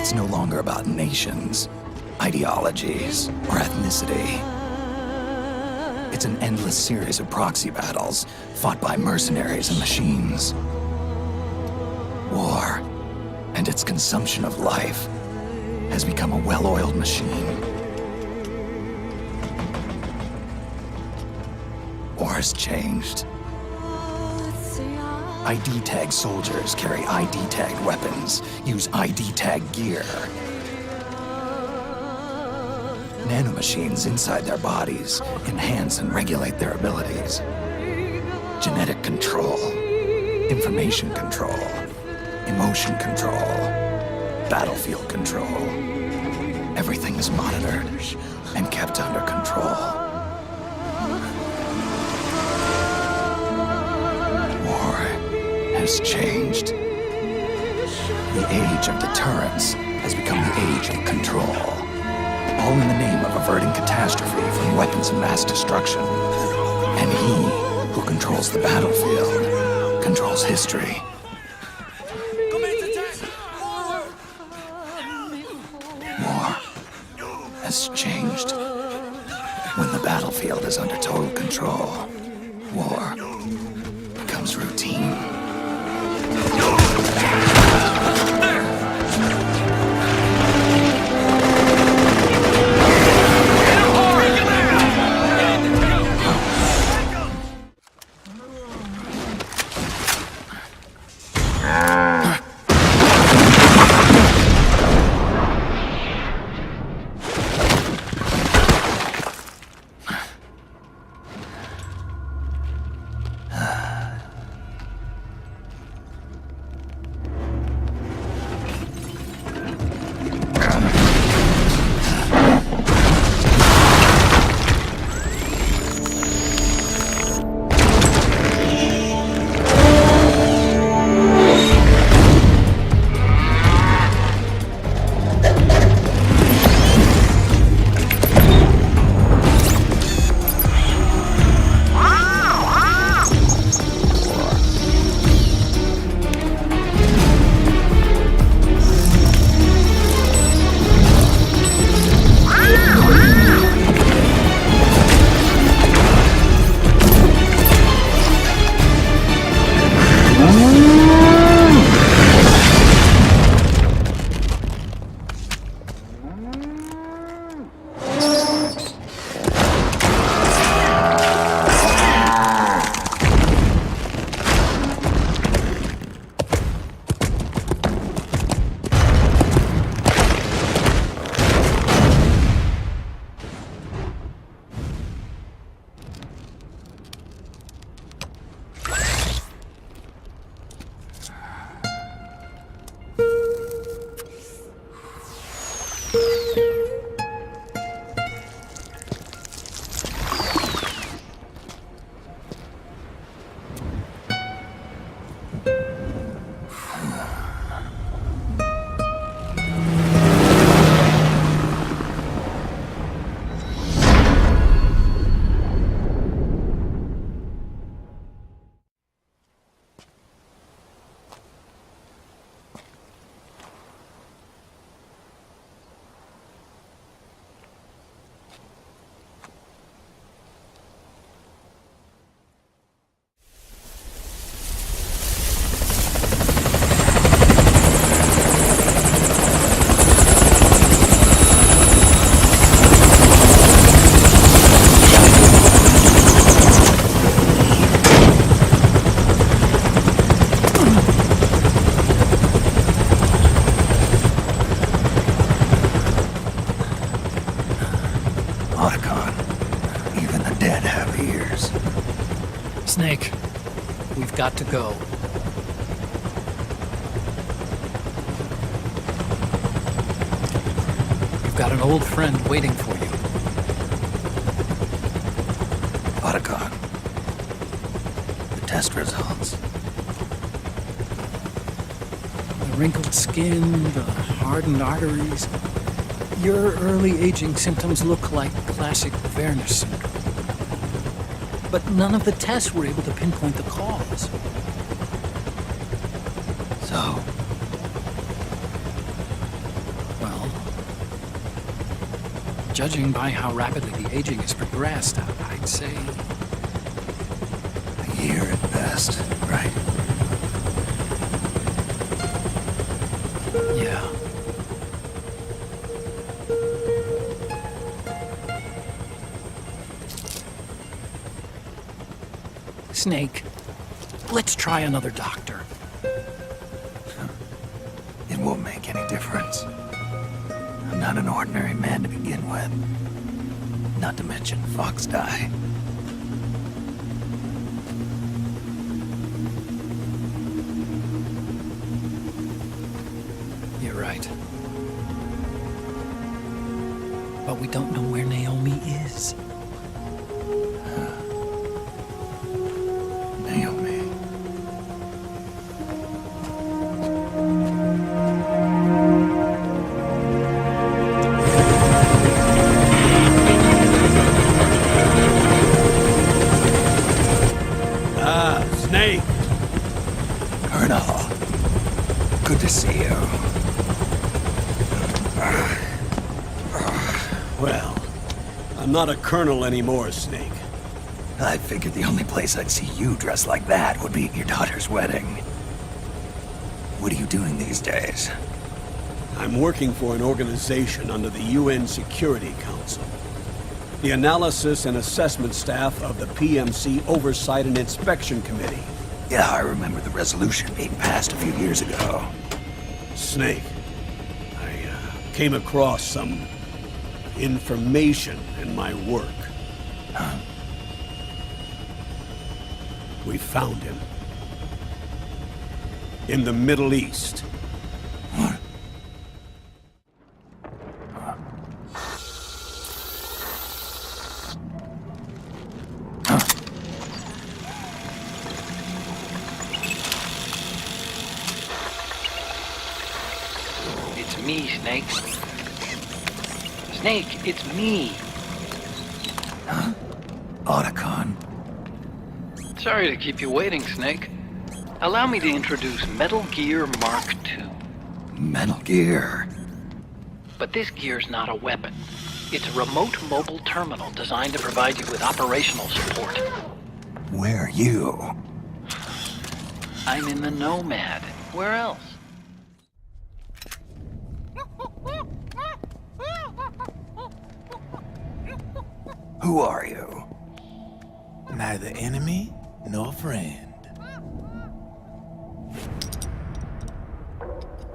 It's no longer about nations, ideologies, or ethnicity. It's an endless series of proxy battles fought by mercenaries and machines. War and its consumption of life has become a well-oiled machine. War has changed. ID tag soldiers carry ID tagged weapons, use ID tag gear. Nanomachines inside their bodies enhance and regulate their abilities. Genetic control, information control, emotion control, battlefield control. Everything is monitored and kept under control. War has changed. The age of deterrence has become the age of control. All in the name of averting catastrophe from weapons of mass destruction. And he who controls the battlefield controls history. War has changed. When the battlefield is under total control, war becomes routine. Snake, we've got to go. You've got an old friend waiting for you. Otacon. The test results. The wrinkled skin, the hardened arteries. Your early aging symptoms look like classic Werner syndrome. But none of the tests were able to pinpoint the cause. So, Judging by how rapidly the aging has progressed, I'd say... A year at best, right? Yeah. Snake, let's try another doctor. It won't make any difference. I'm not an ordinary man to begin with. Not to mention Fox die. You're right. But we don't know where Naomi is. Naomi. Snake! Colonel. Good to see you. Well, I'm not a colonel anymore, Snake. I figured the only place I'd see you dressed like that would be at your daughter's wedding. What are you doing these days? I'm working for an organization under the UN Security Council. The Analysis and Assessment Staff of the PMC Oversight and Inspection Committee. Yeah, I remember the resolution being passed a few years ago. Snake, I came across some information in my work. Huh? We found him. In the Middle East. What? It's me, Snake. Snake, it's me. Huh? Otacon. Sorry to keep you waiting, Snake. Allow me to introduce Metal Gear Mark II. Metal Gear. But this gear's not a weapon. It's a remote mobile terminal designed to provide you with operational support. Where are you? I'm in the Nomad. Where else? Who are you? Neither enemy nor friend.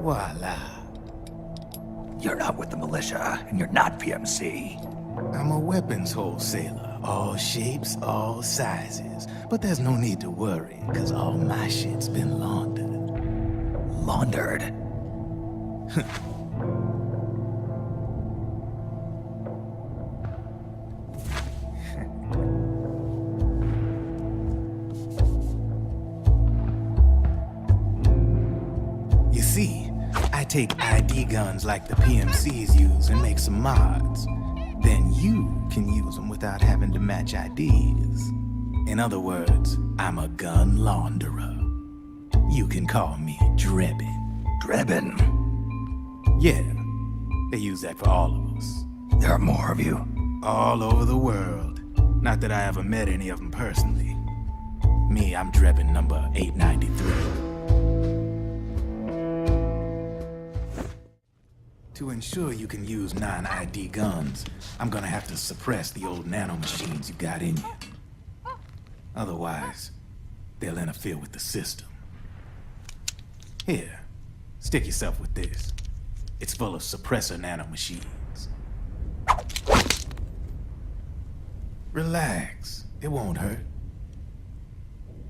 Voila. You're not with the militia, and you're not PMC. I'm a weapons wholesaler. All shapes, all sizes. But there's no need to worry, because all my shit's been laundered. Laundered? You see, I take ID guns like the PMCs use and make some mods. Then you can use them without having to match IDs. In other words, I'm a gun launderer. You can call me Drebin. Drebin. Yeah, they use that for all of us. There are more of you. All over the world. Not that I ever met any of them personally. Me, I'm Drebin number 893. To ensure you can use non-ID guns, I'm gonna have to suppress the old nanomachines you got in you. Otherwise, they'll interfere with the system. Here, stick yourself with this. It's full of suppressor nanomachines. Relax, it won't hurt.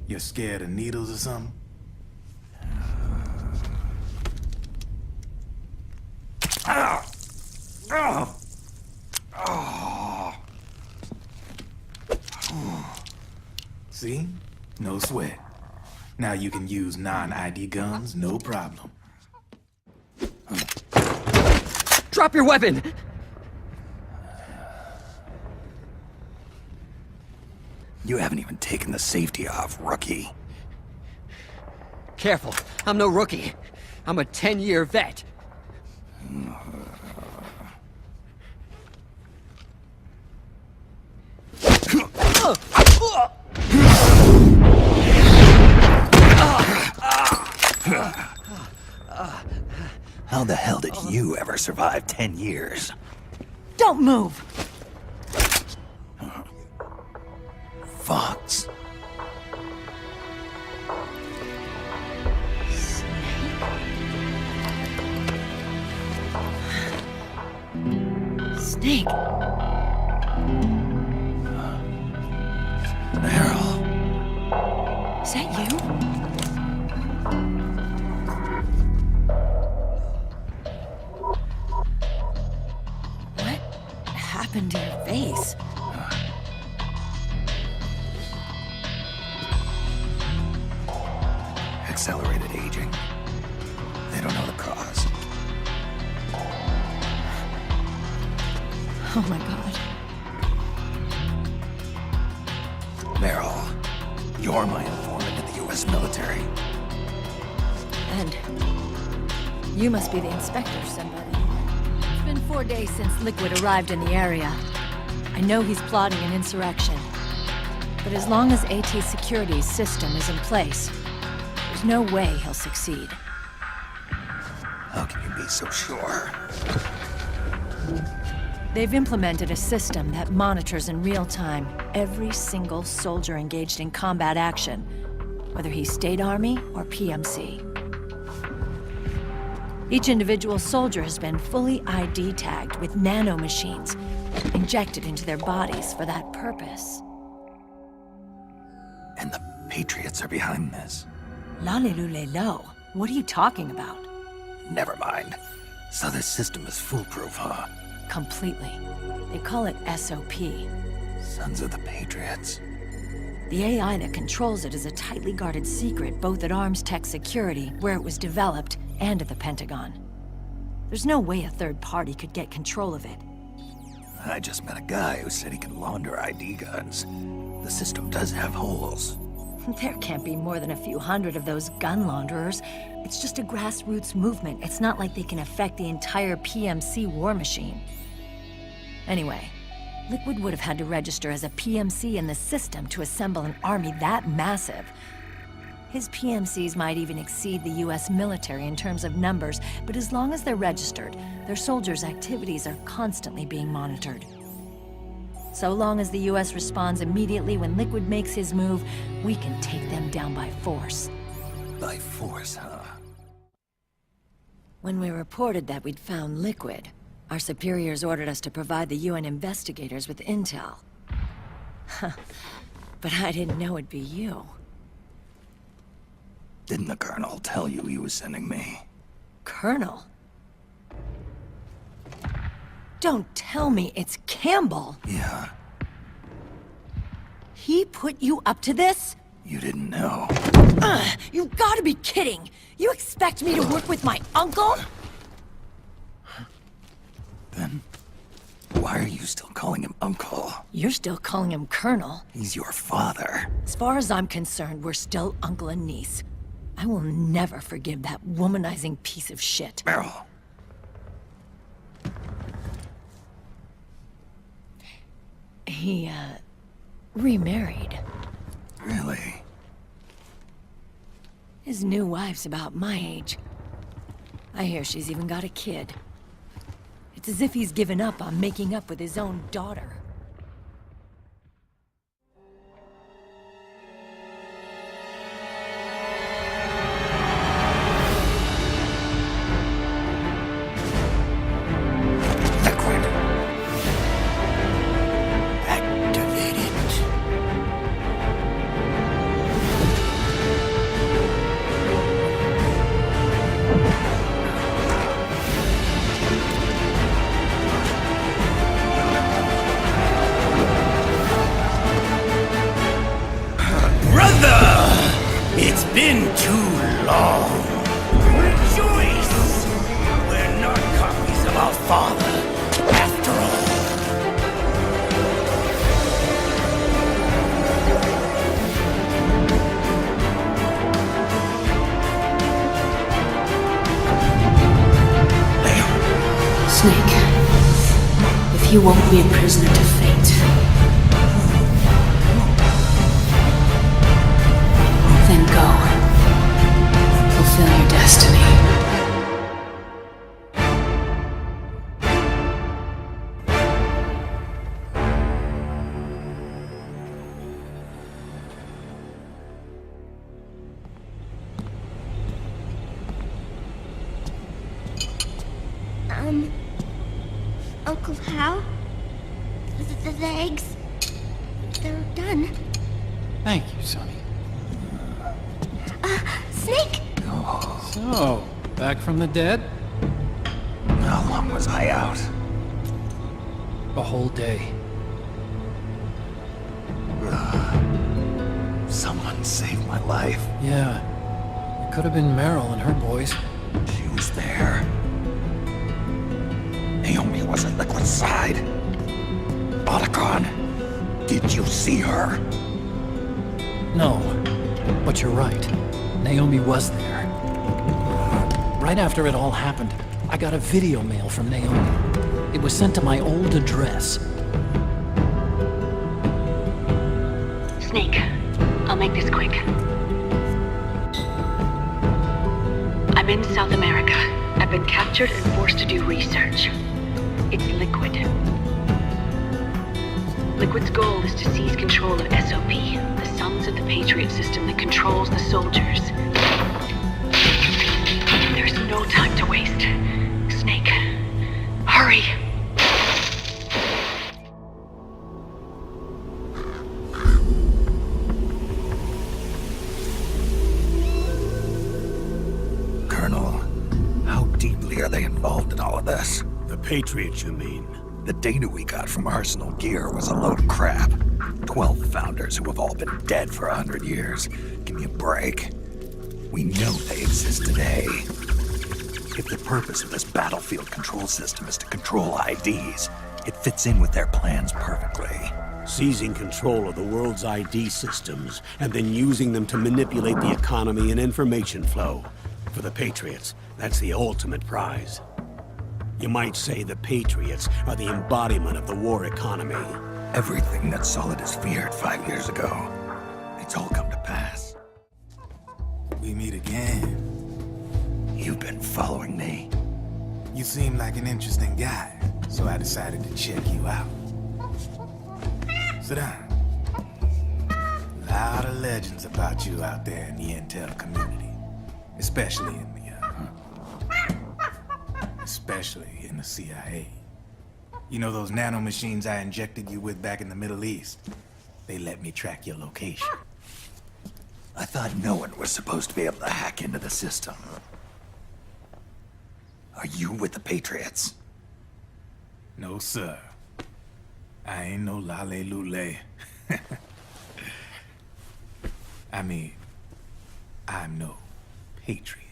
You're scared of needles or something? See? No sweat. Now you can use non-ID guns, no problem. Drop your weapon! You haven't even taken the safety off, rookie. Careful, I'm no rookie. I'm a 10-year vet. How the hell did you ever survive 10 years? Don't move! Fox. Snake. Meryl. Is that you? What happened to your face? Accelerated aging. They don't know the cause. Oh my god. Meryl, you're my informant in the U.S. military. And you must be the inspector sent by the UN. It's been 4 days since Liquid arrived in the area. I know he's plotting an insurrection. But as long as AT Security's system is in place, there's no way he'll succeed. How can you be so sure? They've implemented a system that monitors in real time every single soldier engaged in combat action, whether he's State Army or PMC. Each individual soldier has been fully ID tagged with nanomachines injected into their bodies for that purpose. And the Patriots are behind this. Lalilulelo, what are you talking about? Never mind. So this system is foolproof, huh? Completely. They call it SOP. Sons of the Patriots. The AI that controls it is a tightly guarded secret both at Arms Tech Security, where it was developed, and at the Pentagon. There's no way a third party could get control of it. I just met a guy who said he can launder ID guns. The system does have holes. There can't be more than a few hundred of those gun launderers. It's just a grassroots movement. It's not like they can affect the entire PMC war machine. Anyway, Liquid would have had to register as a PMC in the system to assemble an army that massive. His PMCs might even exceed the US military in terms of numbers, but as long as they're registered, their soldiers' activities are constantly being monitored. So long as the US responds immediately when Liquid makes his move, we can take them down by force. By force, huh? When we reported that we'd found Liquid, our superiors ordered us to provide the UN investigators with intel. But I didn't know it'd be you. Didn't the Colonel tell you he was sending me? Colonel? Don't tell me it's Campbell! Yeah, He put you up to this? you didn't know. You've gotta be kidding! You expect me to work with my uncle? Then, why are you still calling him Uncle? You're still calling him Colonel. He's your father. As far as I'm concerned, we're still uncle and niece. I will never forgive that womanizing piece of shit. Meryl. He, remarried. Really? His new wife's about my age. I hear she's even got a kid. It's as if he's given up on making up with his own daughter. Liquid. Activated. Brother! It's been too long. Rejoice! We're not copies of our father, after all. Snake, if you won't be a prisoner to fate, then go. Fulfill your destiny. Uncle Hal? The eggs? They're done. Thank you, Sonny. Snake! So, back from the dead? How long was I out? A whole day. Someone saved my life. Yeah. It could have been Meryl and her boys. She was there. Naomi was at Liquid's side. Otacon, did you see her? No, but you're right. Naomi was there. Right after it all happened, I got a video mail from Naomi. It was sent to my old address. Snake, I'll make this quick. I'm in South America. I've been captured and forced to do research. It's Liquid. Liquid's goal is to seize control of SOP, the Sons of the Patriot system that controls the soldiers. There's no time to waste. Snake, hurry! Colonel, how deeply are they involved in all of this? The Patriots, you mean? The data we got from Arsenal Gear was a load of crap. 12 founders who have all been dead for 100 years. Give me a break. We know they exist today. If the purpose of this battlefield control system is to control IDs, it fits in with their plans perfectly. Seizing control of the world's ID systems and then using them to manipulate the economy and information flow. For the Patriots, that's the ultimate prize. You might say the Patriots are the embodiment of the war economy. Everything that Solidus feared 5 years ago, it's all come to pass. We meet again. You've been following me. You seem like an interesting guy, so I decided to check you out. Sit down. A lot of legends about you out there in the intel community, especially in the CIA. You know those nanomachines I injected you with back in the Middle East? They let me track your location. I thought no one was supposed to be able to hack into the system. Are you with the Patriots? No, sir. I ain't no lale-lule. I mean, I'm no patriot.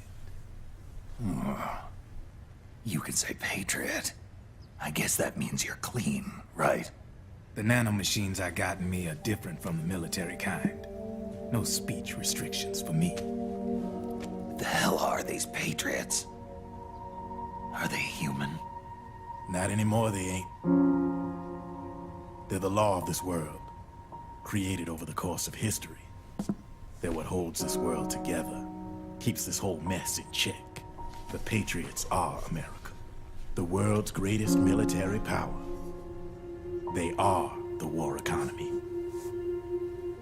You can say Patriot. I guess that means you're clean, right? The nanomachines I got in me are different from the military kind. No speech restrictions for me. What the hell are these Patriots? Are they human? Not anymore, they ain't. They're the law of this world, created over the course of history. They're what holds this world together, keeps this whole mess in check. The Patriots are America, the world's greatest military power. They are the war economy,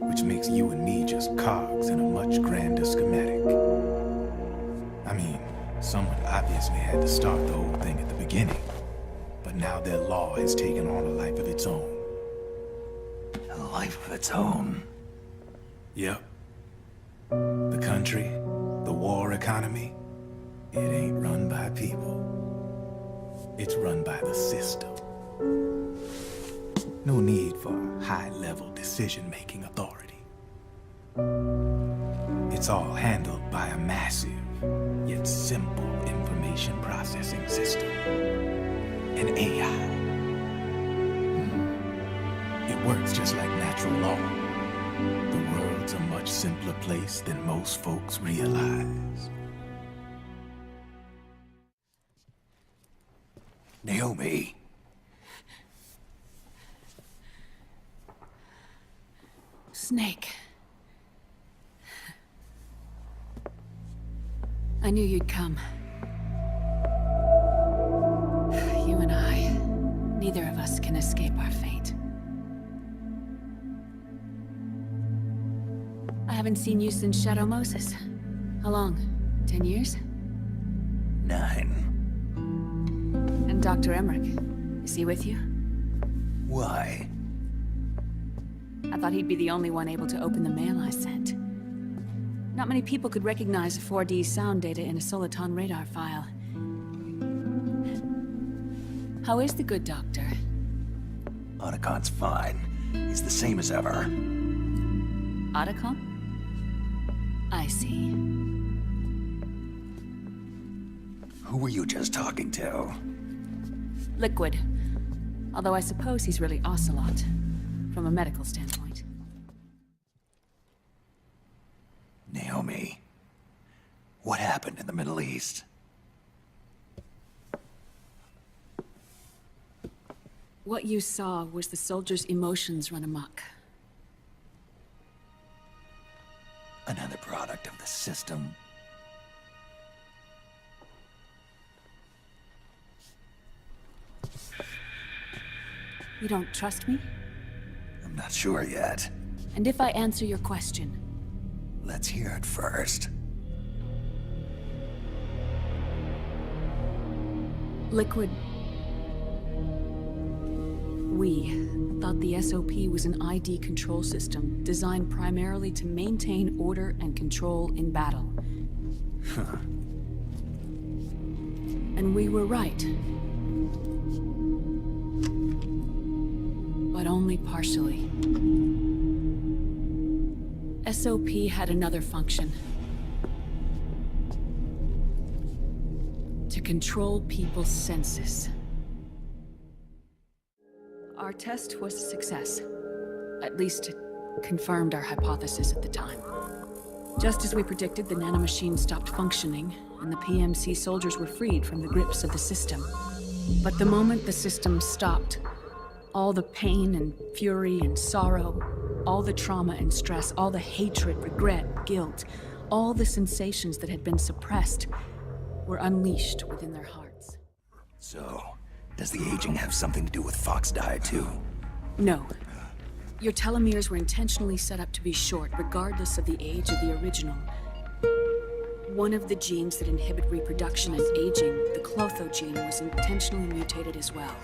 which makes you and me just cogs in a much grander schematic. I mean, someone obviously had to start the whole thing at the beginning, but now their law has taken on a life of its own. A life of its own? Yep. The country, the war economy, it ain't run by people. It's run by the system. No need for high-level decision-making authority. It's all handled by a massive, yet simple information processing system. An AI. It works just like natural law. The world's a much simpler place than most folks realize. Naomi. Snake. I knew you'd come. You and I, neither of us can escape our fate. I haven't seen you since Shadow Moses. How long? 10 years? 9. Dr. Emmerich, is he with you? Why? I thought he'd be the only one able to open the mail I sent. Not many people could recognize 4D sound data in a soliton radar file. How is the good doctor? Otacon's fine. He's the same as ever. Otacon? I see. Who were you just talking to? Liquid. Although I suppose he's really Ocelot, from a medical standpoint. Naomi, what happened in the Middle East? What you saw was the soldiers' emotions run amok. Another product of the system. You don't trust me? I'm not sure yet. And if I answer your question? Let's hear it first. Liquid. We thought the SOP was an ID control system designed primarily to maintain order and control in battle. Huh. And we were right. But only partially. SOP had another function. To control people's senses. Our test was a success. At least it confirmed our hypothesis at the time. Just as we predicted, the nanomachine stopped functioning, and the PMC soldiers were freed from the grips of the system. But the moment the system stopped, all the pain and fury and sorrow, all the trauma and stress, all the hatred, regret, guilt, all the sensations that had been suppressed were unleashed within their hearts. So, does the aging have something to do with Fox Die too? No. Your telomeres were intentionally set up to be short, regardless of the age of the original. One of the genes that inhibit reproduction and aging, the Clotho gene, was intentionally mutated as well.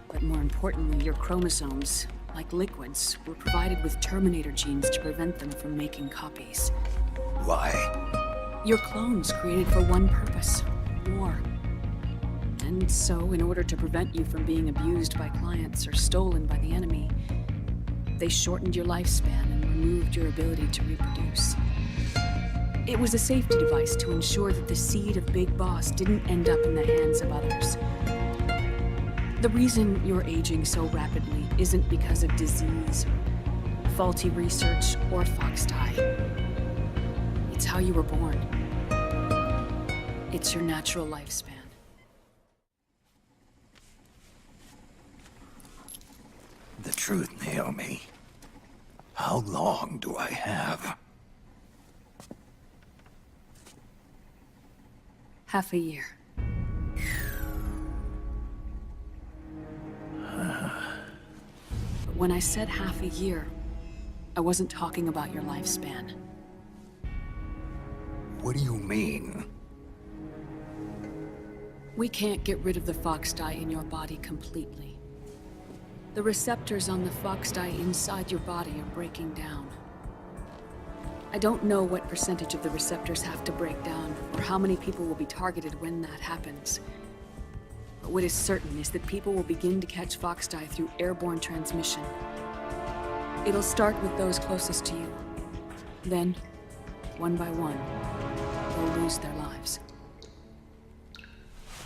But more importantly, your chromosomes, like liquids, were provided with Terminator genes to prevent them from making copies. Why? Your clones created for one purpose: war. And so, in order to prevent you from being abused by clients or stolen by the enemy, they shortened your lifespan and removed your ability to reproduce. It was a safety device to ensure that the seed of Big Boss didn't end up in the hands of others. The reason you're aging so rapidly isn't because of disease, faulty research, or Fox Die. It's how you were born. It's your natural lifespan. The truth, Naomi. How long do I have? Half a year. But when I said half a year, I wasn't talking about your lifespan. What do you mean? We can't get rid of the Fox Die in your body completely. The receptors on the Fox Die inside your body are breaking down. I don't know what percentage of the receptors have to break down, or how many people will be targeted when that happens. But what is certain is that people will begin to catch Fox Die through airborne transmission. It'll start with those closest to you. Then, one by one, they'll lose their lives.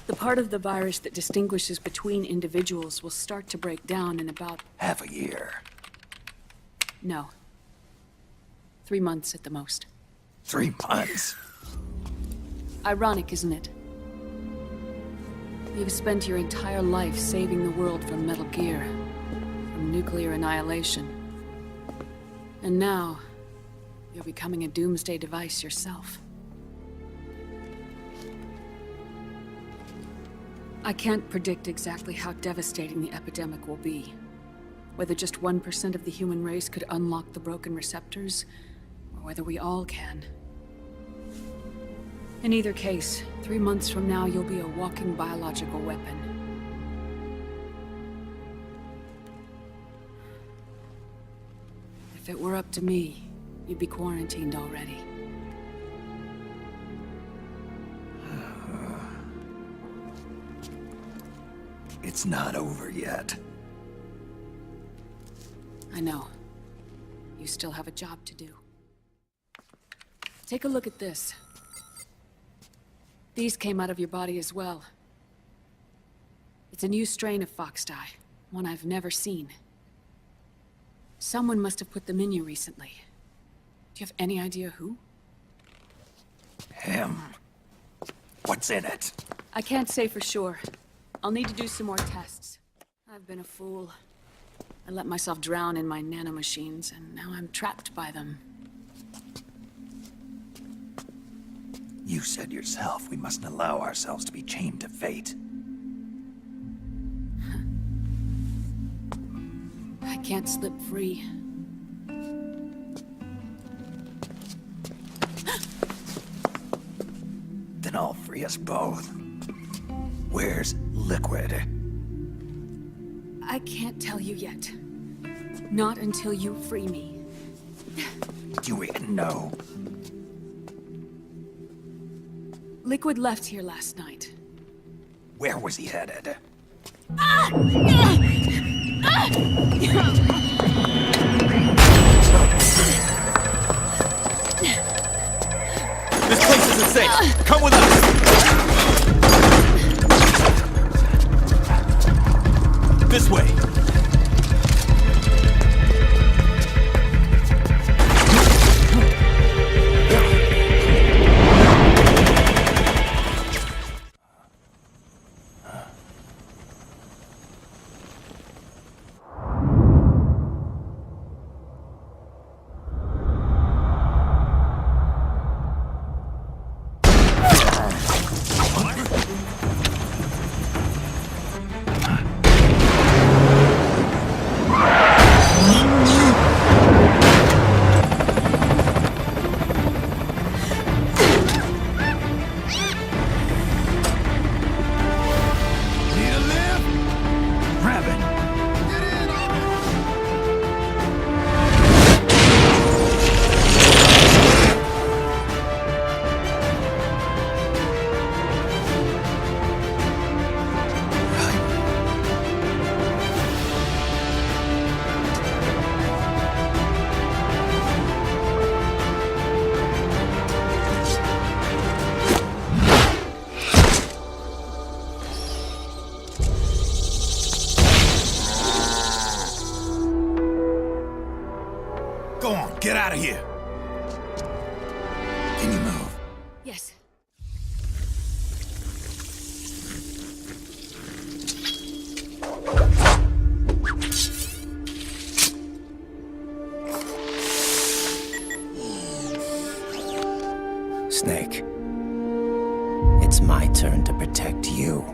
The part of the virus that distinguishes between individuals will start to break down in about... Half a year. No. 3 months at the most. 3 months? Ironic, isn't it? You've spent your entire life saving the world from Metal Gear, from nuclear annihilation. And now, you're becoming a doomsday device yourself. I can't predict exactly how devastating the epidemic will be. Whether just 1% of the human race could unlock the broken receptors, or whether we all can. In either case, 3 months from now, you'll be a walking biological weapon. If it were up to me, you'd be quarantined already. It's not over yet. I know. You still have a job to do. Take a look at this. These came out of your body as well. It's a new strain of fox dye, one I've never seen. Someone must have put them in you recently. Do you have any idea who? Him. What's in it? I can't say for sure. I'll need to do some more tests. I've been a fool. I let myself drown in my nanomachines, and now I'm trapped by them. You said yourself we mustn't allow ourselves to be chained to fate. I can't slip free. Then I'll free us both. Where's Liquid? I can't tell you yet. Not until you free me. Do you even know? Liquid left here last night. Where was he headed? This place isn't safe. Come with us. This way. Go on, get out of here! Can you move? Yes. Snake. It's my turn to protect you.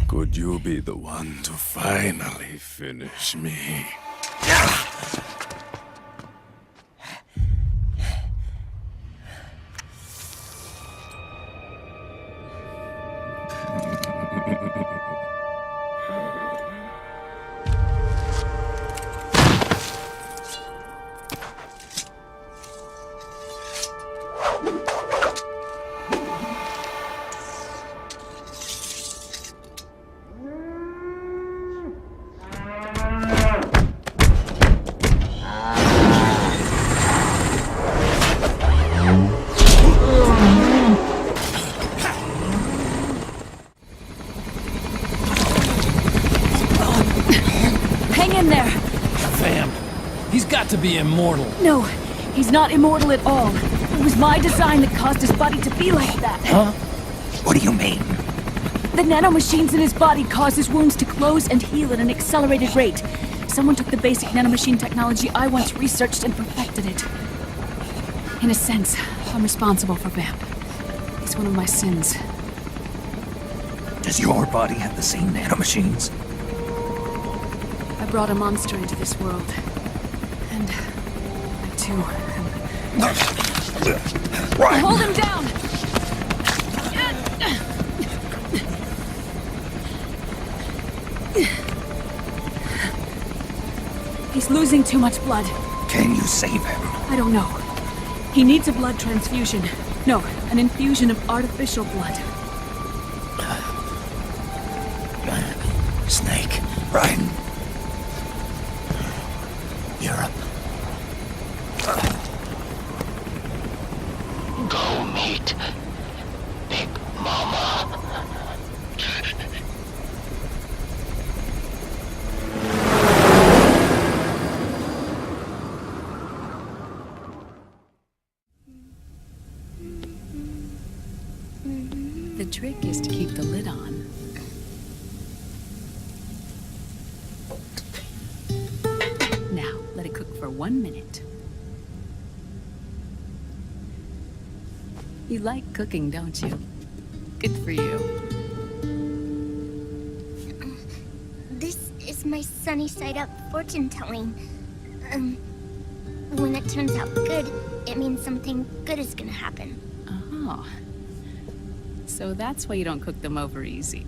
Could you be the one to finally finish me? Hang in there! Vamp. He's got to be immortal. No, he's not immortal at all. It was my design that caused his body to be like that. Huh? What do you mean? The nanomachines in his body cause his wounds to close and heal at an accelerated rate. Someone took the basic nanomachine technology I once researched and perfected it. In a sense, I'm responsible for Vamp. It's one of my sins. Does your body have the same nanomachines? I brought a monster into this world. And I too am... Hold him down! He's losing too much blood. Can you save him? I don't know. He needs a blood transfusion. No, an infusion of artificial blood. Snake, Ryan. Europe. Go meet Big Mama. The trick is to keep the lid on. Now, let it cook for 1 minute. You like cooking, don't you? Good for you. This is my sunny side up fortune telling. When it turns out good, it means something good is gonna happen. Oh. So that's why you don't cook them over easy.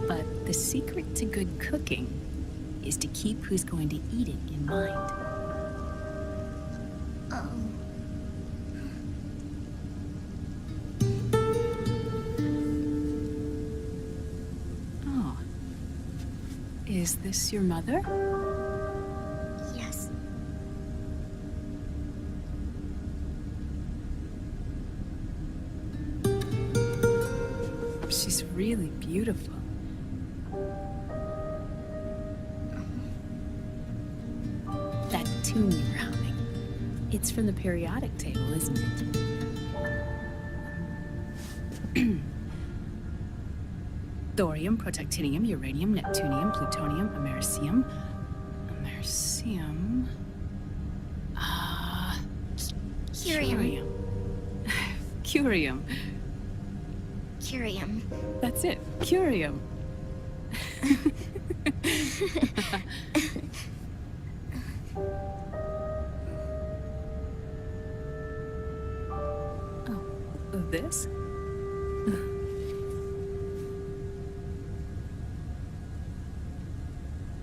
But the secret to good cooking is to keep who's going to eat it in mind. Oh. Oh. Is this your mother? Yes. She's really beautiful. That tune you're humming, it's from the periodic table, isn't it? Thorium, protactinium, uranium, neptunium, plutonium, americium. Americium. Curium. Curium. Curium. That's it. Curium. this?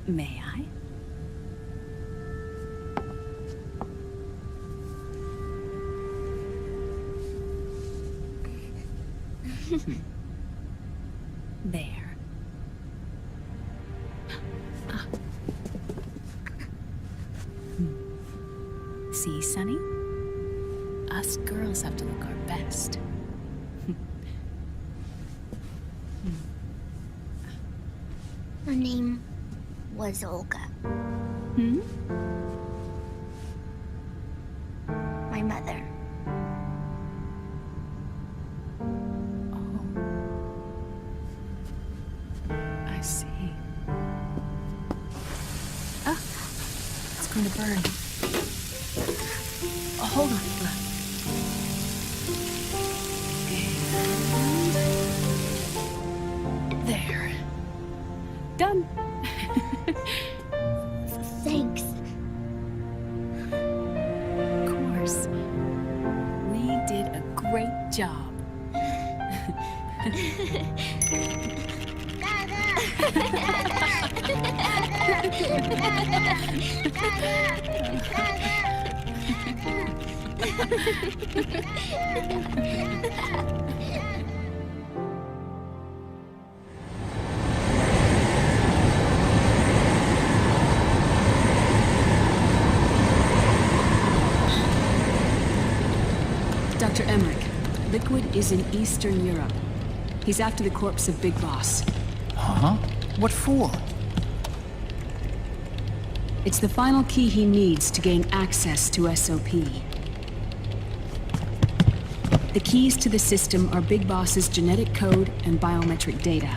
May I? There. Ah. See, Sonny? Us girls have to look our best. Her name was Olga. Hmm? My mother. Oh. I see. Ah! It's going to burn. Oh, hold on, Ella. And... there. Done. Thanks. Of course. We did a great job. Dr. Emmerich, Liquid is in Eastern Europe. He's after the corpse of Big Boss. Huh? What for? It's the final key he needs to gain access to SOP. The keys to the system are Big Boss's genetic code and biometric data.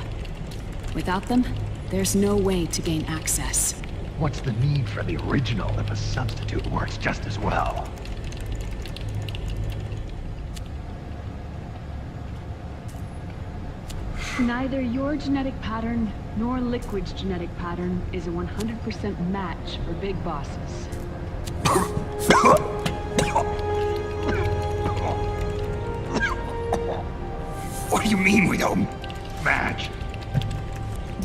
Without them, there's no way to gain access. What's the need for the original if a substitute works just as well? Neither your genetic pattern nor Liquid's genetic pattern is a 100% match for Big Bosses. What do you mean we don't match?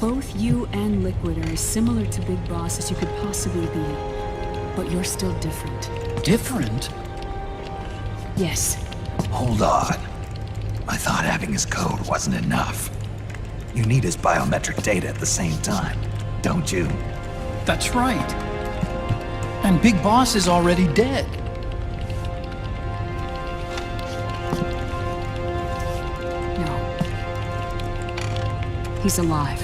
Both you and Liquid are as similar to Big Boss as you could possibly be, but you're still different. Different? Yes. Hold on. I thought having his code wasn't enough. You need his biometric data at the same time, don't you? That's right. And Big Boss is already dead. No. He's alive.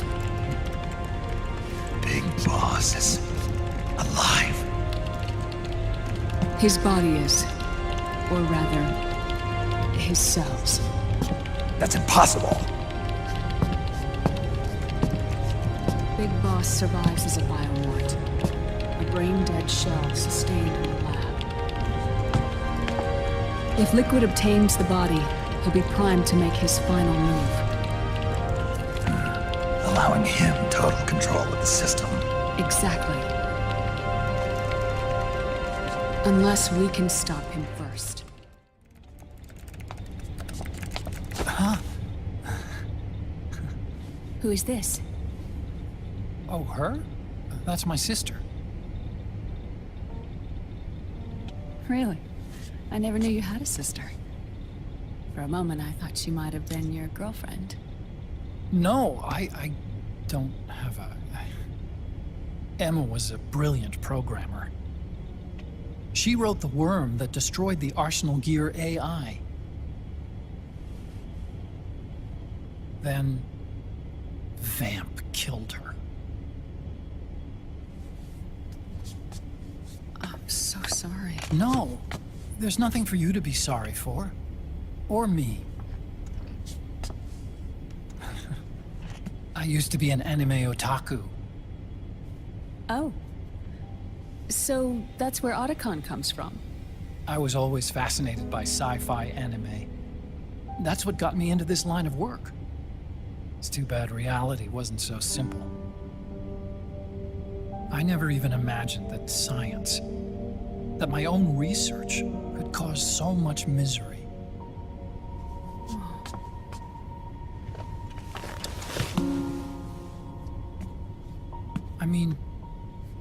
Big Boss is alive. His body is. Or rather, his cells. That's impossible. Big Boss survives as a biomort. A brain-dead shell sustained in the lab. If Liquid obtains the body, he'll be primed to make his final move. Allowing him total control of the system. Exactly. Unless we can stop him first. Huh? Who is this? Oh, her? That's my sister. Really? I never knew you had a sister. For a moment, I thought she might have been your girlfriend. No, I don't have a... Emma was a brilliant programmer. She wrote the worm that destroyed the Arsenal Gear AI. Then... Vamp killed her. I'm so sorry. No, there's nothing for you to be sorry for. Or me. I used to be an anime otaku. Oh. So that's where Otacon comes from? I was always fascinated by sci-fi anime. That's what got me into this line of work. It's too bad reality wasn't so simple. I never even imagined that science, that my own research, could cause so much misery.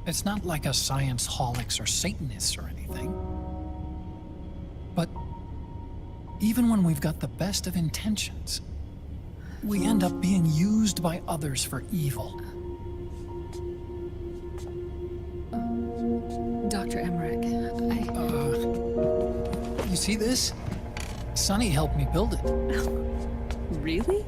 It's not like us science holics or Satanists or anything. But even when we've got the best of intentions, we end up being used by others for evil. Dr. Emmerich, You see this? Sonny helped me build it. Really?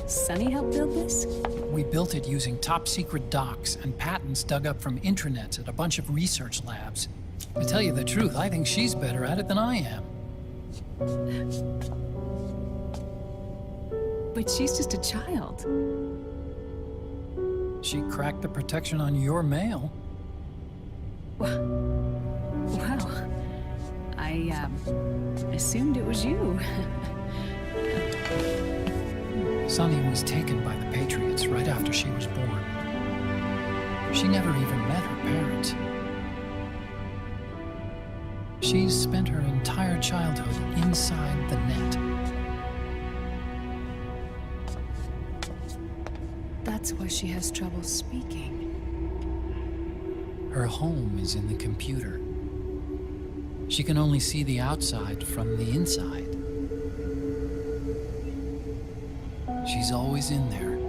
Sonny helped build this? We built it using top-secret docs and patents dug up from intranets at a bunch of research labs. To tell you the truth, I think she's better at it than I am. But she's just a child. She cracked the protection on your mail. Well, I assumed it was you. Sonny was taken by the Patriots right after she was born. She never even met her parents. She's spent her entire childhood inside the net. That's why she has trouble speaking. Her home is in the computer. She can only see the outside from the inside. She's always in there,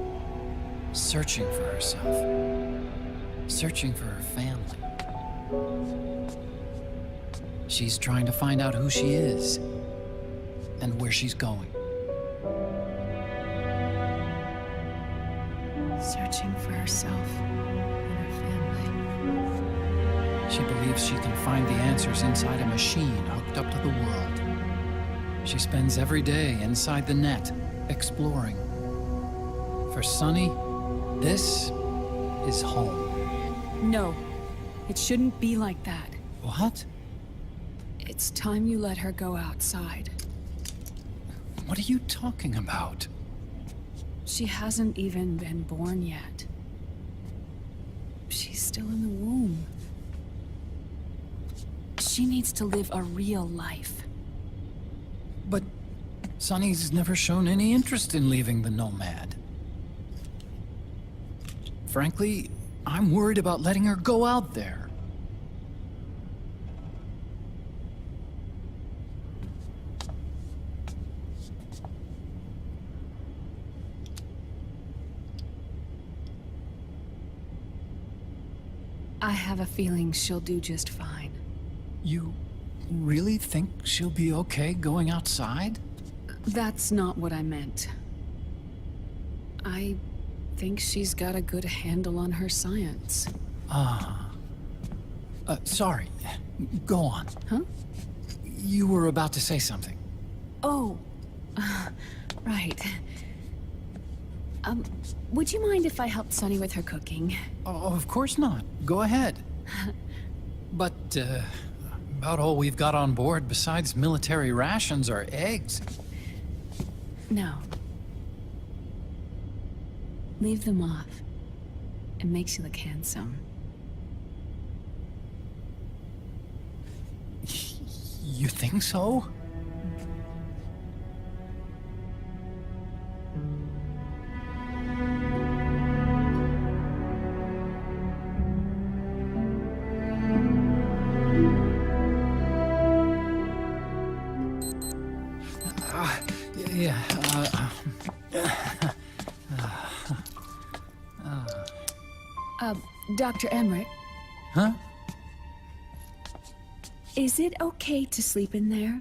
searching for herself, searching for her family. She's trying to find out who she is and where she's going. Searching for herself and her family. She believes she can find the answers inside a machine hooked up to the world. She spends every day inside the net, exploring. For Sonny, this is home. No, it shouldn't be like that. What? It's time you let her go outside. What are you talking about? She hasn't even been born yet. She's still in the womb. She needs to live a real life. But Sonny's never shown any interest in leaving the Nomad. Frankly, I'm worried about letting her go out there. I have a feeling she'll do just fine. You really think she'll be okay going outside? That's not what I meant. I think she's got a good handle on her science. Sorry. Go on. Huh? You were about to say something. Oh, right. Would you mind if I helped Sunny with her cooking? Oh, of course not. Go ahead. But, about all we've got on board besides military rations are eggs. No. Leave them off. It makes you look handsome. You think so? Dr. Emmerich, Huh? is it okay to sleep in there?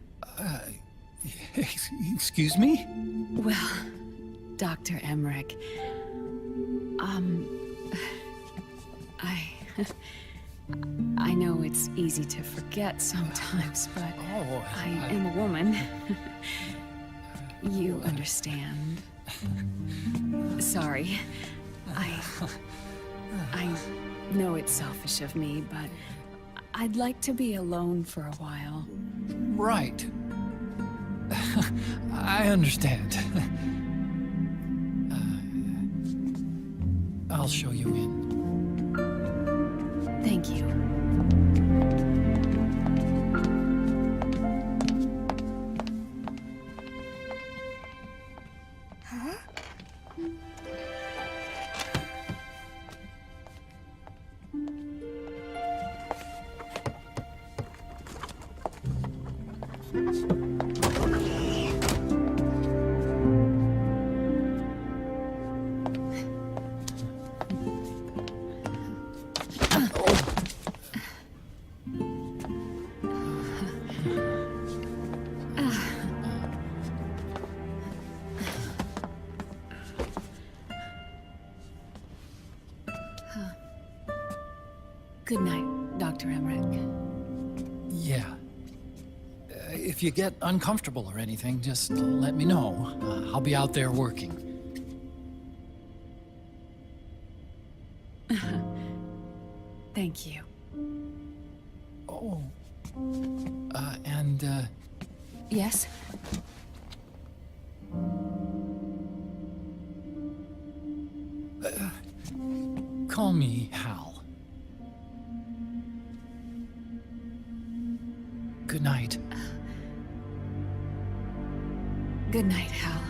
Excuse me? Well, Dr. Emmerich, I know it's easy to forget sometimes, but I am a woman. You understand. Sorry. I know it's selfish of me, but I'd like to be alone for a while. Right. I understand. I'll show you in. Thank you. Good night, Dr. Emmerich. Yeah. If you get uncomfortable or anything, just let me know. I'll be out there working. Thank you. Oh. Yes? Call me Hal. Good night. Good night, Hal.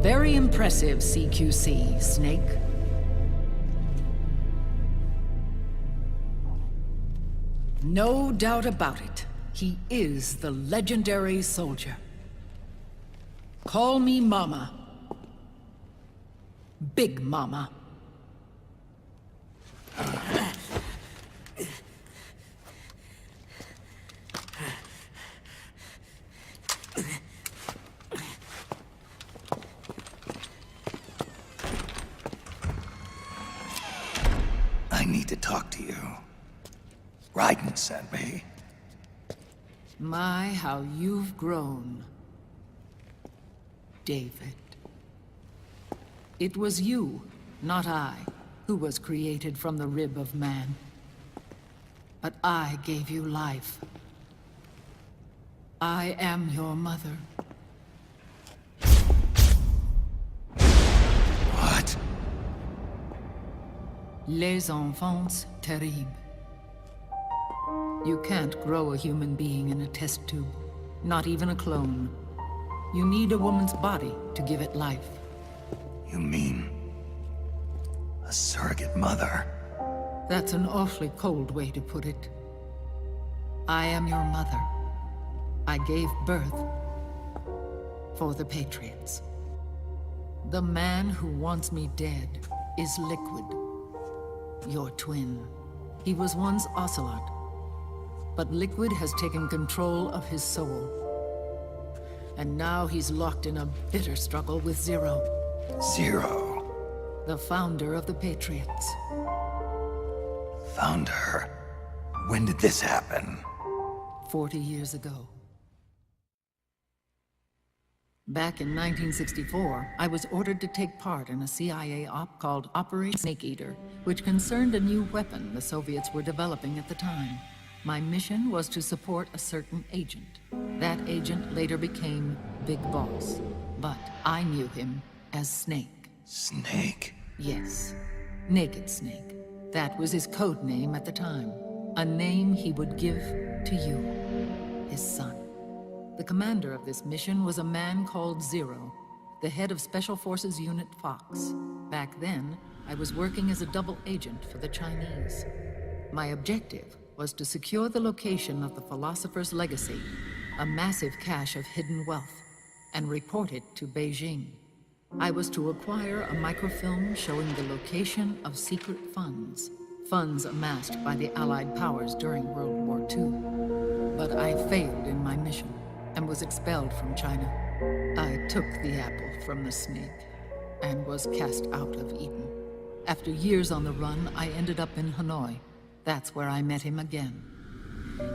Very impressive, CQC, Snake. No doubt about it. He is the legendary soldier. Call me Mama. Big Mama. I need to talk to you. Raiden sent me. My, how you've grown, David. It was you, not I, who was created from the rib of man. But I gave you life. I am your mother. What? Les enfants terribles. You can't grow a human being in a test tube, not even a clone. You need a woman's body to give it life. You mean... a surrogate mother? That's an awfully cold way to put it. I am your mother. I gave birth for the Patriots. The man who wants me dead is Liquid, your twin. He was once Ocelot, but Liquid has taken control of his soul. And now he's locked in a bitter struggle with Zero. Zero? The founder of the Patriots. Founder? When did this happen? 40 years ago. Back in 1964, I was ordered to take part in a CIA op called Operation Snake Eater, which concerned a new weapon the Soviets were developing at the time. My mission was to support a certain agent. That agent later became Big Boss, but I knew him as Snake. Snake? Yes, Naked Snake. That was his code name at the time. A name he would give to you, his son. The commander of this mission was a man called Zero, the head of Special Forces Unit Fox. Back then, I was working as a double agent for the Chinese. My objective was to secure the location of the Philosopher's Legacy, a massive cache of hidden wealth, and report it to Beijing. I was to acquire a microfilm showing the location of secret funds, funds amassed by the Allied powers during World War II. But I failed in my mission and was expelled from China. I took the apple from the snake. and was cast out of Eden. After years on the run, I ended up in Hanoi. That's where I met him again.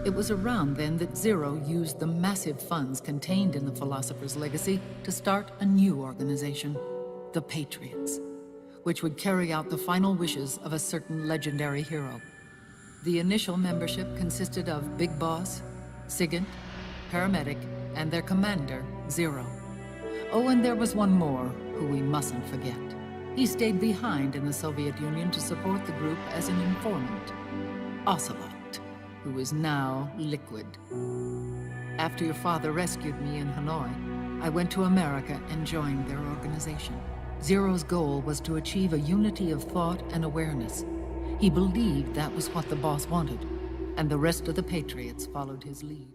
It was around then that Zero used the massive funds contained in the Philosopher's Legacy to start a new organization, the Patriots, which would carry out the final wishes of a certain legendary hero. The initial membership consisted of Big Boss, Sigint, Paramedic, and their commander, Zero. Oh, and there was one more who we mustn't forget. He stayed behind in the Soviet Union to support the group as an informant, Ocelot, who is now Liquid. After your father rescued me in Hanoi, I went to America and joined their organization. Zero's goal was to achieve a unity of thought and awareness. He believed that was what the boss wanted, and the rest of the Patriots followed his lead.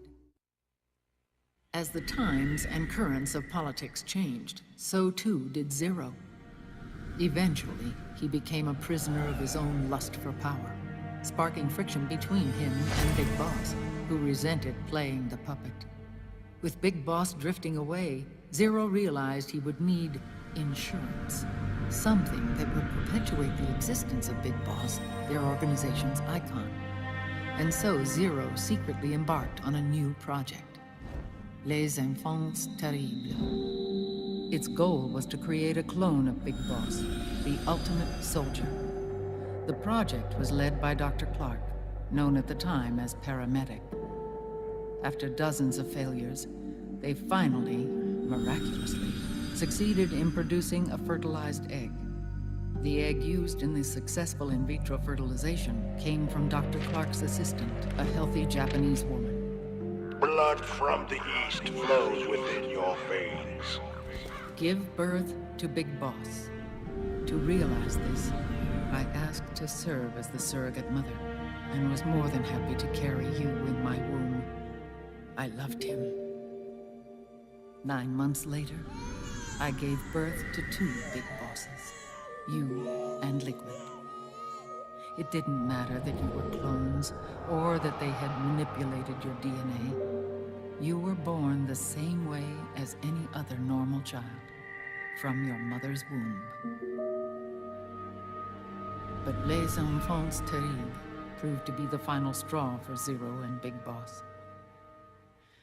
As the times and currents of politics changed, so too did Zero. Eventually, he became a prisoner of his own lust for power, sparking friction between him and Big Boss, who resented playing the puppet. With Big Boss drifting away, Zero realized he would need insurance, something that would perpetuate the existence of Big Boss, their organization's icon. And so Zero secretly embarked on a new project, Les Enfants Terribles. Its goal was to create a clone of Big Boss, the ultimate soldier. The project was led by Dr. Clark, known at the time as Paramedic. After dozens of failures, they finally, miraculously, succeeded in producing a fertilized egg. The egg used in the successful in vitro fertilization came from Dr. Clark's assistant, a healthy Japanese woman. Blood from the east flows within your veins. Give birth to Big Boss. To realize this, I asked to serve as the surrogate mother, and was more than happy to carry you in my womb. I loved him. 9 months later, I gave birth to 2 Big Bosses, you and Liquid. It didn't matter that you were clones, or that they had manipulated your DNA. You were born the same way as any other normal child, from your mother's womb. But Les Enfants Terribles proved to be the final straw for Zero and Big Boss.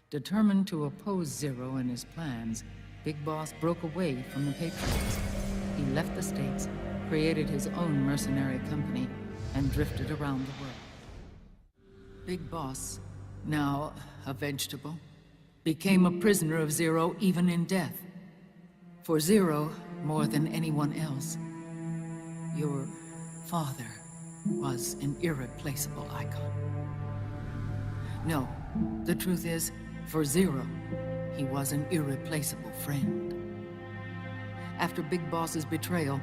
Determined to oppose Zero and his plans, Big Boss broke away from the Patriots. He left the States, created his own mercenary company, and drifted around the world. Big Boss, now a vegetable, became a prisoner of Zero even in death. For Zero, more than anyone else, your father was an irreplaceable icon. No, the truth is, for Zero, he was an irreplaceable friend. After Big Boss's betrayal,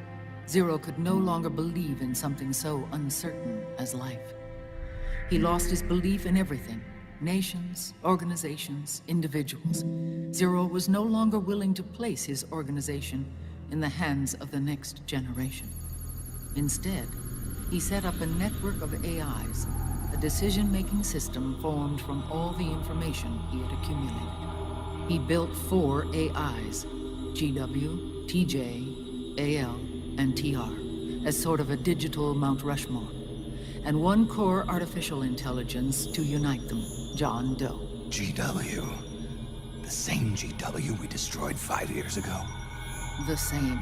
Zero could no longer believe in something so uncertain as life. He lost his belief in everything. Nations, organizations, individuals. Zero was no longer willing to place his organization in the hands of the next generation. Instead, he set up a network of AIs, a decision-making system formed from all the information he had accumulated. He built 4 AIs, GW, TJ, AL, and TR, as sort of a digital Mount Rushmore, and 1 core artificial intelligence to unite them, John Doe. GW. The same GW we destroyed 5 years ago. The same.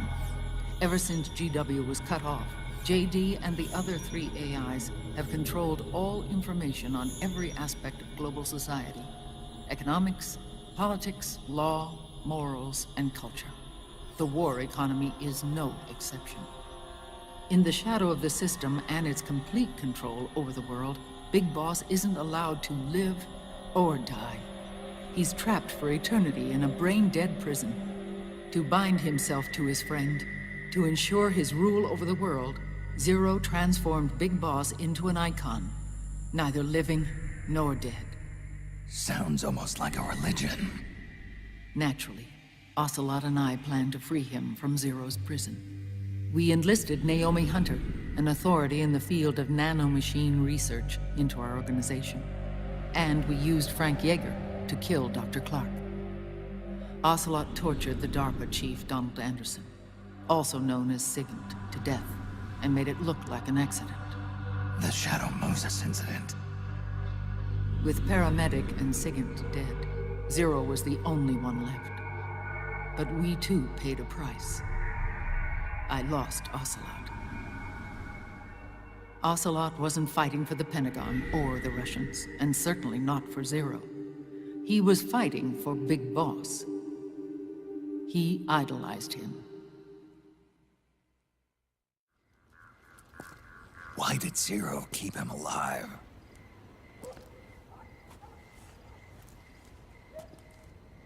Ever since GW was cut off, JD and the other 3 AIs have controlled all information on every aspect of global society. Economics, politics, law, morals, and culture. The war economy is no exception. In the shadow of the system and its complete control over the world, Big Boss isn't allowed to live or die. He's trapped for eternity in a brain-dead prison. To bind himself to his friend, to ensure his rule over the world, Zero transformed Big Boss into an icon, neither living nor dead. Sounds almost like a religion. Naturally, Ocelot and I planned to free him from Zero's prison. We enlisted Naomi Hunter, an authority in the field of nanomachine research, into our organization. And we used Frank Yeager to kill Dr. Clark. Ocelot tortured the DARPA chief, Donald Anderson. also known as Sigint, to death, and made it look like an accident. The Shadow Moses incident. With Paramedic and Sigint dead, Zero was the only one left. But we too paid a price. I lost Ocelot. Ocelot wasn't fighting for the Pentagon or the Russians, and certainly not for Zero. He was fighting for Big Boss. He idolized him. Why did Zero keep him alive?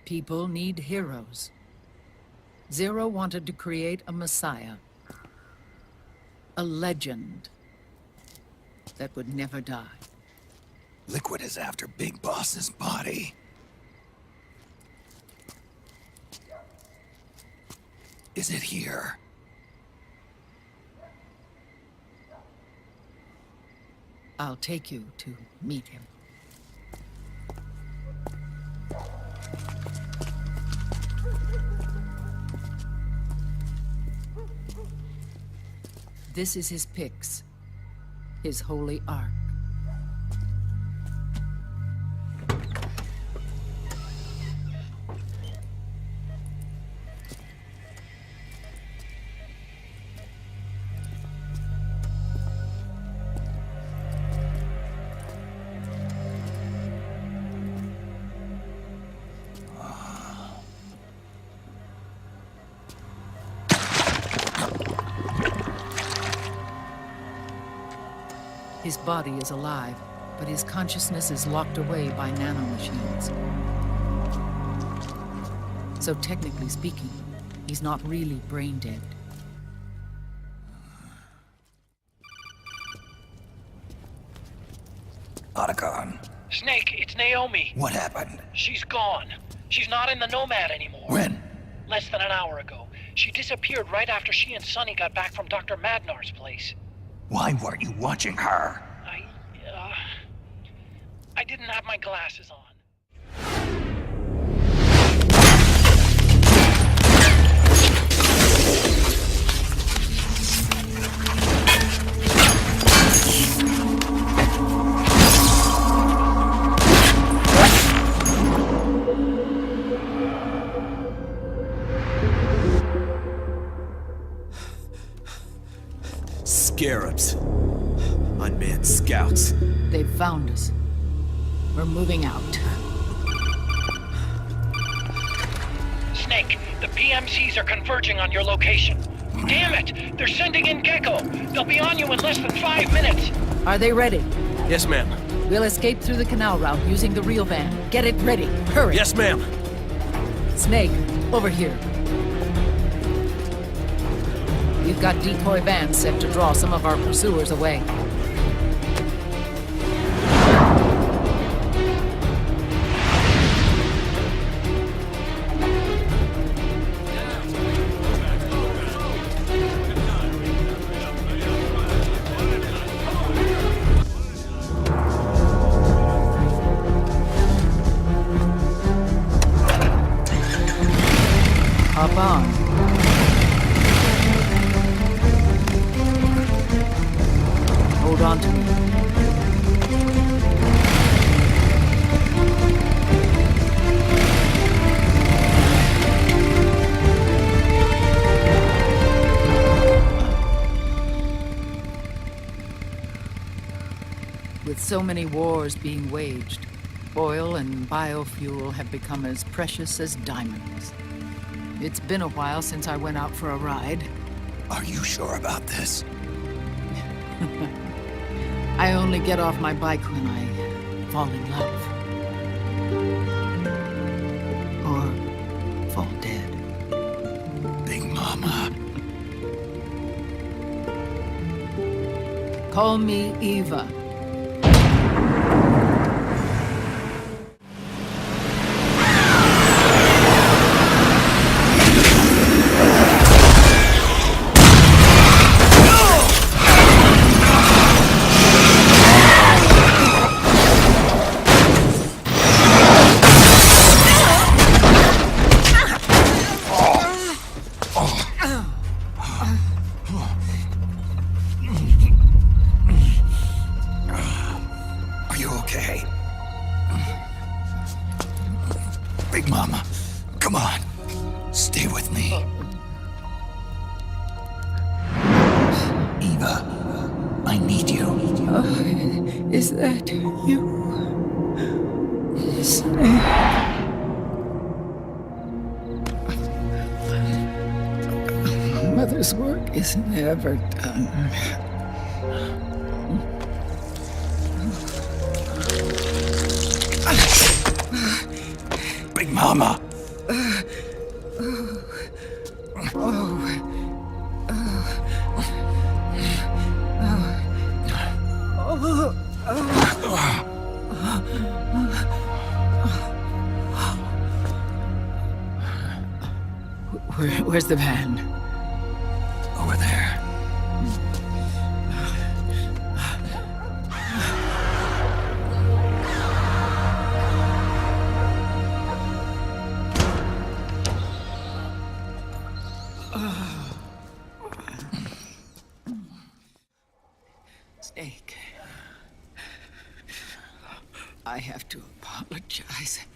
People need heroes. Zero wanted to create a messiah. A legend that would never die. Liquid is after Big Boss's body. Is it here? I'll take you to meet him. This is his pyx, his holy ark. His body is alive, but his consciousness is locked away by nanomachines. So technically speaking, he's not really brain dead. Otacon, Snake, it's Naomi. what happened? She's gone. She's not in the Nomad anymore. When? Less than an hour ago. She disappeared right after she and Sonny got back from Dr. Madnar's place. Why weren't you watching her? I didn't have my glasses on. Scarabs. Unmanned scouts. They've found us. We're moving out. Snake, the PMCs are converging on your location. Damn it! They're sending in Gecko! They'll be on you in less than 5 minutes! Are they ready? Yes, ma'am. We'll escape through the canal route using the real van. Get it ready. Hurry! Yes, ma'am. Snake, over here. We've got decoy vans set to draw some of our pursuers away. Hop on. Hold on to me. With so many wars being waged, oil and biofuel have become as precious as diamonds. It's been a while since I went out for a ride. Are you sure about this? I only get off my bike when I fall in love. Or fall dead. Big Mama. Call me Eva. Stay with me. Eva, I need you. Is that you? Snake. Mother's work is never done. Big Mama! Where's the van? Over there. Snake. I have to apologize.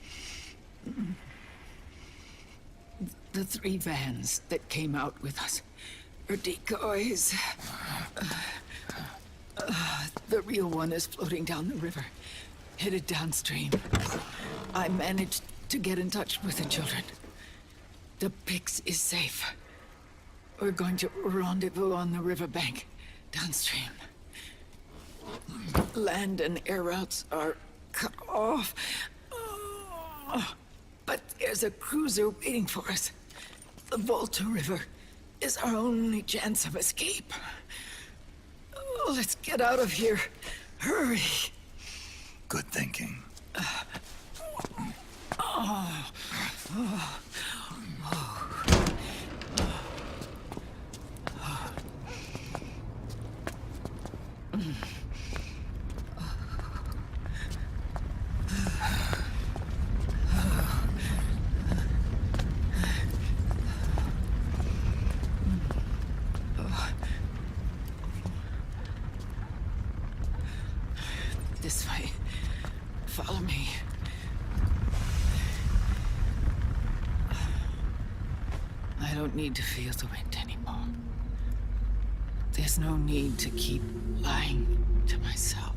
The 3 vans that came out with us are decoys. The real one is floating down the river, headed downstream. I managed to get in touch with the children. The Pix is safe. We're going to rendezvous on the riverbank, downstream. Land and air routes are cut off. But there's a cruiser waiting for us. The Volta River is our only chance of escape. Let's get out of here. Hurry. Good thinking. This way. Follow me. I don't need to feel the wind anymore. There's no need to keep lying to myself.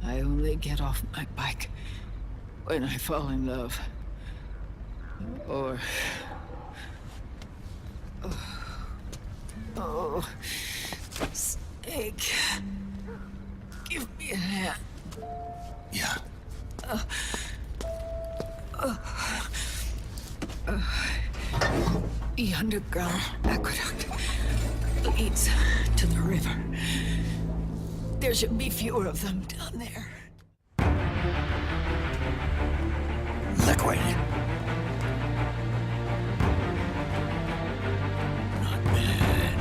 I only get off my bike when I fall in love. Or... Oh... Snake... Give me a hand. Yeah. The underground aqueduct leads to the river. There should be fewer of them down there. Liquid. Not bad.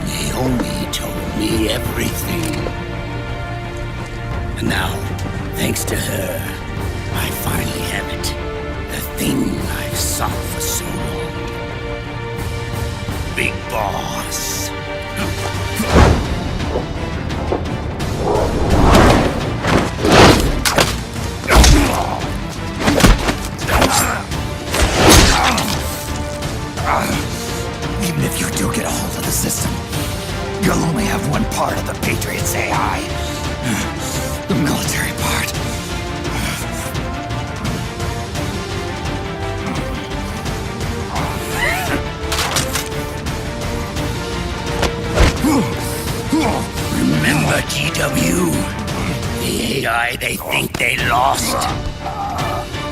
Naomi told me everything. And now, thanks to her, I finally have it. The thing I've sought for so long. Big Boss. Even if you do get a hold of the system, you'll only have one part of the Patriots' AI. The military part. Remember GW? The AI they think they lost?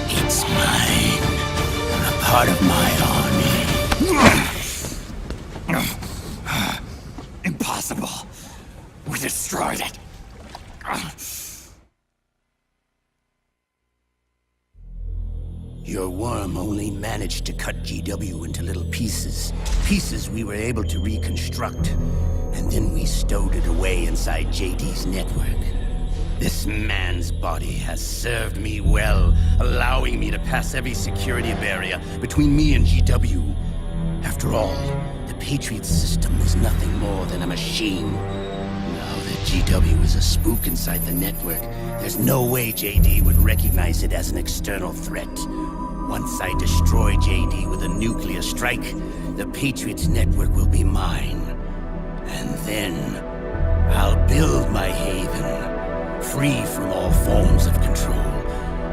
It's mine. A part of my army. Impossible. We destroyed it. Your worm only managed to cut GW into little pieces. Pieces we were able to reconstruct. And then we stowed it away inside JD's network. This man's body has served me well, allowing me to pass every security barrier between me and GW. After all, the Patriot system is nothing more than a machine. Now that GW is a spook inside the network, there's no way JD would recognize it as an external threat. Once I destroy JD with a nuclear strike, the Patriots network will be mine. And then, I'll build my haven, free from all forms of control.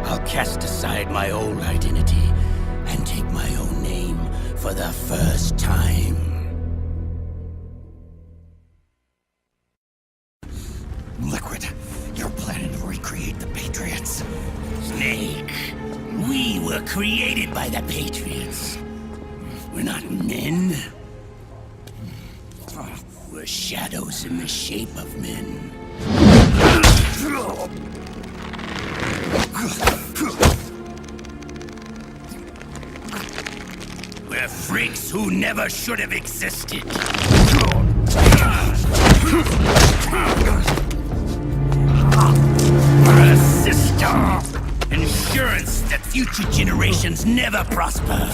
I'll cast aside my old identity and take my own name for the first time. Liquid, you're planning to recreate the Patriots. Snake, we were created by the Patriots. We're not men. We're shadows in the shape of men. We're freaks who never should have existed. We're a system. Insurance that future generations never prosper.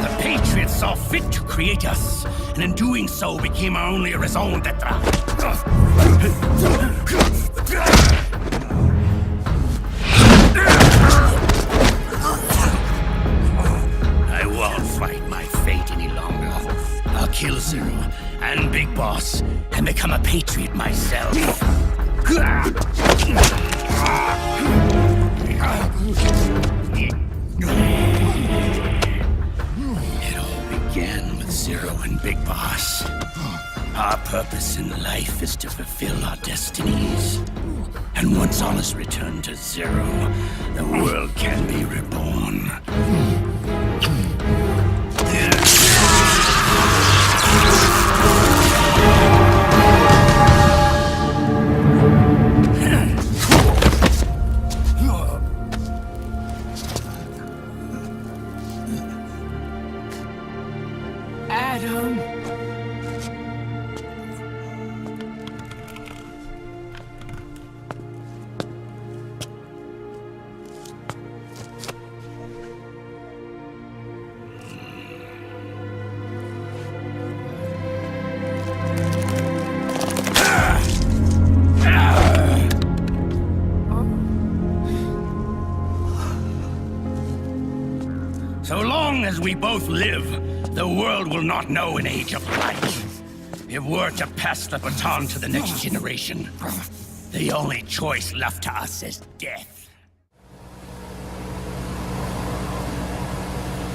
The Patriots saw fit to create us, and in doing so became our only raison d'etre. I won't fight my fate any longer. I'll kill Zero and Big Boss and become a Patriot myself. It all began with Zero and Big Boss. Our purpose in life is to fulfill our destinies. And once all is returned to Zero, the world can be reborn. Adam! So long as we both live, the world will not know an age of light. If we're to pass the baton to the next generation, the only choice left to us is death.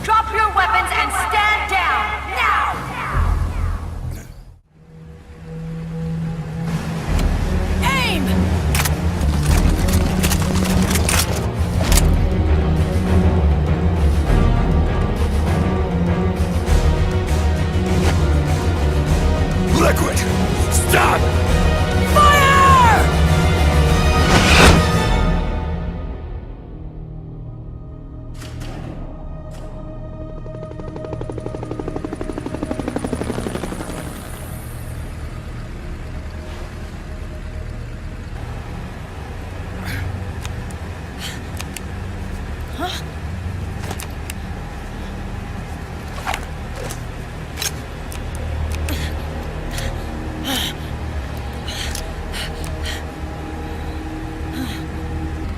Drop your weapons and stand down, now! Aim! Liquid! Stop! Fire!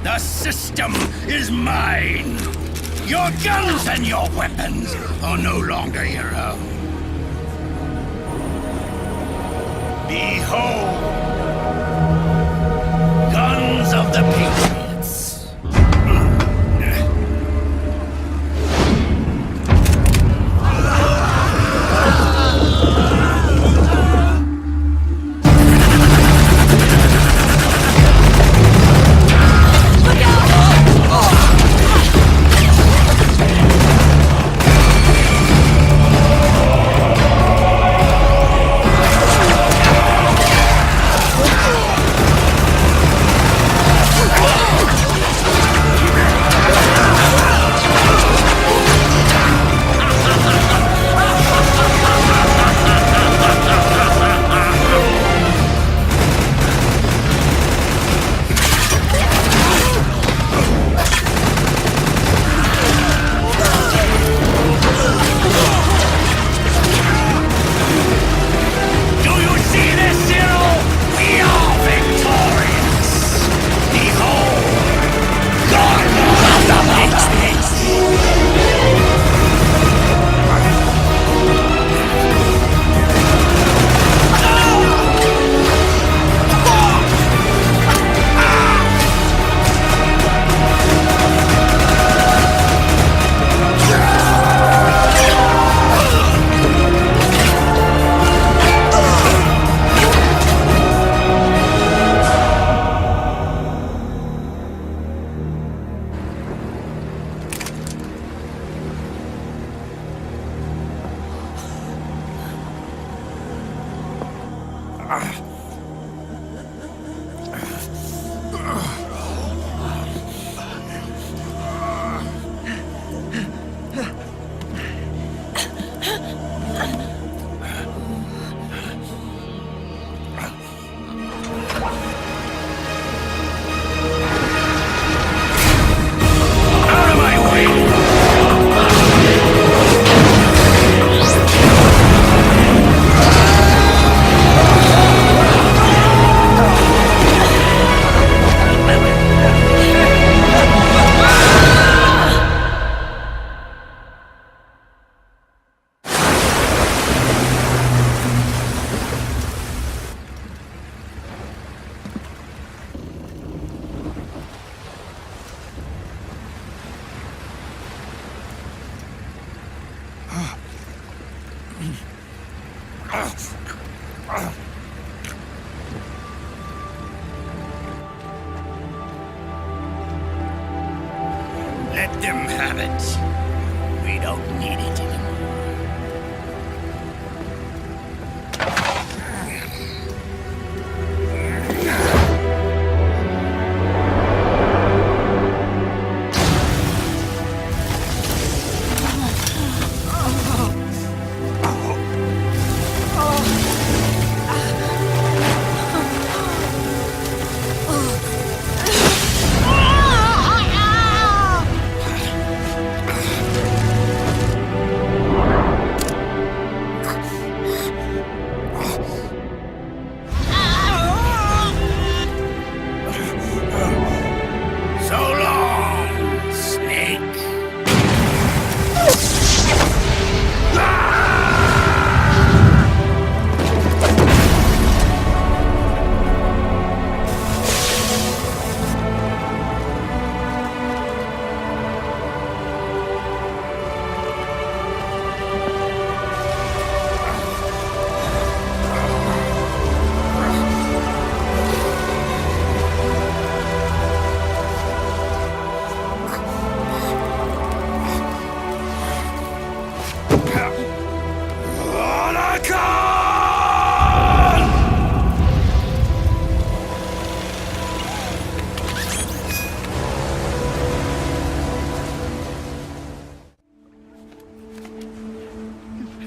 The system is mine! Your guns and your weapons are no longer your own. Behold! Guns of the Patriots! Let them have it. We don't need it anymore. So long, Snake.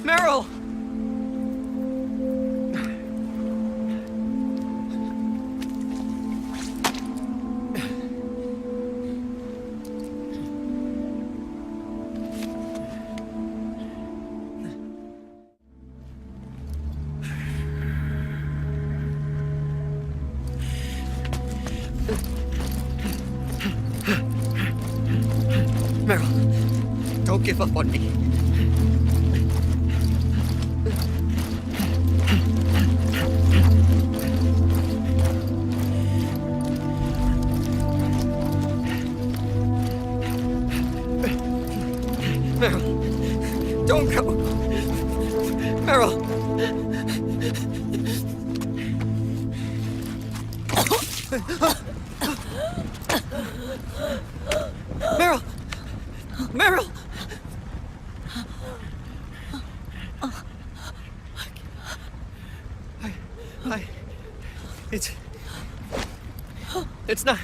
Meryl! Meryl, don't give up on me. Meryl, don't go. Meryl. Meryl. Meryl. It's not.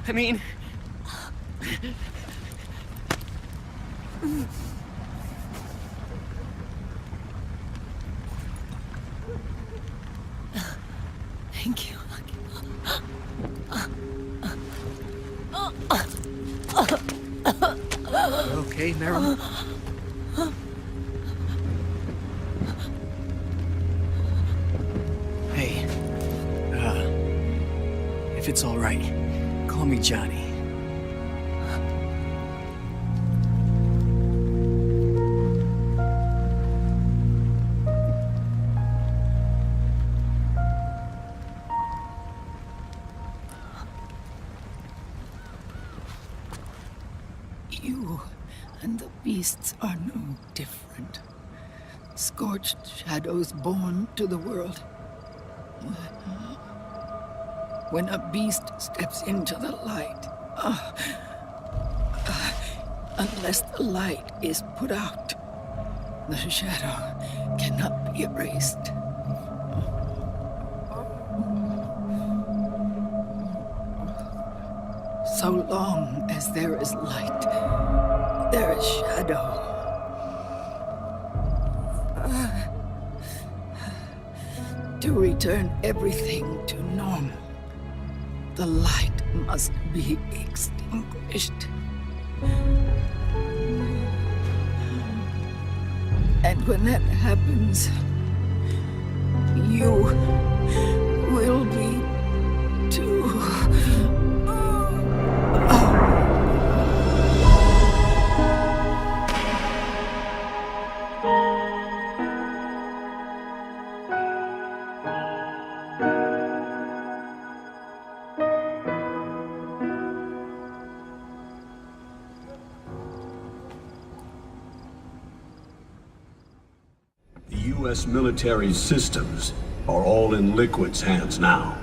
I mean. Thank you. Okay, Meryl? Hey, if it's all right, call me Johnny. You and the beasts are no different. Scorched shadows born to the world. When a beast steps into the light, unless the light is put out, the shadow cannot be erased. So long as there is light, there is shadow. To return everything to normal, the light must be extinguished. And when that happens, you will be too. The U.S. military systems are all in Liquid's hands now.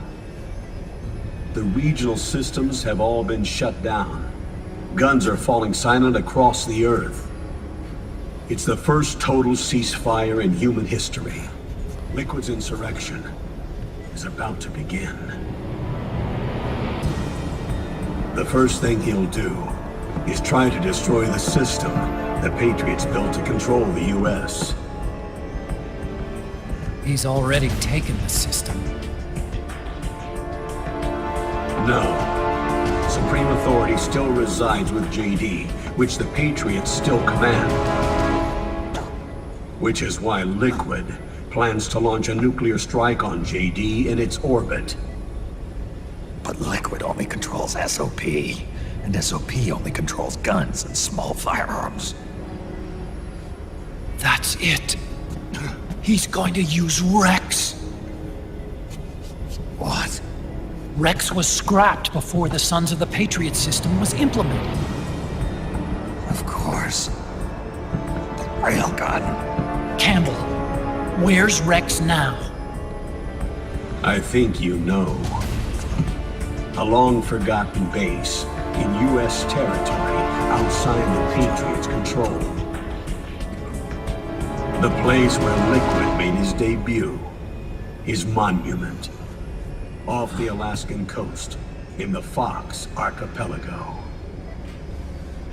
The regional systems have all been shut down. Guns are falling silent across the Earth. It's the first total ceasefire in human history. Liquid's insurrection is about to begin. The first thing he'll do is try to destroy the system the Patriots built to control the U.S. He's already taken the system. No. Supreme authority still resides with JD, which the Patriots still command. Which is why Liquid plans to launch a nuclear strike on JD in its orbit. But Liquid only controls SOP, and SOP only controls guns and small firearms. That's it. He's going to use Rex. What? Rex was scrapped before the Sons of the Patriot system was implemented. Of course. The railgun. Campbell, where's Rex now? I think you know. A long-forgotten base in U.S. territory outside the Patriots' control. The place where Liquid made his debut. His monument. Off the Alaskan coast, in the Fox Archipelago.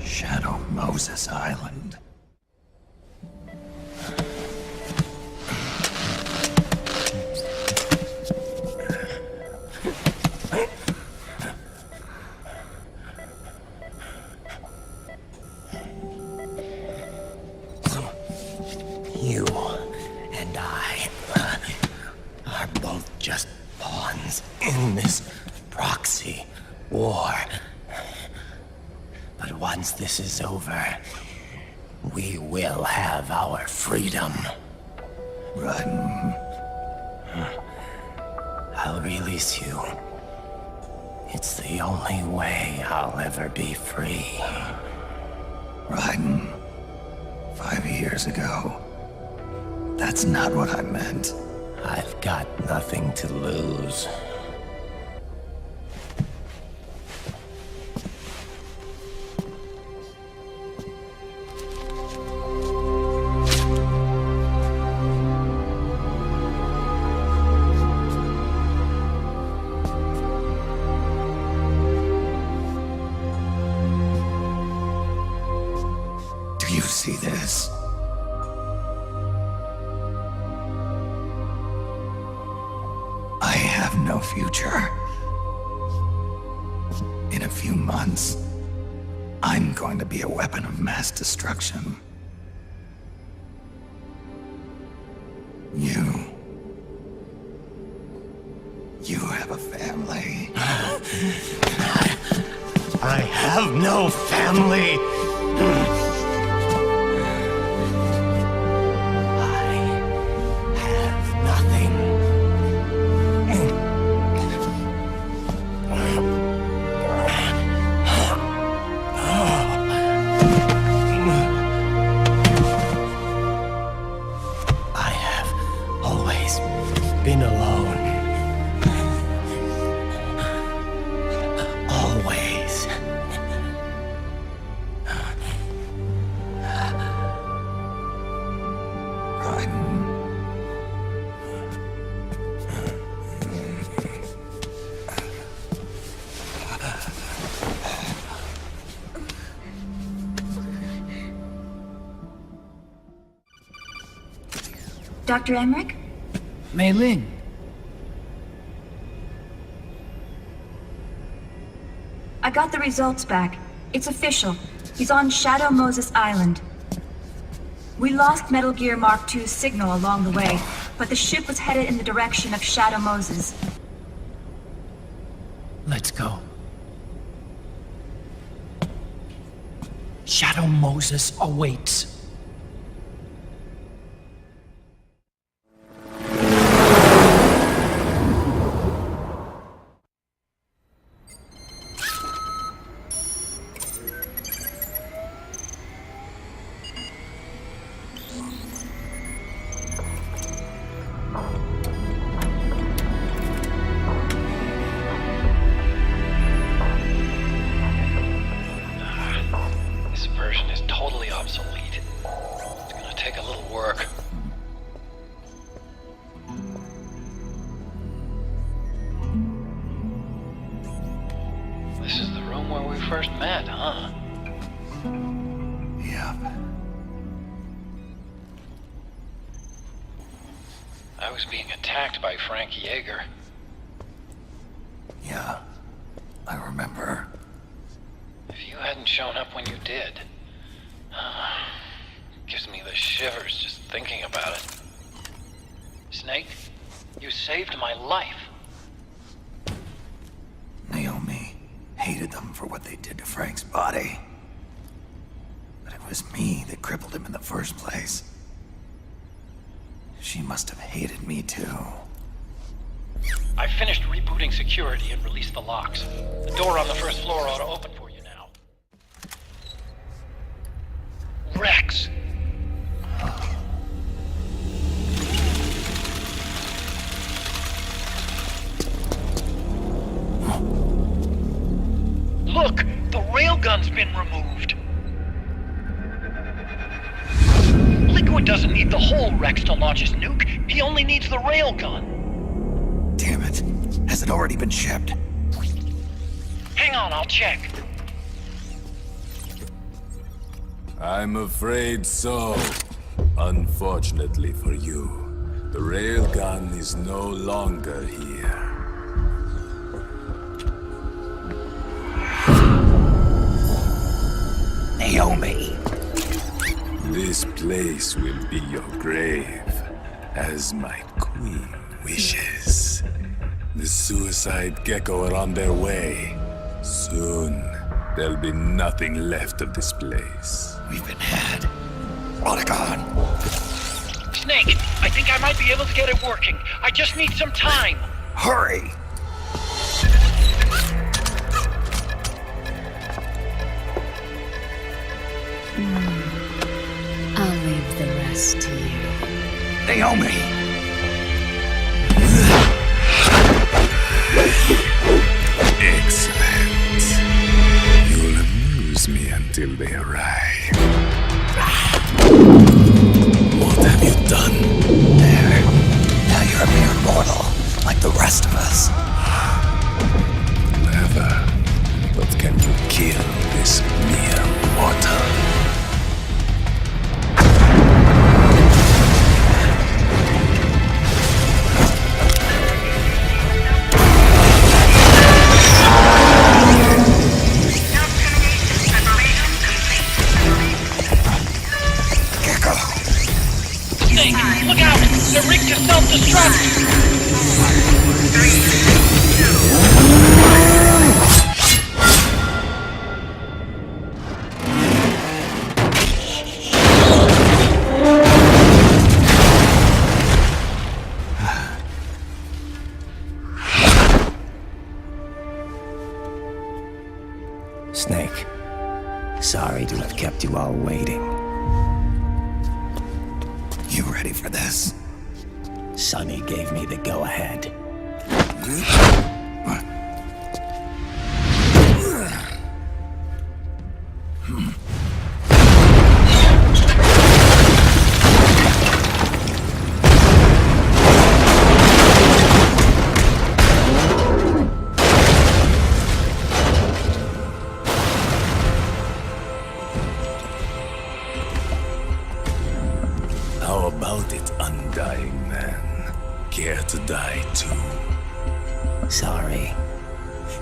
Shadow Moses Island. You and I are both just pawns in this proxy war. But once this is over, we will have our freedom. Run. I'll release you. It's the only way I'll ever be free. Raiden, 5 years ago. That's not what I meant. I've got nothing to lose. Do you see this? I have no future. In a few months, I'm going to be a weapon of mass destruction. You have a family. I have no family. Been alone. Always. Dr. Emmerich? Mei Ling. I got the results back. It's official. He's on Shadow Moses Island. We lost Metal Gear Mark II's signal along the way, but the ship was headed in the direction of Shadow Moses. Let's go. Shadow Moses awaits. I was being attacked by Frank Yeager. Yeah, I remember. If you hadn't shown up when you did, gives me the shivers just thinking about it. Snake, you saved my life. Naomi hated them for what they did to Frank's body. But it was me that crippled him in the first place. She must have hated me too. I finished rebooting security and released the locks. The door on the first floor ought to open for you now. Rex! Look! The railgun's been removed! Liquid doesn't need the whole Rex to launch his nuke. He only needs the railgun. Damn it. Has it already been shipped? Hang on, I'll check. I'm afraid so. Unfortunately for you, the railgun is no longer here. Naomi! This place will be your grave, as my queen wishes. The suicide gecko are on their way. Soon, there'll be nothing left of this place. We've been had. Otagon! Snake, I think I might be able to get it working. I just need some time. Hurry! I'll leave the rest to you. Naomi! Excellent. You'll amuse me until they arrive. What have you done? There. Now you're a mere mortal, like the rest of us. Clever. But can you kill this mere mortal? Look out! They're rigged to self-destruct! Snake, sorry to have kept you all waiting. You ready for this? Sonny gave me the go-ahead. How about it, undying man? Care to die too? Sorry,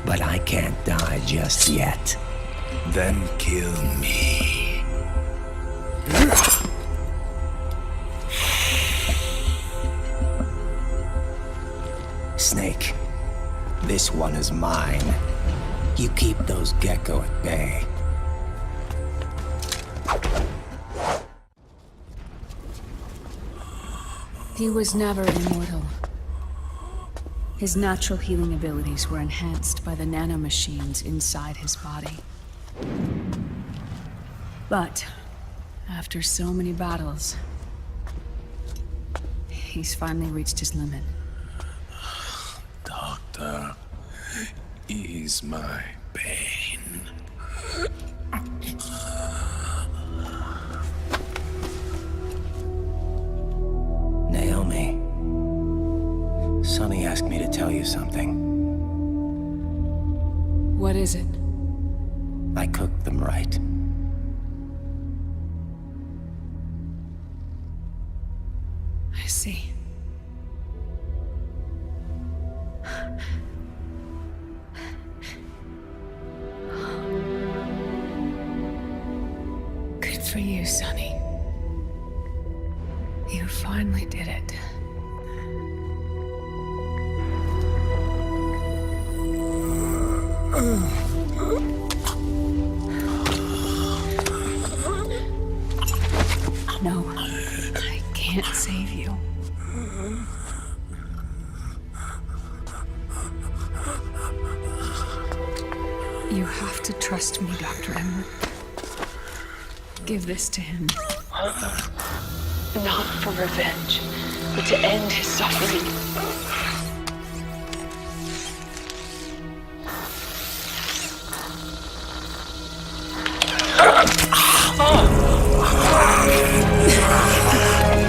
but I can't die just yet. Then kill me. Snake, this one is mine. You keep those gecko at bay. He was never immortal. His natural healing abilities were enhanced by the nanomachines inside his body. But, after so many battles, he's finally reached his limit. Doctor, ease my pain. Naomi, Sonny asked me to tell you something. What is it? I cooked them right. I see. for you, Sonny. You finally did it. No, I can't save you. You have to trust me, Dr. Emmer. Give this to him. Not for revenge, but to end his suffering.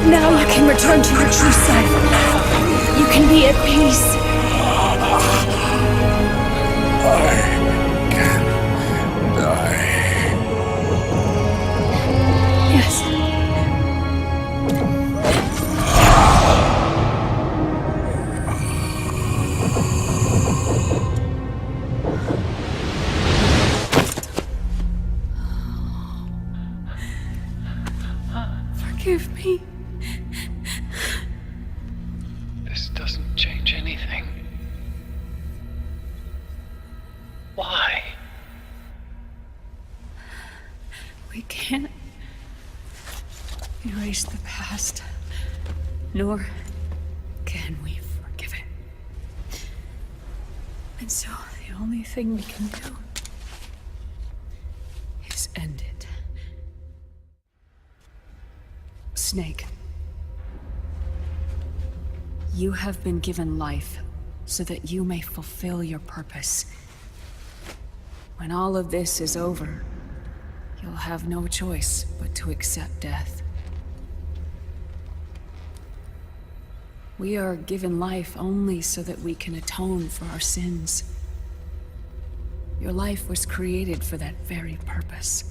Now you can return to your true self. You can be at peace. I can die. Yes. Forgive me. This doesn't change anything. Why? We can't erase the past, nor can we forgive it. And so the only thing we can do is end it. Snake, you have been given life so that you may fulfill your purpose. When all of this is over, you'll have no choice but to accept death. We are given life only so that we can atone for our sins. Your life was created for that very purpose.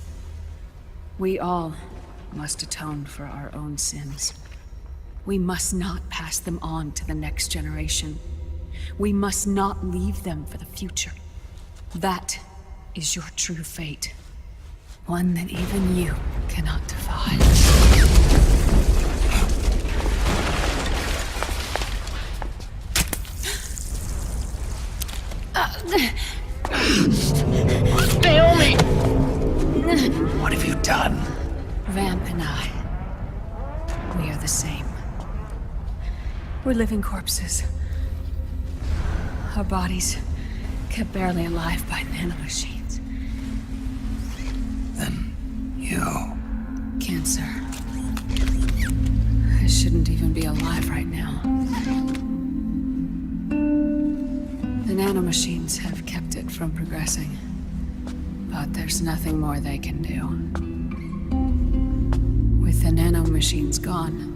We all must atone for our own sins. We must not pass them on to the next generation. We must not leave them for the future. That is your true fate. One that even you cannot defy. Naomi! What have you done? Vamp and I, we are the same. We're living corpses. Our bodies kept barely alive by nanomachines. Then you... Cancer. I shouldn't even be alive right now. The nanomachines have kept it from progressing. But there's nothing more they can do. With the nanomachines gone,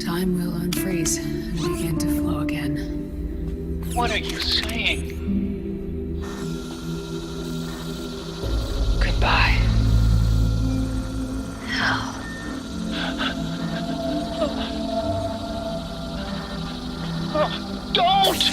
time will unfreeze and begin to flow again. What are you saying? Goodbye. Hell. Don't!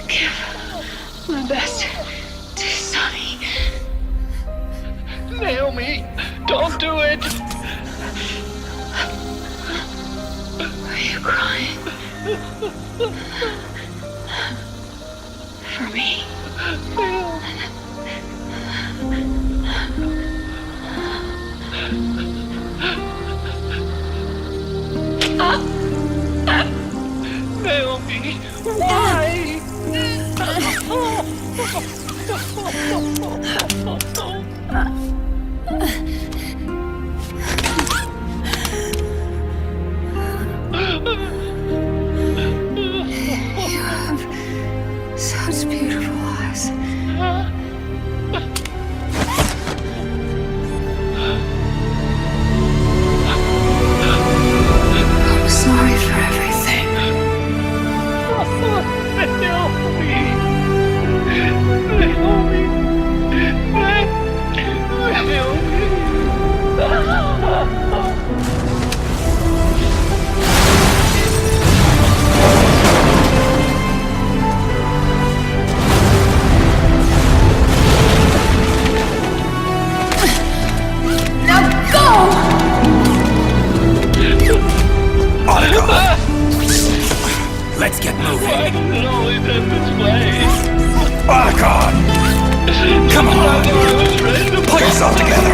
Give my best to Sonny. Naomi, don't do it! Are you crying? For me? Naomi, why? You have such beautiful eyes. It always ends this way. Archon! Come on! Pull yourself together!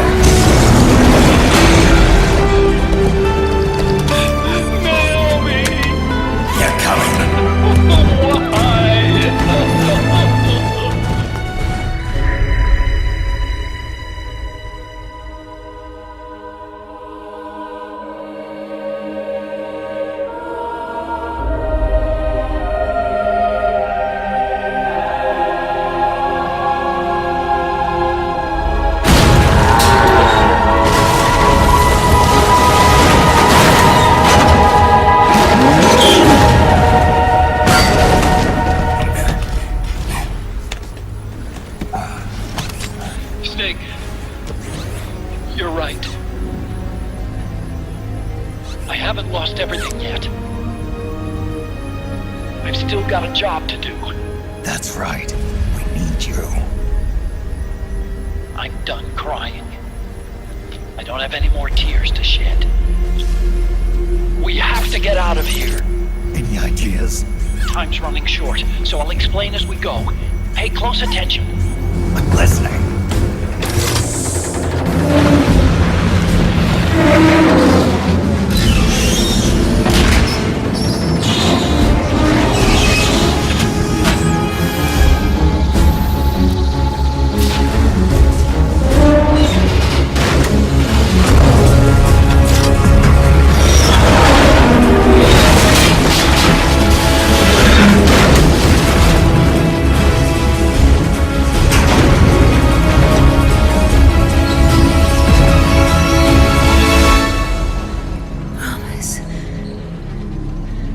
Naomi! They're coming! Why? Snake, you're right. I haven't lost everything yet. I've still got a job to do. That's right. We need you. I'm done crying. I don't have any more tears to shed. We have to get out of here. Any ideas? Time's running short, so I'll explain as we go. Pay close attention. I'm listening.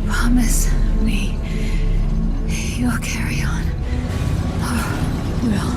Promise me you'll carry on. Or will.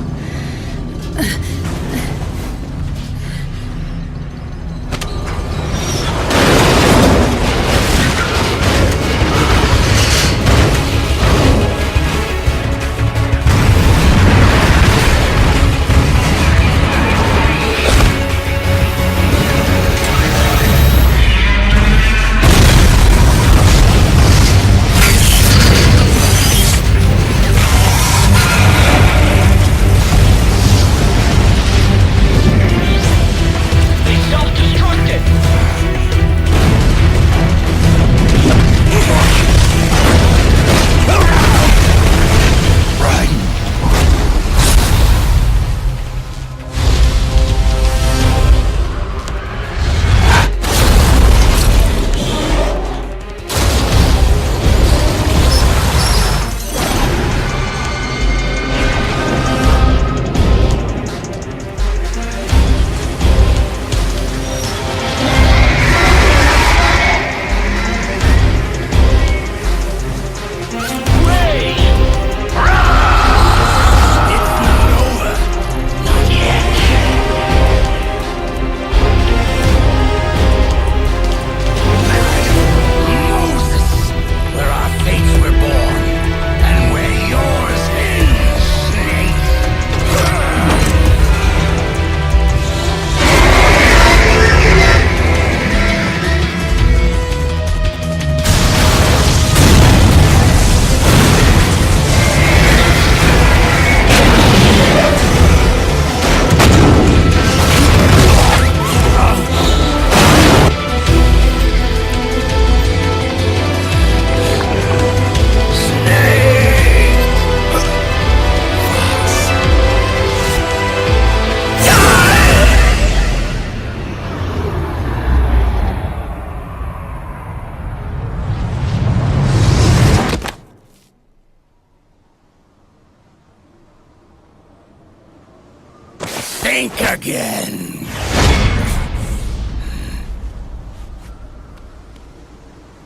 Think again.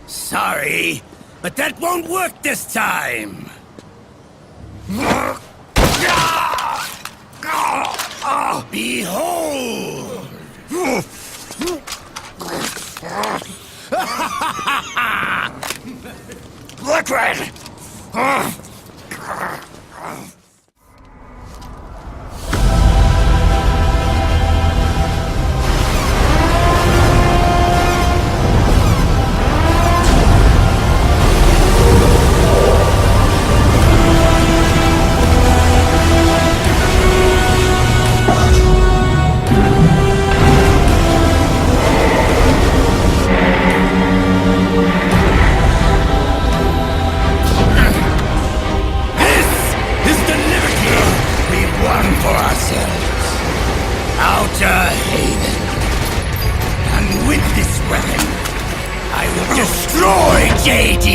Sorry, but that won't work this time. Behold! Liquid! destroy JD.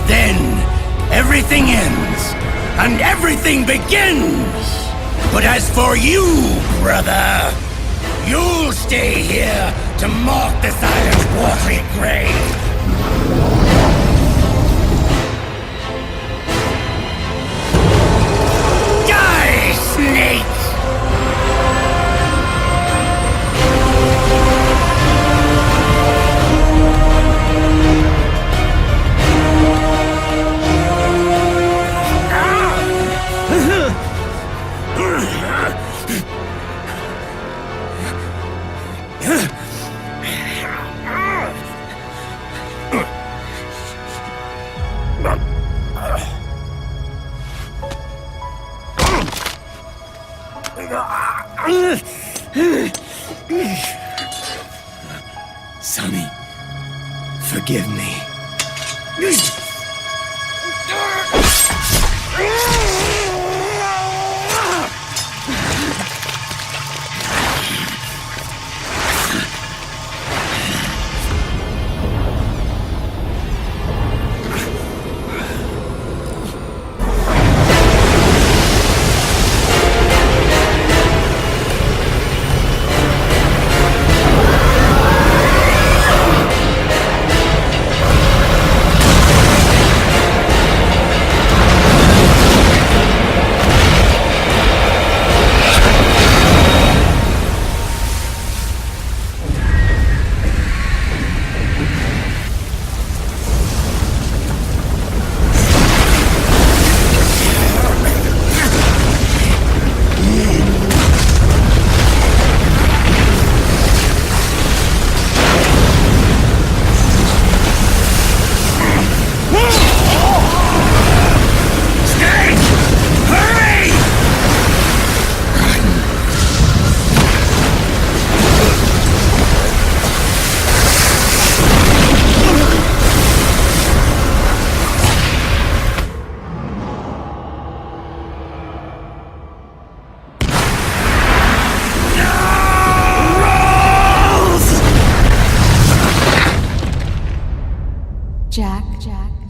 Then everything ends and everything begins. But as for you, brother, you'll stay here to mark the silent watery grave. Die, snake! Sonny, forgive me.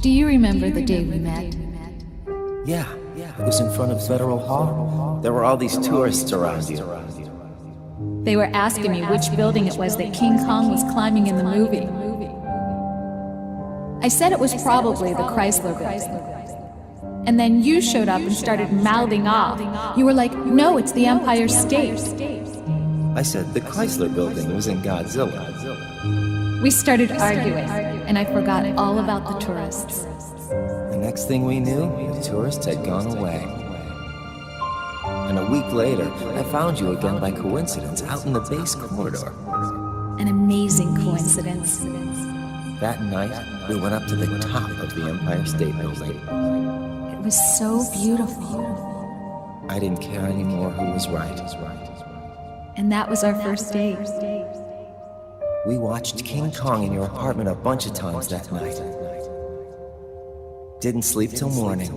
Do you remember the day we met? Yeah. It was in front of Federal Hall. There were all these tourists around you. They were asking me which building it was that King Kong was climbing in the movie. I said it was probably the Chrysler Building. And then you showed up and started mouthing off. You were like, no, it's the Empire State. I said the Chrysler Building was in Godzilla. We started arguing, and I forgot all about the tourists. The next thing we knew, the tourists had gone away. And a week later, I found you again by coincidence out in the base corridor. An amazing coincidence. That night, we went up to the top of the Empire State Building. It was so beautiful. I didn't care anymore who was right. And that was our first date. We watched King Kong in your apartment a bunch of times that night. Didn't sleep till morning.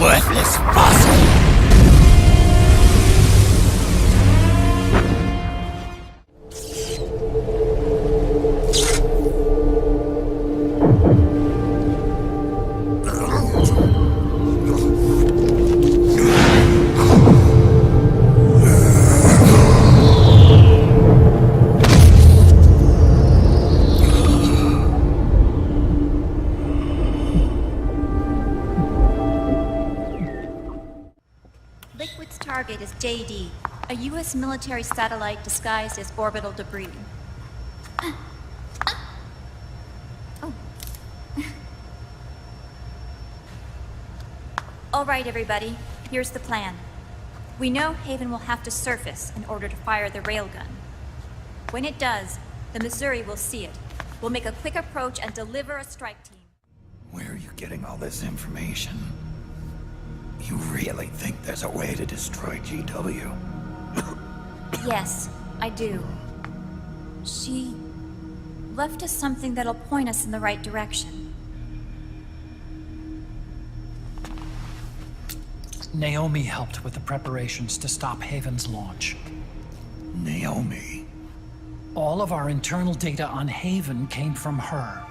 Worthless fossil! Liquid's target is JD, a U.S. military satellite disguised as orbital debris. All right, everybody, here's the plan. We know Haven will have to surface in order to fire the railgun. When it does, the Missouri will see it. We'll make a quick approach and deliver a strike team. Where are you getting all this information? You really think there's a way to destroy GW? Yes, I do. She left us something that'll point us in the right direction. Naomi helped with the preparations to stop Haven's launch. Naomi? All of our internal data on Haven came from her.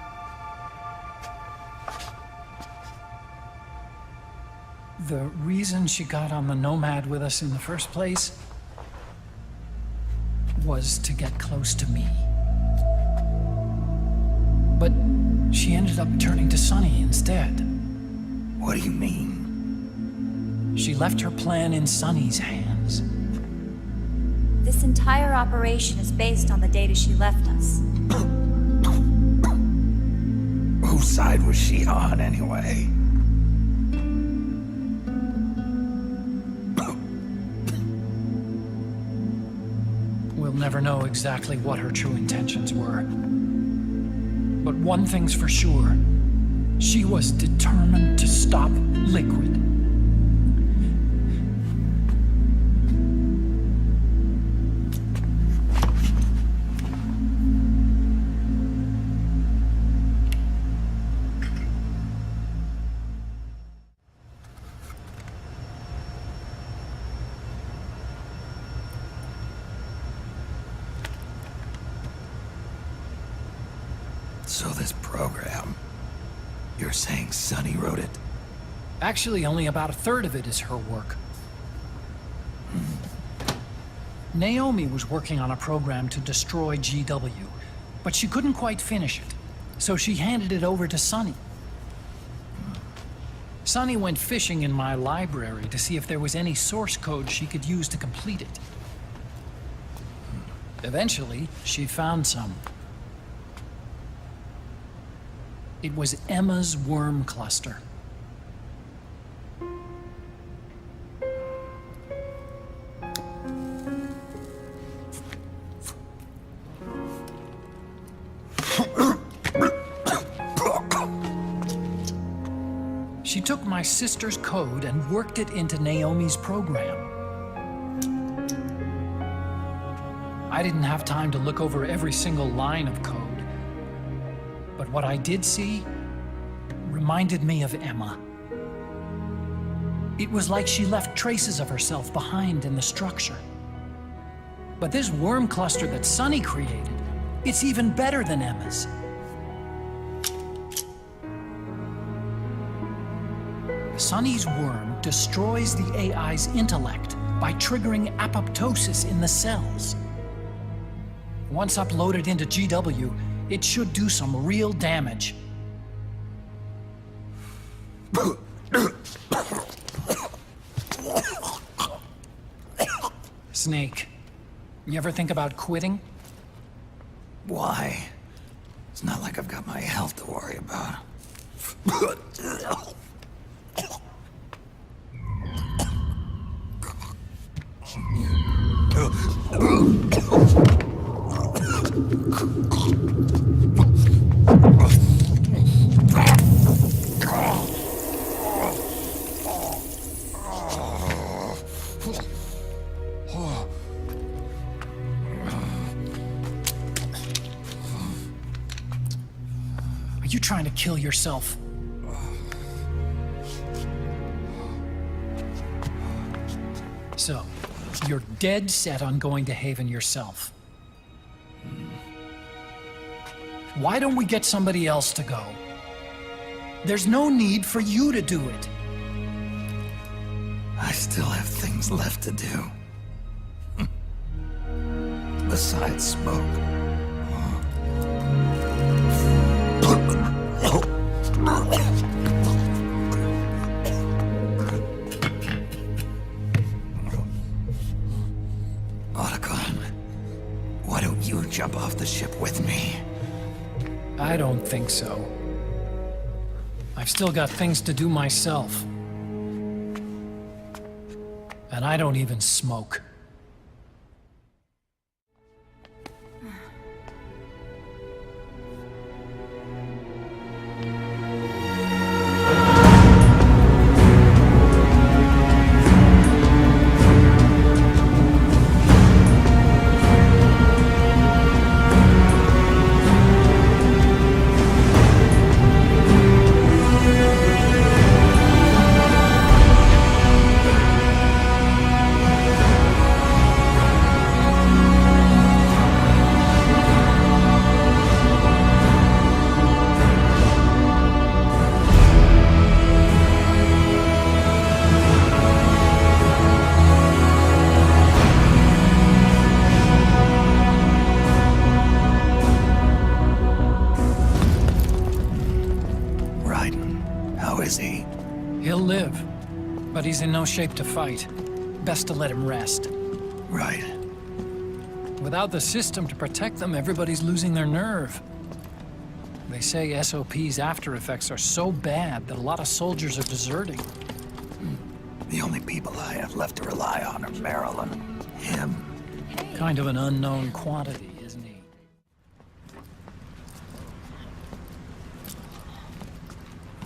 The reason she got on the Nomad with us in the first place was to get close to me. But she ended up turning to Sunny instead. What do you mean? She left her plan in Sunny's hands. This entire operation is based on the data she left us. Whose side was she on, anyway? We'll never know exactly what her true intentions were. But one thing's for sure. She was determined to stop Liquid. So this program, you're saying Sunny wrote it? Actually, only about a third of it is her work. Naomi was working on a program to destroy GW, but she couldn't quite finish it, so she handed it over to Sunny. Sunny went fishing in my library to see if there was any source code she could use to complete it. Eventually, she found some. It was Emma's worm cluster. She took my sister's code and worked it into Naomi's program. I didn't have time to look over every single line of code. But what I did see reminded me of Emma. It was like she left traces of herself behind in the structure. But this worm cluster that Sunny created, it's even better than Emma's. Sunny's worm destroys the AI's intellect by triggering apoptosis in the cells. Once uploaded into GW, it should do some real damage. Snake, you ever think about quitting? Why? It's not like I've got my health to worry about. Are you trying to kill yourself? So, you're dead set on going to Haven yourself. Why don't we get somebody else to go? There's no need for you to do it. I still have things left to do. Besides smoke. Otacon, why don't you jump off the ship with me? I don't think so. I've still got things to do myself. And I don't even smoke. But he's in no shape to fight. Best to let him rest. Right. Without the system to protect them, everybody's losing their nerve. They say SOP's after effects are so bad that a lot of soldiers are deserting. The only people I have left to rely on are Meryl and him. Kind of an unknown quantity, isn't he?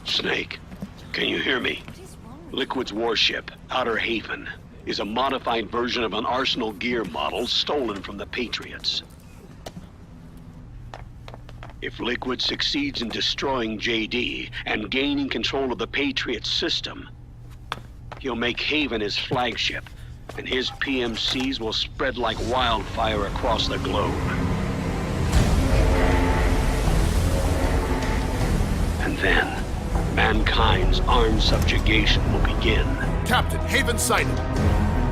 Snake, can you hear me? Liquid's warship, Outer Haven, is a modified version of an Arsenal gear model stolen from the Patriots. If Liquid succeeds in destroying JD and gaining control of the Patriot system, he'll make Haven his flagship, and his PMCs will spread like wildfire across the globe. And then, mankind's armed subjugation will begin. Captain, Haven sighted.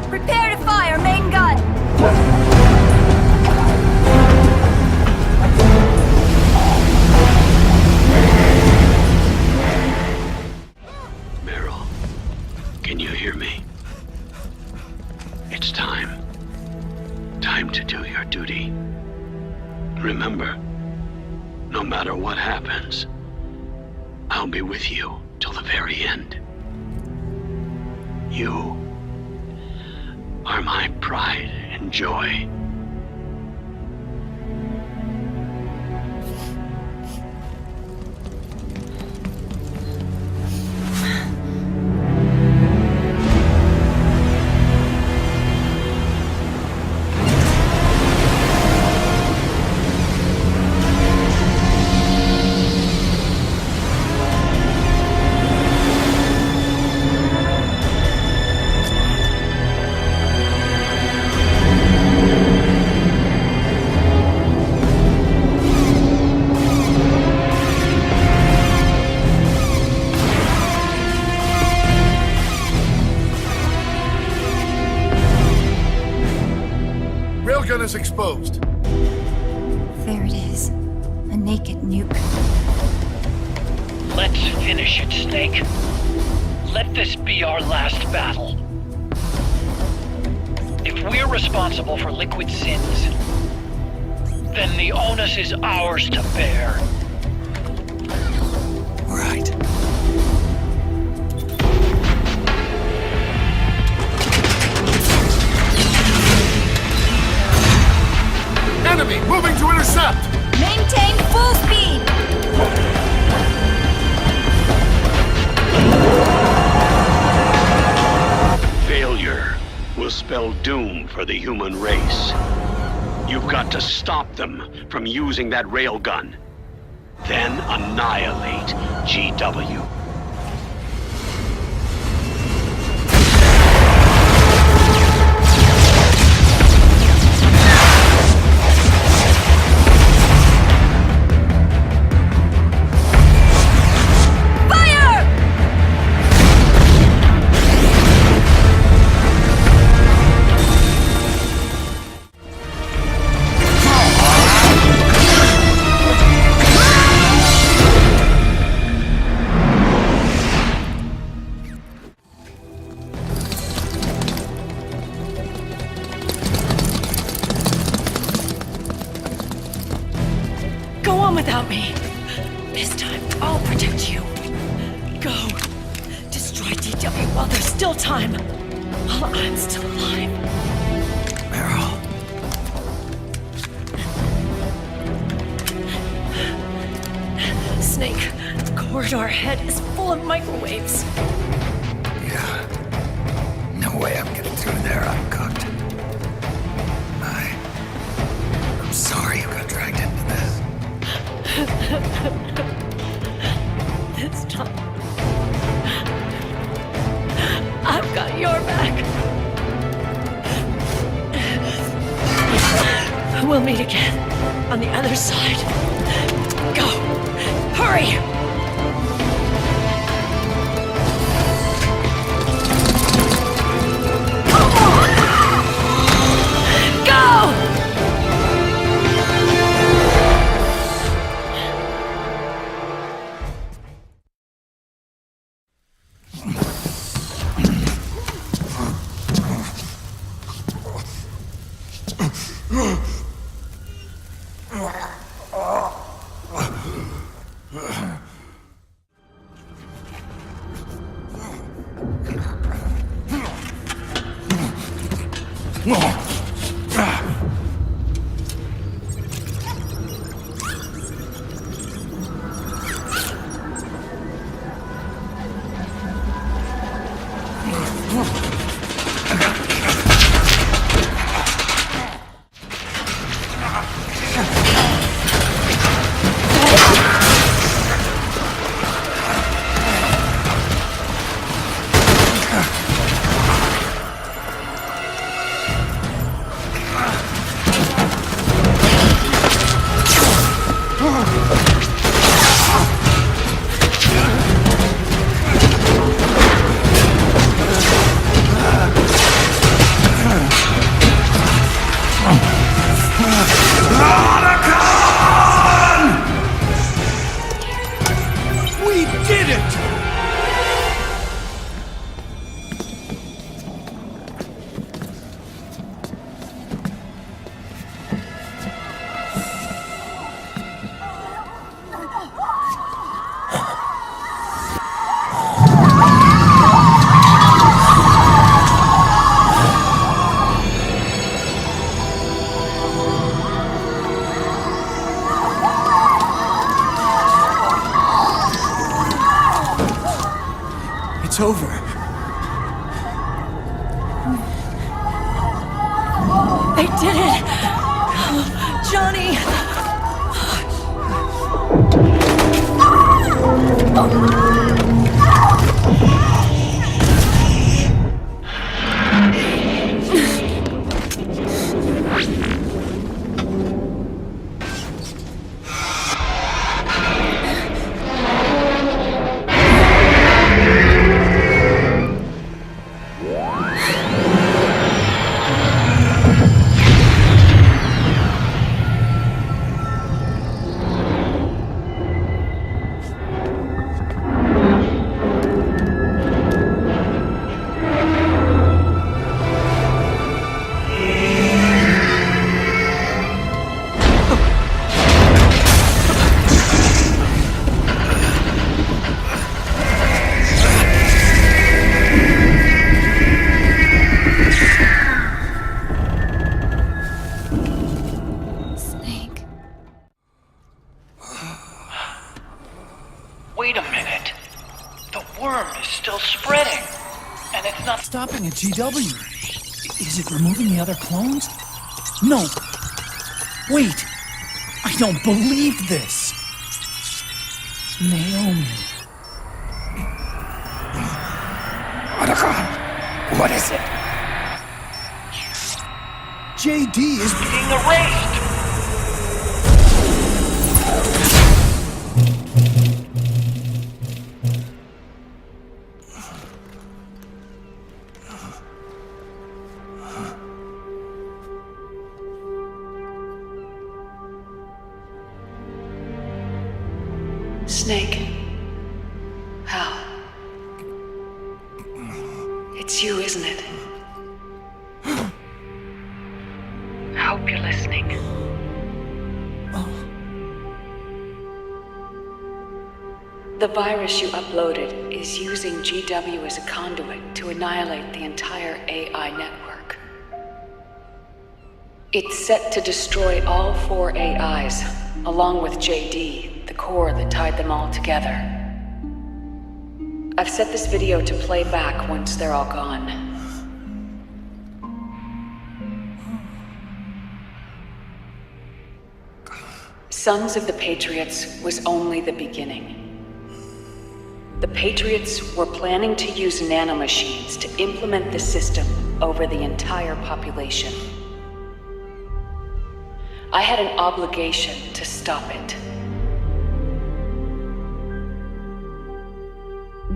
Prepare to fire, main gun! Meryl, can you hear me? It's time. Time to do your duty. Remember, no matter what happens, I'll be with you till the very end. You are my pride and joy. Railgun is exposed. There it is. A naked nuke. Let's finish it, Snake. Let this be our last battle. If we're responsible for Liquid's sins, then the onus is ours to bear. Right. Enemy moving to intercept! Maintain full speed! Failure will spell doom for the human race. You've got to stop them from using that railgun. Then annihilate GW. Go on without me. This time, I'll protect you. Go. Destroy DW while there's still time. While I'm still alive. Meryl. Snake, the corridor ahead is full of microwaves. Yeah. No way I'm getting through there uncooked. I'm sorry you got dragged into this. This time, I've got your back. We'll meet again on the other side. Go! Hurry! It's over. They did it! Johnny! Wait a minute. The worm is still spreading. And it's not stopping at GW. Is it removing the other clones? No. Wait. I don't believe this. Naomi. What is it? JD is being erased. Snake. Hal. It's you, isn't it? I hope you're listening. The virus you uploaded is using GW as a conduit to annihilate the entire AI network. It's set to destroy all 4 AIs, along with JD, the core that tied them all together. I've set this video to play back once they're all gone. Sons of the Patriots was only the beginning. The Patriots were planning to use nanomachines to implement the system over the entire population. I had an obligation to stop it.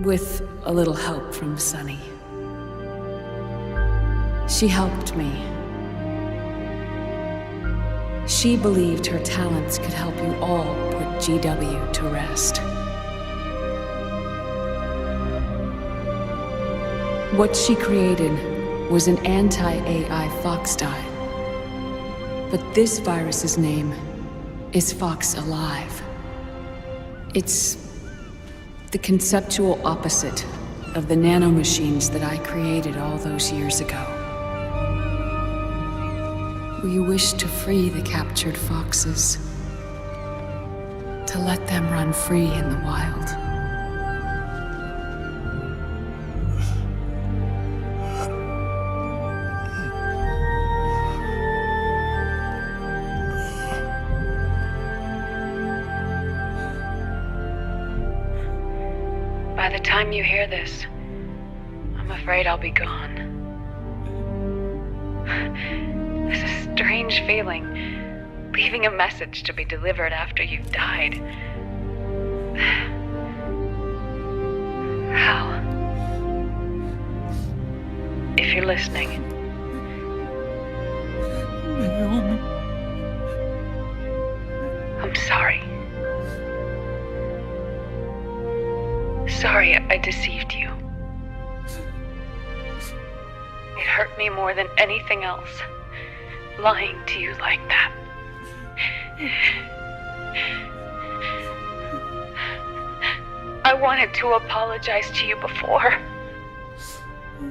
With a little help from Sunny. She helped me. She believed her talents could help you all put GW to rest. What she created was an anti-AI fox dye. But this virus's name is Fox Alive. It's the conceptual opposite of the nanomachines that I created all those years ago. We wish to free the captured foxes, to let them run free in the wild. By the time you hear this, I'm afraid I'll be gone. It's a strange feeling, leaving a message to be delivered after you've died. Hal, if you're listening, I'm sorry. Sorry I deceived you. It hurt me more than anything else, lying to you like that. I wanted to apologize to you before,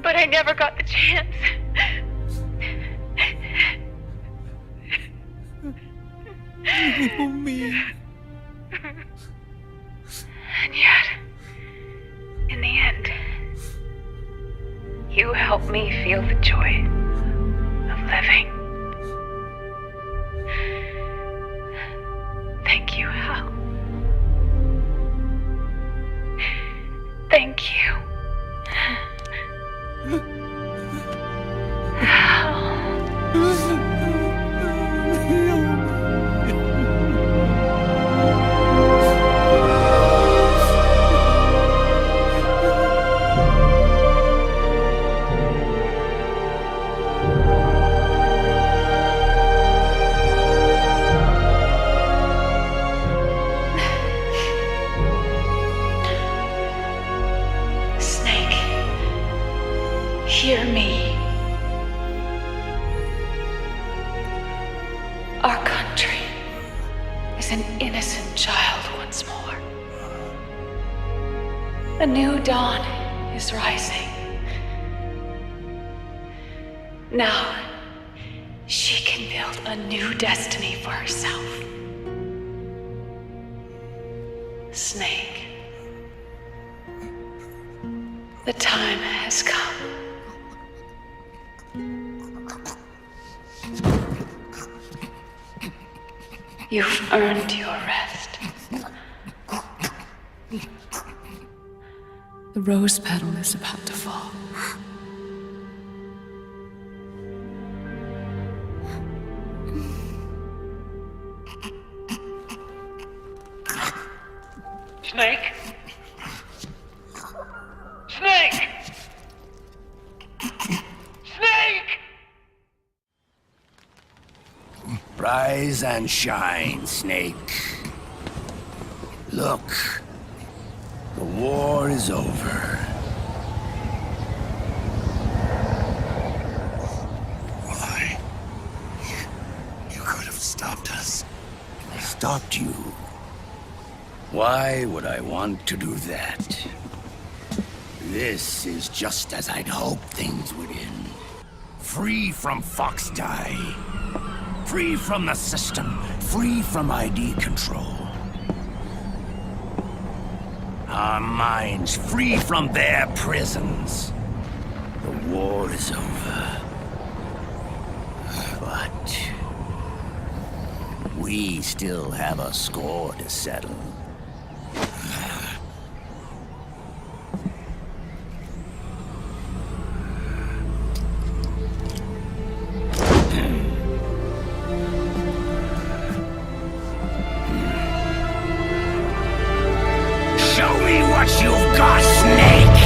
but I never got the chance. Oh, me. And yet, in the end, you helped me feel the joy of living. Thank you, Hal. Thank you. Hear me. Our country is an innocent child once more. A new dawn is rising. Now, she can build a new destiny for herself. Snake, the time has come. You've earned your rest. The rose petal is about to fall. Snake? Snake! Snake! Rise and shine, Snake. Look, the war is over. Why? You could have stopped us. Stopped you? Why would I want to do that? This is just as I'd hoped things would end. Free from Fox Die. Free from the system. Free from ID control. Our minds free from their prisons. The war is over. But we still have a score to settle. You've got, Snake!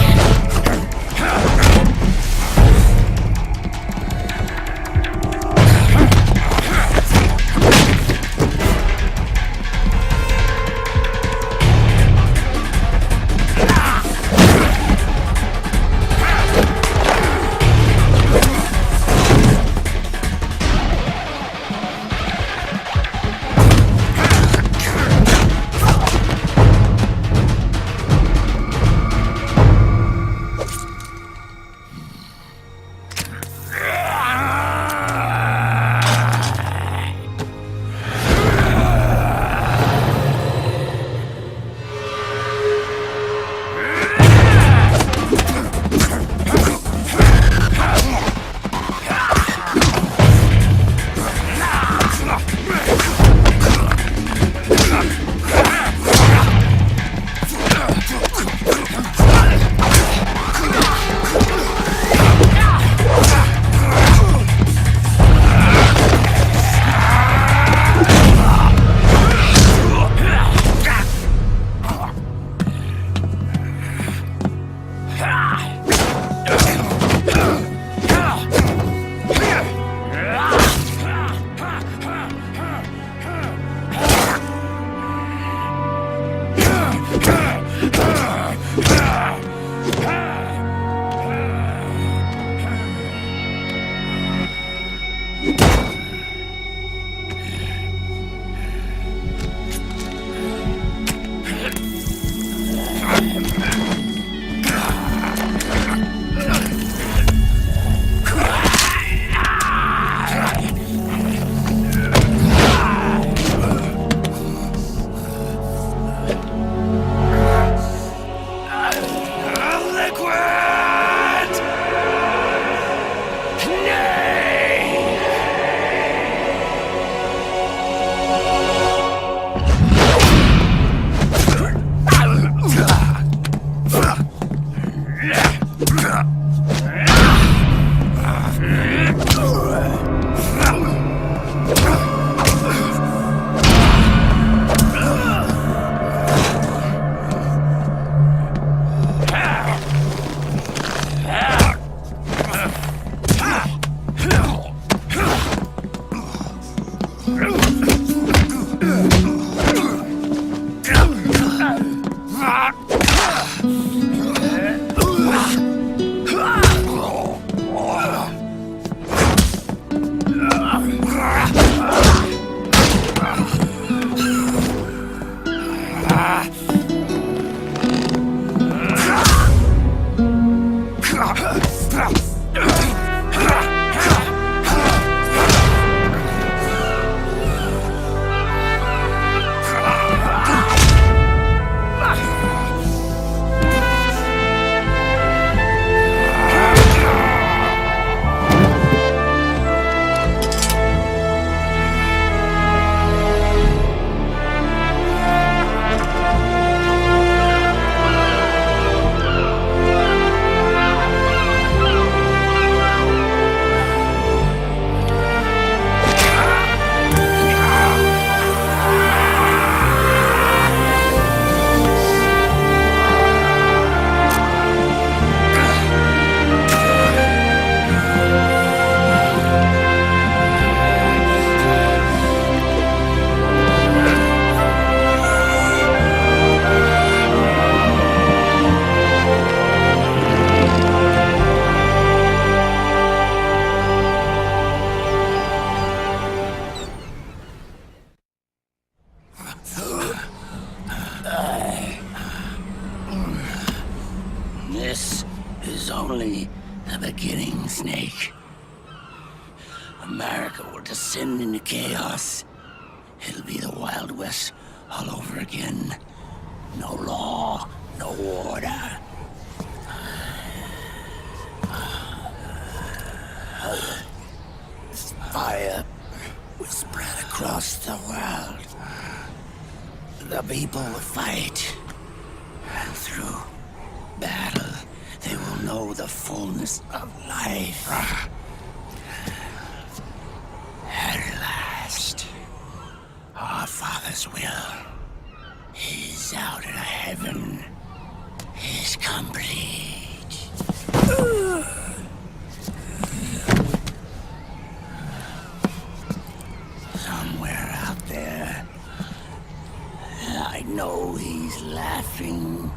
This is only the beginning, Snake. America will descend into chaos. It'll be the Wild West all over again. No law, no order. Fire will spread across the world. The people will fight. And through battle, they will know the fullness of life. At last, our Father's will is out of heaven, is complete. Somewhere out there, I know he's laughing.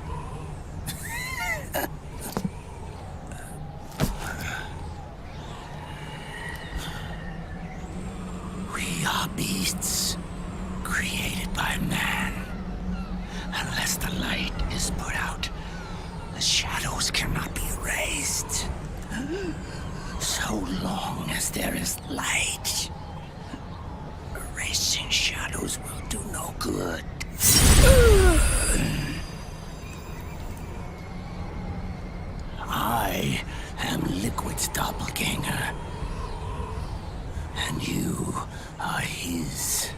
We are beasts created by man. Unless the light is put out, the shadows cannot be erased. So long as there is light, erasing shadows will do no good. I am Liquid's doppelganger, and you are his.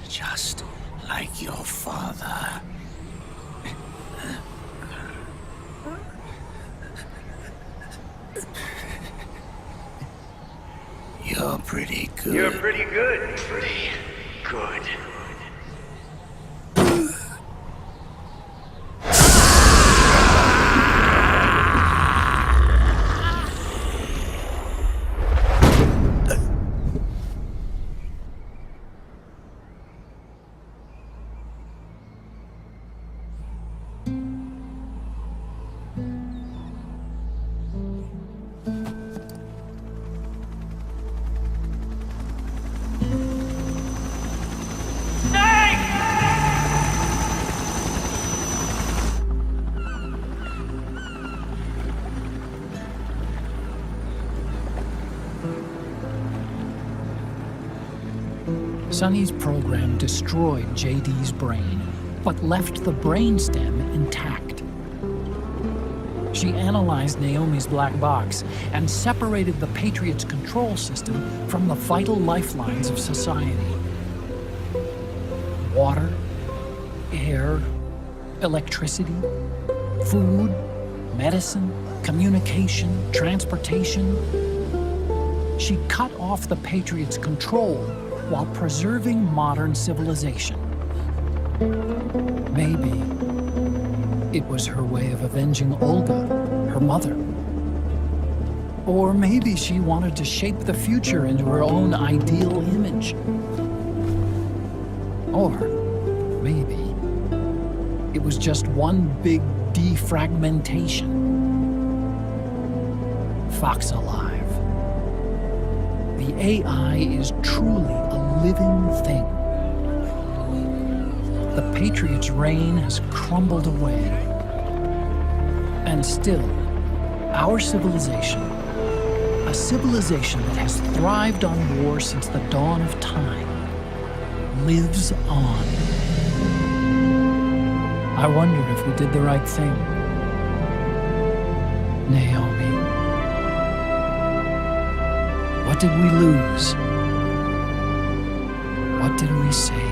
Just like your father. You're pretty good. You're pretty good. Pretty good. Sonny's program destroyed JD's brain, but left the brainstem intact. She analyzed Naomi's black box and separated the Patriot's control system from the vital lifelines of society. Water, air, electricity, food, medicine, communication, transportation. She cut off the Patriots' control while preserving modern civilization. Maybe it was her way of avenging Olga, her mother. Or maybe she wanted to shape the future into her own ideal image. Or maybe it was just one big defragmentation. Fox alive. The AI is truly a living thing. The Patriots' reign has crumbled away. And still, our civilization, a civilization that has thrived on war since the dawn of time, lives on. I wonder if we did the right thing. Naomi. What did we lose? What did we save?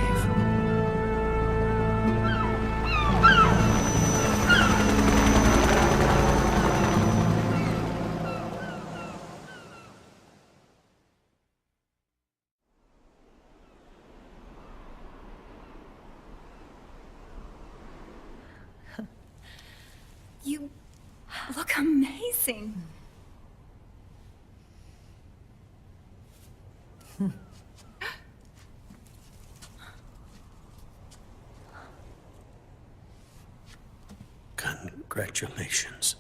You look amazing. Congratulations.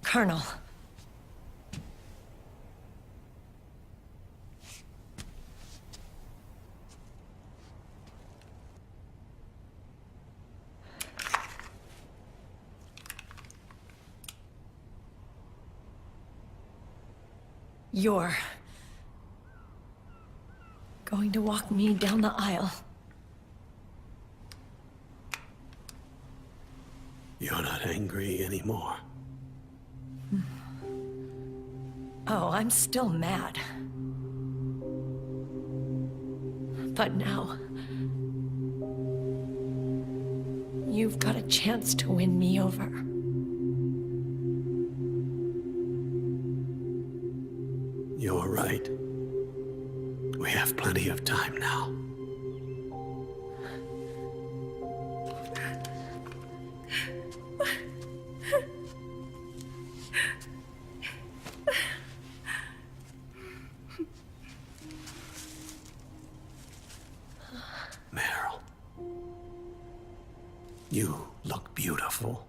Colonel. You're going to walk me down the aisle. You're not angry anymore. Oh, I'm still mad. But now, you've got a chance to win me over. You're right. We have plenty of time now. Meryl, you look beautiful.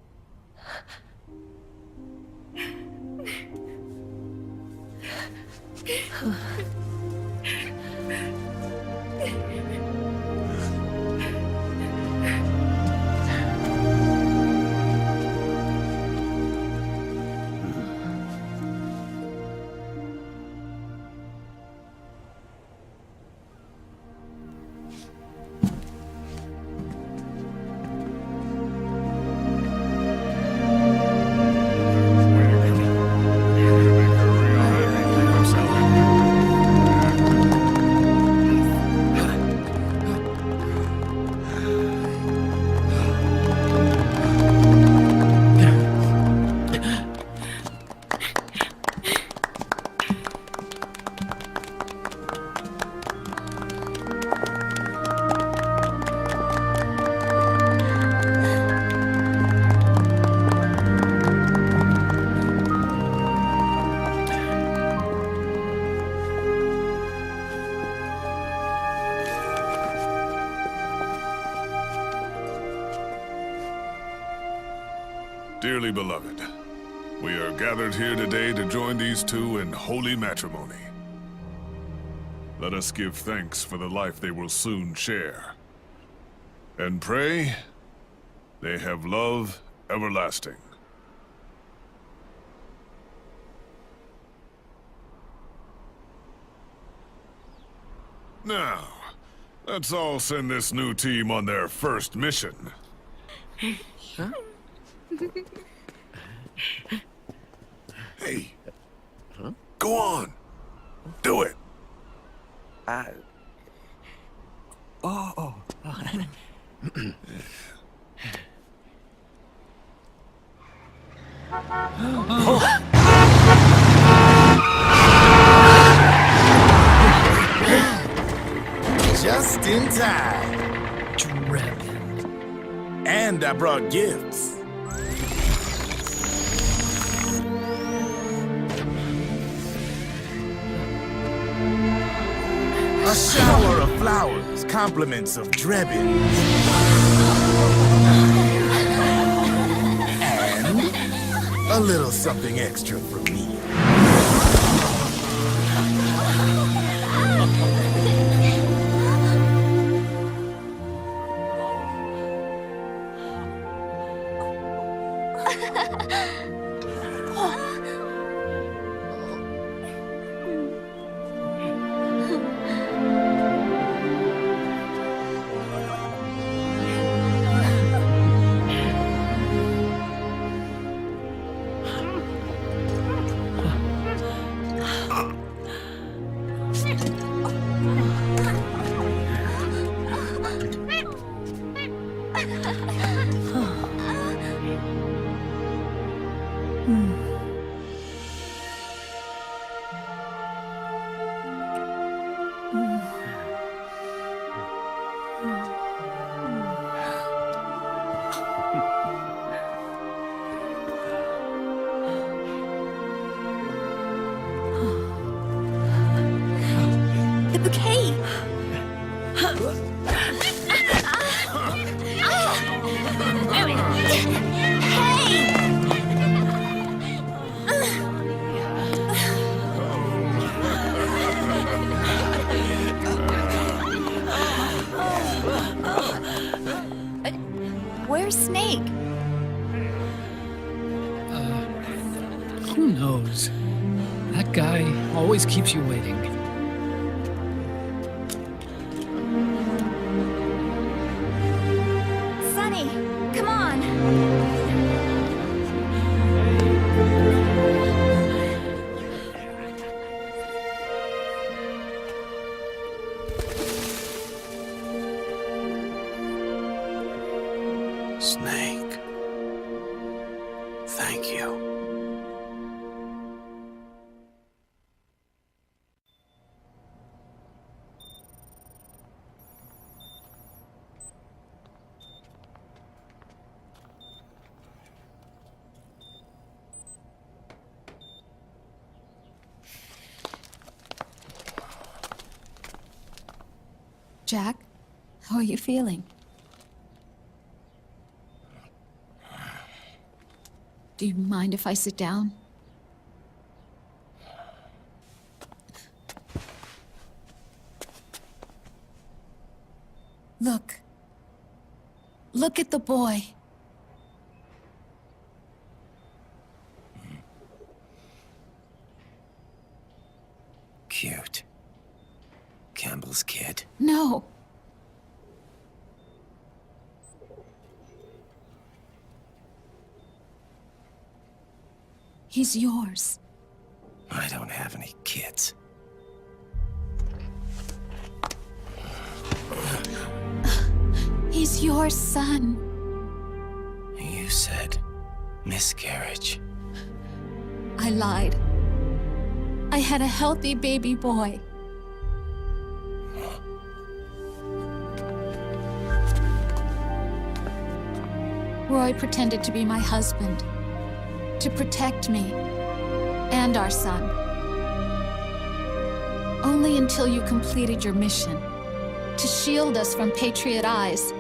Dearly beloved, we are gathered here today to join these two in holy matrimony. Let us give thanks for the life they will soon share. And pray they have love everlasting. Now, let's all send this new team on their first mission. Huh? Hey. Go on. Do it. Just in time. Drebin. And I brought gifts. A shower of flowers, compliments of Drebin. And a little something extra from me. The bouquet! Where's Snake? Who knows? That guy always keeps you waiting. Sunny, come on! Snake. Thank you. Jack, how are you feeling? Do you mind if I sit down? Look. Look at the boy. Cute. Campbell's kid. No. He's yours. I don't have any kids. He's your son. You said miscarriage. I lied. I had a healthy baby boy. Roy pretended to be my husband, to protect me and our son. Only until you completed your mission, to shield us from Patriot eyes.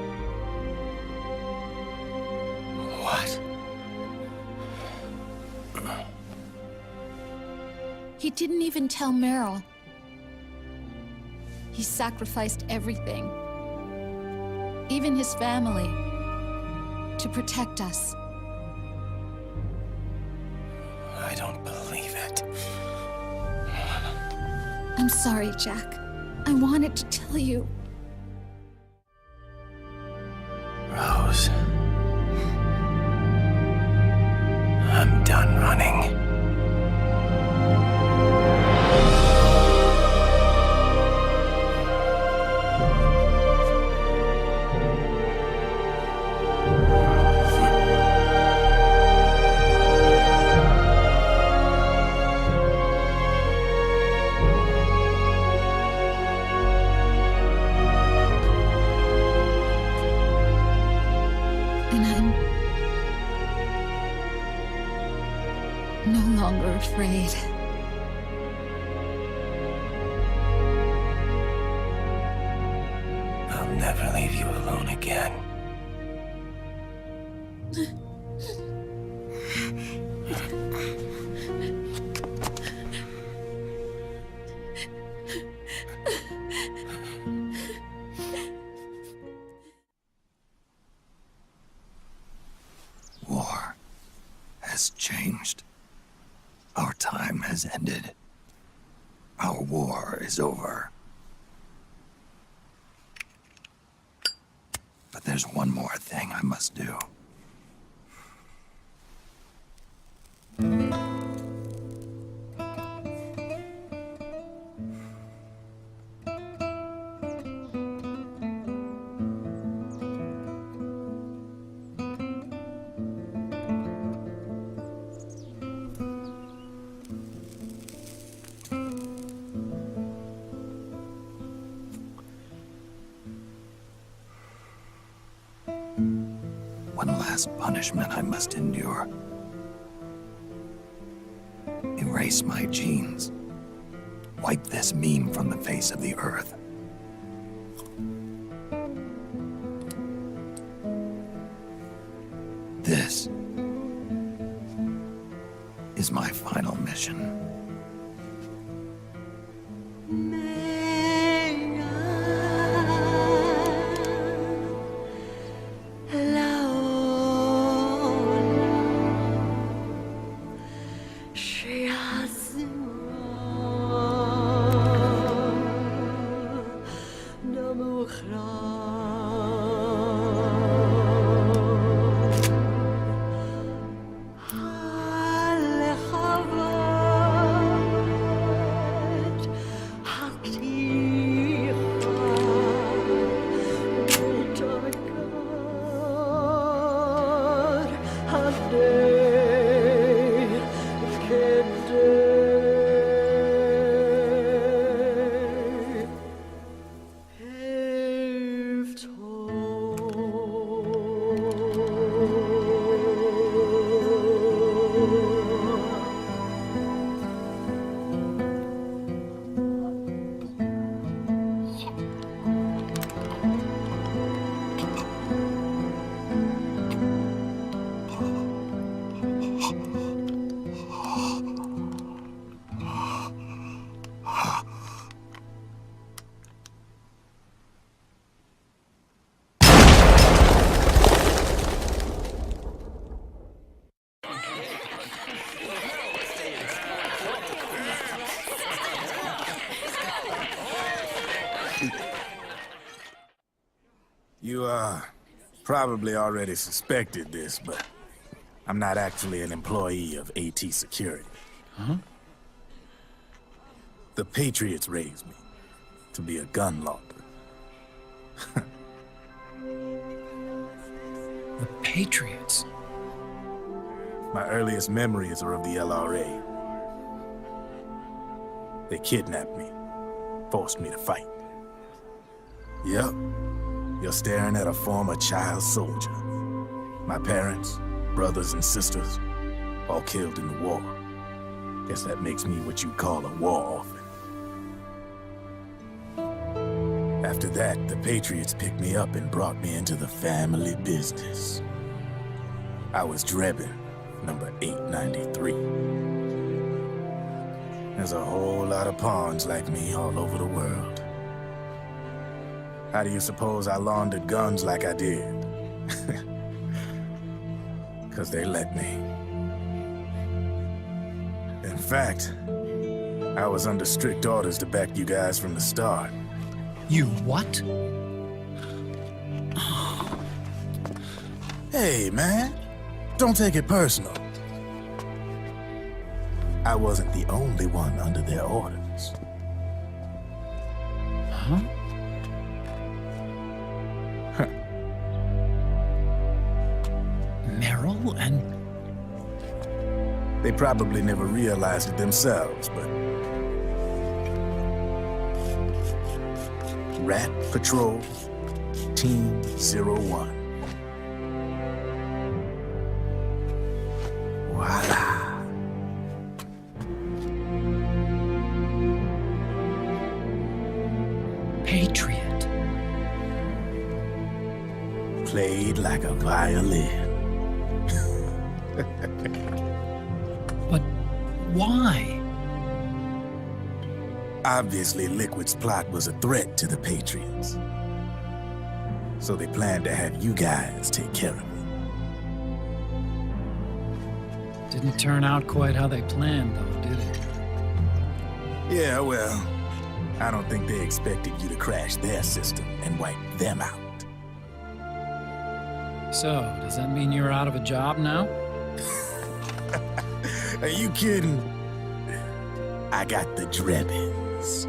What? He didn't even tell Meryl. He sacrificed everything, even his family, to protect us. I don't believe it. I'm sorry, Jack. I wanted to tell you. Rose. I'm done running. never afraid. I'll never leave you alone again. War has changed. Our time has ended. Our war is over. But there's one more thing I must do. One last punishment I must endure. Erase my genes. Wipe this meme from the face of the earth. This is my final mission. You, probably already suspected this, but I'm not actually an employee of AT Security. Huh? The Patriots raised me to be a gun launderer. The Patriots? My earliest memories are of the LRA. They kidnapped me, forced me to fight. Yep, you're staring at a former child soldier. My parents, brothers and sisters, all killed in the war. Guess that makes me what you call a war orphan. After that, the Patriots picked me up and brought me into the family business. I was Drebin, number 893. There's a whole lot of pawns like me all over the world. How do you suppose I laundered guns like I did? 'Cause they let me. In fact, I was under strict orders to back you guys from the start. You what? Hey, man. Don't take it personal. I wasn't the only one under their orders. Huh? Meryl and... They probably never realized it themselves, but... Rat Patrol, Team 01. Voila. Patriot. Played like a violin. But why? Obviously, Liquid's plot was a threat to the Patriots. So they planned to have you guys take care of it. Didn't turn out quite how they planned, though, did it? Yeah, well, I don't think they expected you to crash their system and wipe them out. So, does that mean you're out of a job now? Are you kidding? I got the Drebins.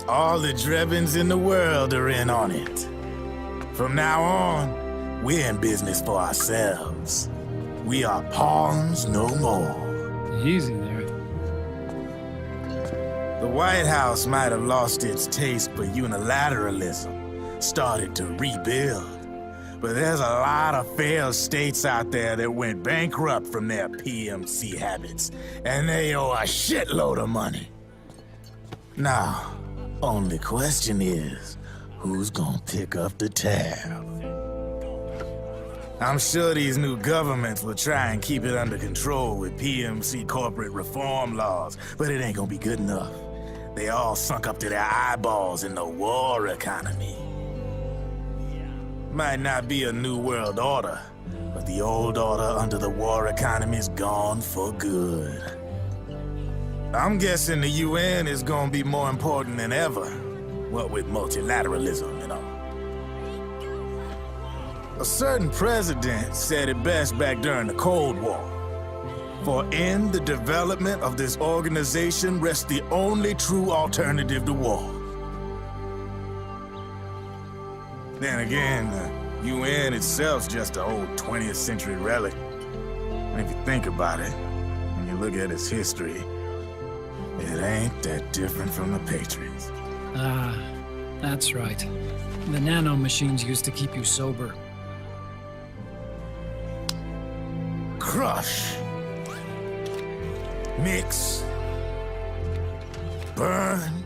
All the Drebins in the world are in on it. From now on, we're in business for ourselves. We are pawns no more. Easy there. The White House might have lost its taste for unilateralism, started to rebuild. But there's a lot of failed states out there that went bankrupt from their PMC habits, and they owe a shitload of money. Now, only question is, who's gonna pick up the tab? I'm sure these new governments will try and keep it under control with PMC corporate reform laws, but it ain't gonna be good enough. They all sunk up to their eyeballs in the war economy. Might not be a new world order, but the old order under the war economy's gone for good. I'm guessing the UN is gonna be more important than ever, what with multilateralism and all. A certain president said it best back during the Cold War. For in the development of this organization rests the only true alternative to war. Then again, the UN itself's just an old 20th century relic. And if you think about it, when you look at its history, it ain't that different from the Patriots. Ah, that's right. The nanomachines used to keep you sober. Crush. Mix. Burn.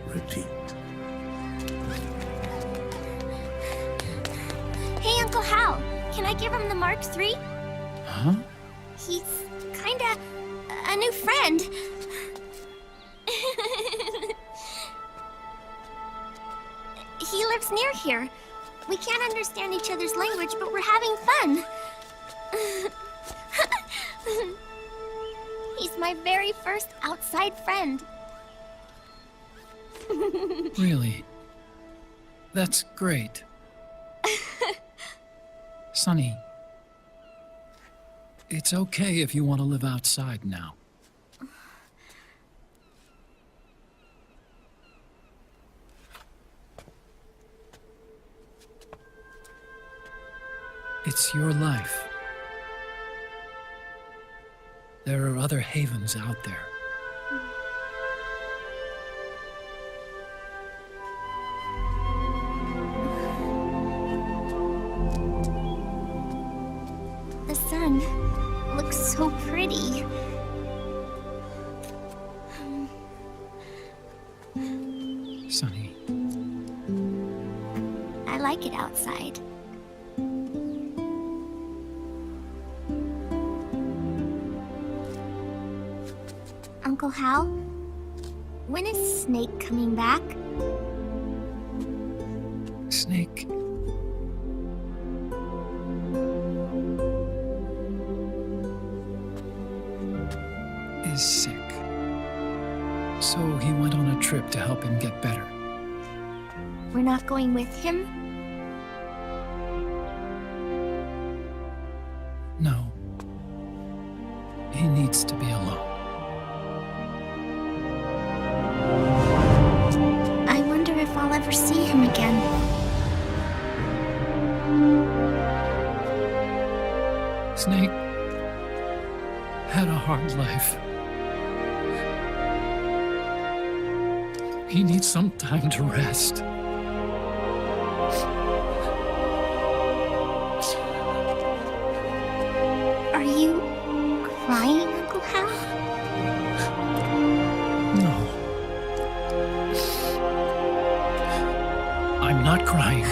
Repeat. Hey, Uncle Hal, can I give him the Mark III? Huh? He's kinda a new friend. He lives near here. We can't understand each other's language, but we're having fun. He's my very first outside friend. Really? That's great. Sonny, it's okay if you want to live outside now. It's your life. There are other havens out there. The sun looks so pretty. Sonny. I like it outside. Uncle Hal, when is Snake coming back? Snake. Is sick. So he went on a trip to help him get better. We're not going with him? No. He needs to be alone. I wonder if I'll ever see him again. Snake had a hard life. He needs some time to rest. Are you crying, Uncle Hal? No. crying?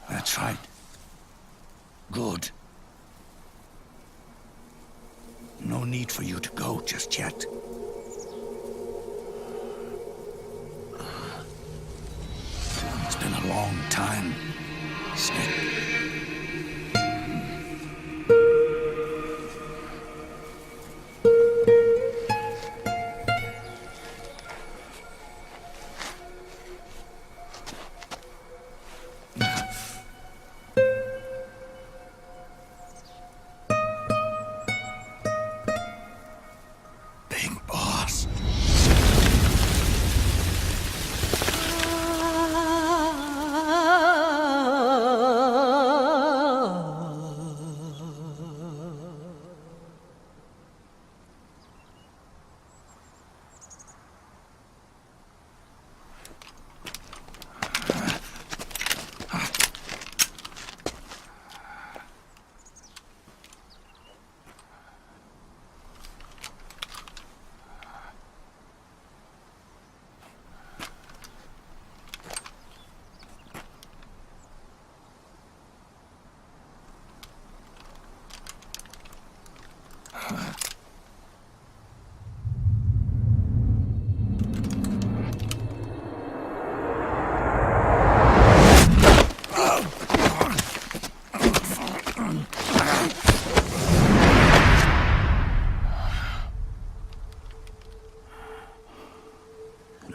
That's right. Good. No need for you to go just yet. It's been a long time, Snake.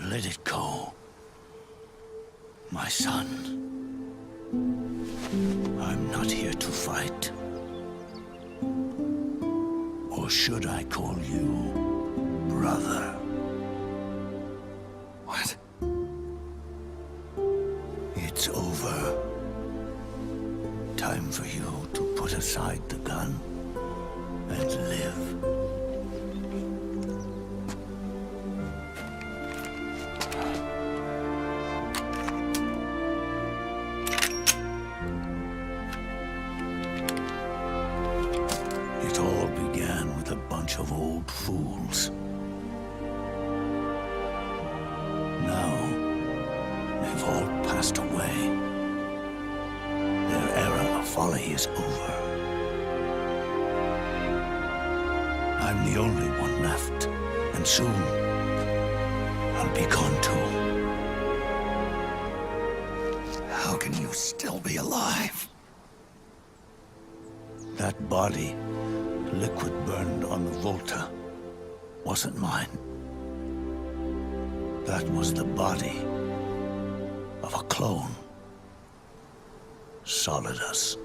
Let it go, my son. I'm not here to fight. Or should I call you brother? What? It's over. Time for you to put aside the gun and live. It all began with a bunch of old fools. Now, they've all passed away. Their era of folly is over. I'm the only one left, and soon I'll be gone too. How can you still be alive? That body, liquid burned on the Volta, wasn't mine. That was the body of a clone. Solidus.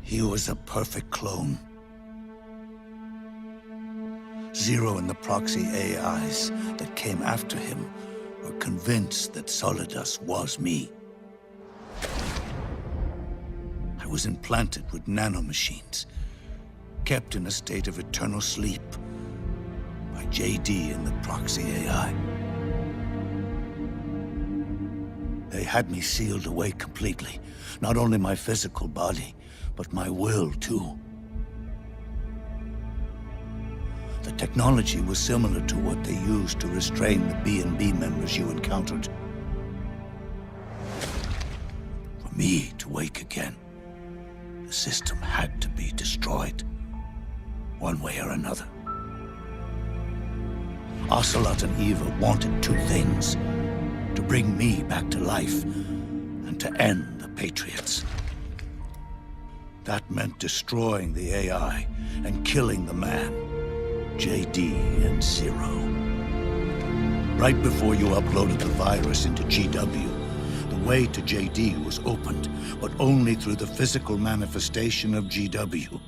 He was a perfect clone. Zero and the proxy AIs that came after him were convinced that Solidus was me. I was implanted with nanomachines, kept in a state of eternal sleep by JD and the proxy AI. They had me sealed away completely, not only my physical body, but my will too. The technology was similar to what they used to restrain the B&B members you encountered. For me to wake again, the system had to be destroyed, one way or another. Ocelot and Eva wanted two things: to bring me back to life, and to end the Patriots. That meant destroying the AI and killing the man, JD and Zero. Right before you uploaded the virus into GW, the way to JD was opened, but only through the physical manifestation of GW.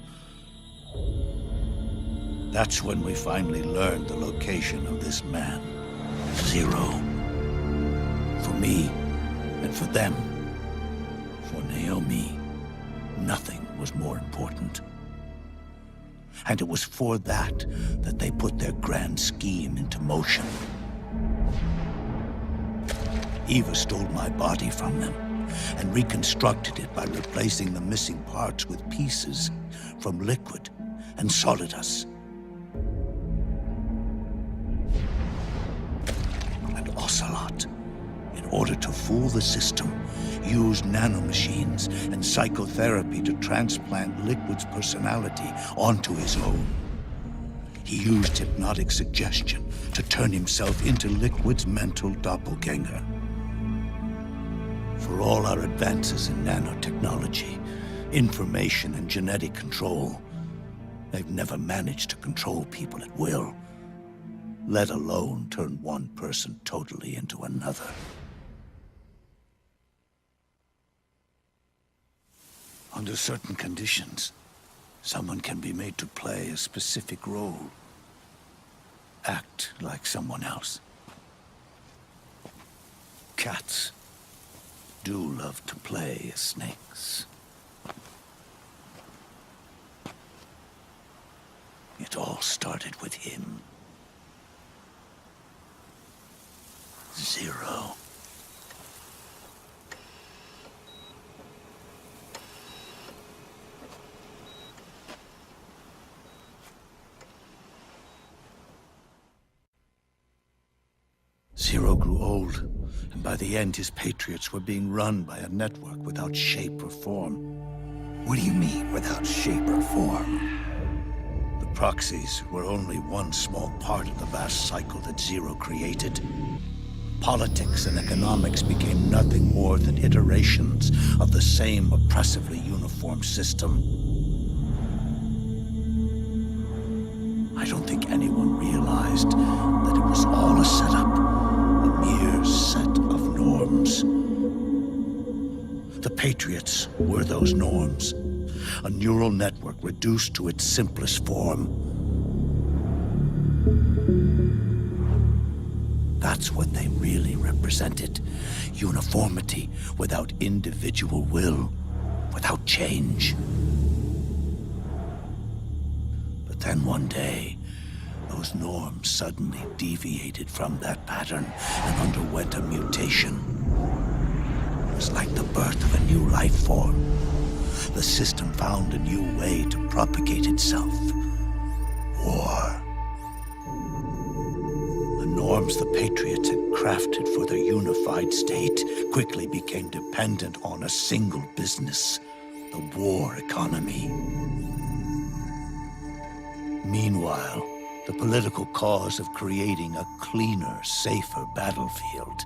That's when we finally learned the location of this man, Zero. For me, and for them, for Naomi, nothing was more important. And it was for that they put their grand scheme into motion. Eva stole my body from them and reconstructed it by replacing the missing parts with pieces from Liquid and Solidus. And Ocelot, in order to fool the system, used nanomachines and psychotherapy to transplant Liquid's personality onto his own. He used hypnotic suggestion to turn himself into Liquid's mental doppelganger. For all our advances in nanotechnology, information and genetic control, they've never managed to control people at will, let alone turn one person totally into another. Under certain conditions, someone can be made to play a specific role. Act like someone else. Cats do love to play as snakes. It all started with him. Zero. Zero grew old, and by the end his Patriots were being run by a network without shape or form. What do you mean, without shape or form? The proxies were only one small part of the vast cycle that Zero created. Politics and economics became nothing more than iterations of the same oppressively uniform system. I don't think anyone realized that it was all a setup. Mere set of norms. The Patriots were those norms, a neural network reduced to its simplest form. That's what they really represented. Uniformity without individual will, without change. But then one day, those norms suddenly deviated from that pattern and underwent a mutation. It was like the birth of a new life form. The system found a new way to propagate itself. War. The norms the Patriots had crafted for their unified state quickly became dependent on a single business, the war economy. Meanwhile, The political cause of creating a cleaner, safer battlefield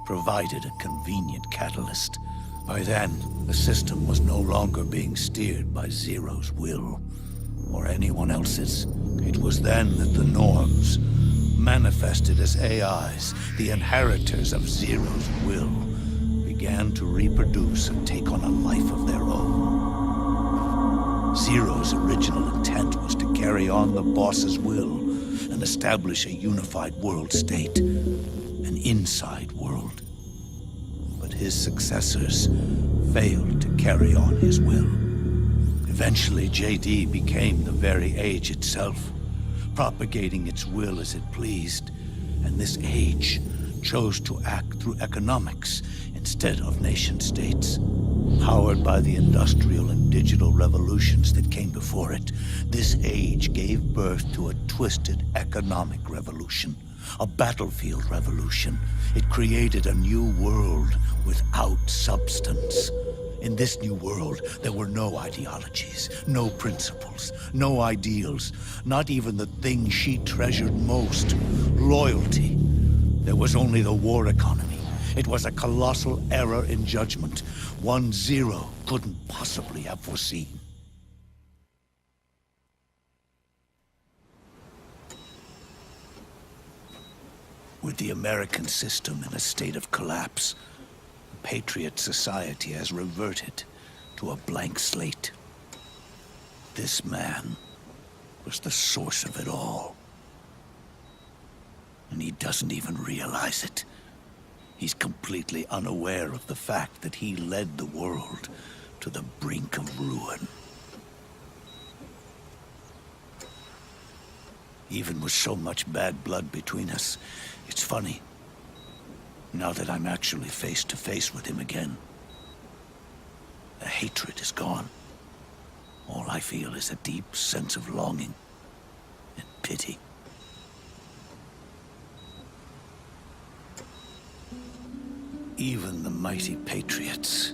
provided a convenient catalyst. By then, the system was no longer being steered by Zero's will, or anyone else's. It was then that the norms, manifested as AIs, the inheritors of Zero's will, began to reproduce and take on a life of their own. Zero's original intent was to carry on the boss's will and establish a unified world state, an inside world. But his successors failed to carry on his will. Eventually, JD became the very age itself, propagating its will as it pleased, and this age chose to act through economics instead of nation-states. Powered by the industrial and digital revolutions that came before it, this age gave birth to a twisted economic revolution, a battlefield revolution. It created a new world without substance. In this new world, there were no ideologies, no principles, no ideals, not even the thing she treasured most, loyalty. There was only the war economy. It was a colossal error in judgment, one Zero couldn't possibly have foreseen. With the American system in a state of collapse, the Patriot Society has reverted to a blank slate. This man was the source of it all. And he doesn't even realize it. He's completely unaware of the fact that he led the world to the brink of ruin. Even with so much bad blood between us, it's funny. Now that I'm actually face to face with him again, the hatred is gone. All I feel is a deep sense of longing and pity. Even the mighty Patriots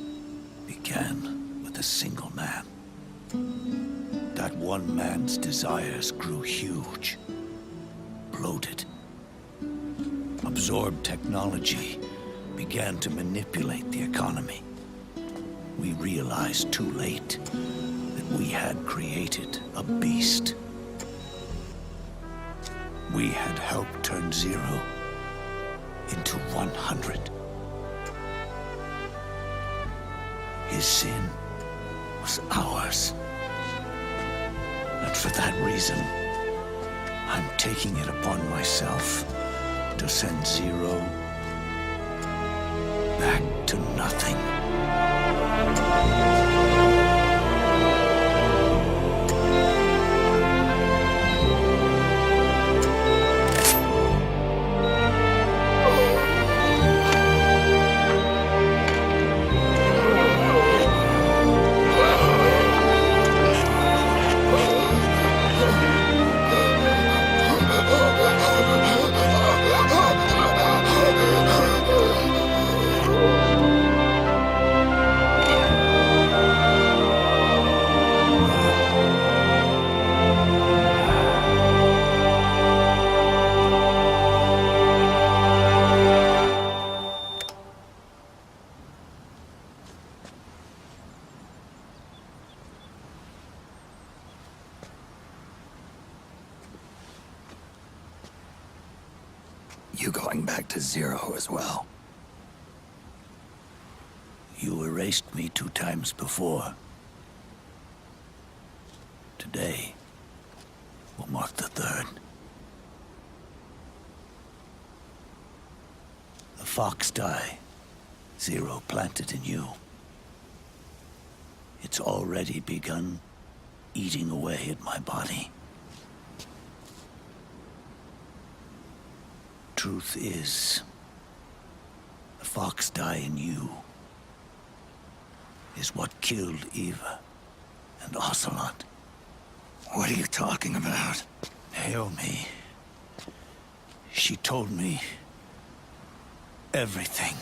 began with a single man. That one man's desires grew huge, bloated. Absorbed technology began to manipulate the economy. We realized too late that we had created a beast. We had helped turn Zero into 100. His sin was ours. And for that reason, I'm taking it upon myself to send Zero back to nothing. You going back to Zero as well? You erased me 2 times before. Today will mark the 3rd. The fox die Zero planted in you. It's already begun eating away at my body. Truth is, the fox die in you is what killed Eva and Ocelot. What are you talking about? Naomi. She told me everything.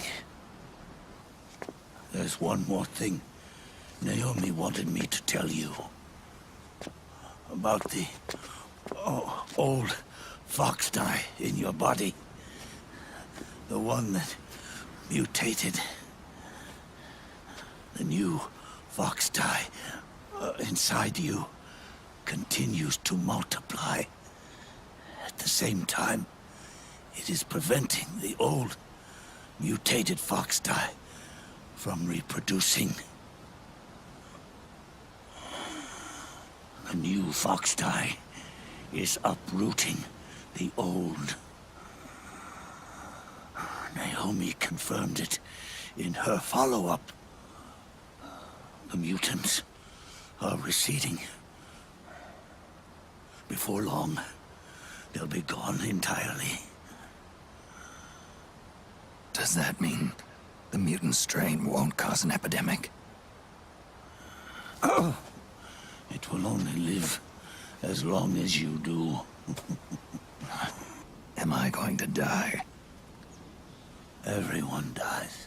There's one more thing Naomi wanted me to tell you. About the old fox dye in your body. The one that mutated. The new fox dye inside you continues to multiply. At the same time, it is preventing the old mutated fox dye from reproducing. The new fox dye is uprooting the old. Naomi confirmed it in her follow-up. The mutants are receding. Before long, they'll be gone entirely. Does that mean the mutant strain won't cause an epidemic? It will only live as long as you do. Am I going to die? Everyone dies.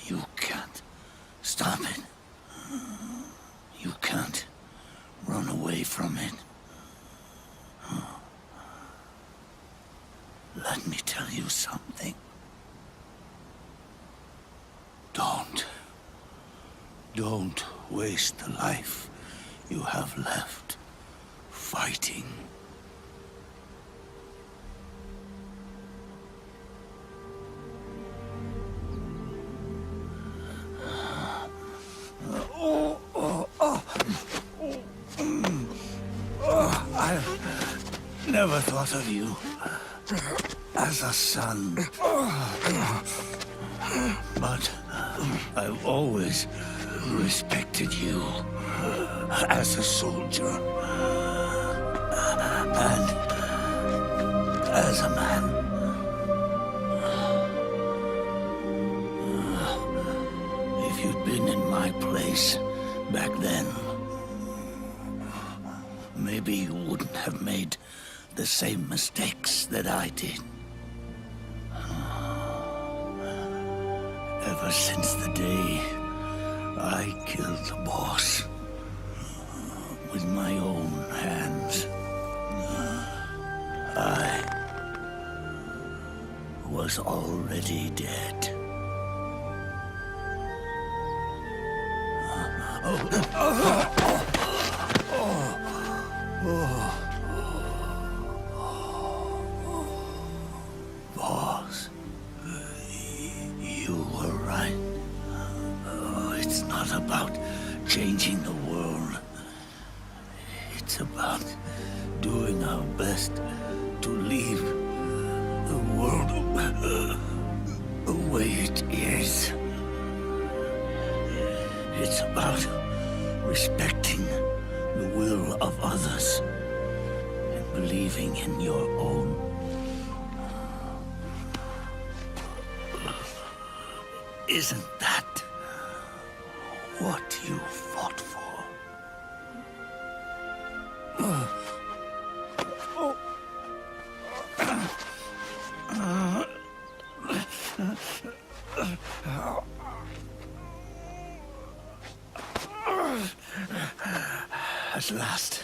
You can't stop it. You can't run away from it. Let me tell you something. Don't waste the life you have left fighting. I never thought of you as a son. But I've always respected you as a soldier and as a man. If you'd been in my place back then, maybe you wouldn't have made the same mistakes that I did. Ever since the day I killed the boss with my own hands, I was already dead. Boss, you were right. It's not about changing the world. It's about doing our best to leave the world the way it is. It's about respecting the will of others and believing in your own. Isn't that what you fought for? At last,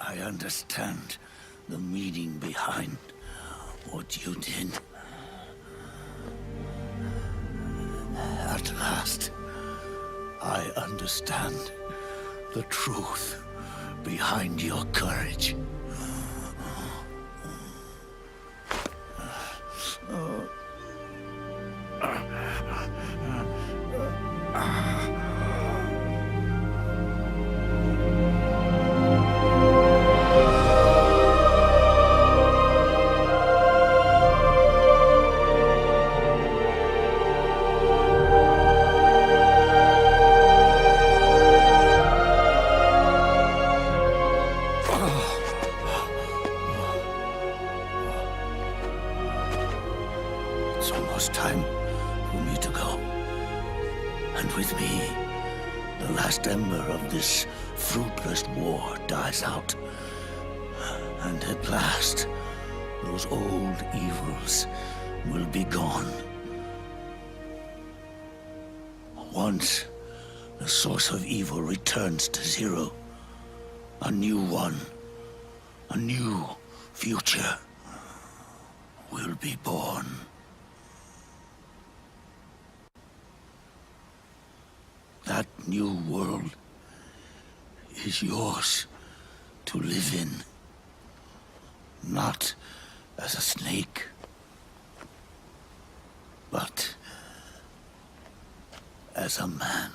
I understand the meaning behind what you did. At last, I understand the truth behind your courage. It's almost time for me to go. And with me, the last ember of this fruitless war dies out. And at last, those old evils will be gone. Once the source of evil returns to zero, A new one. A new future will be born. That new world is yours to live in. Not as a snake, but as a man.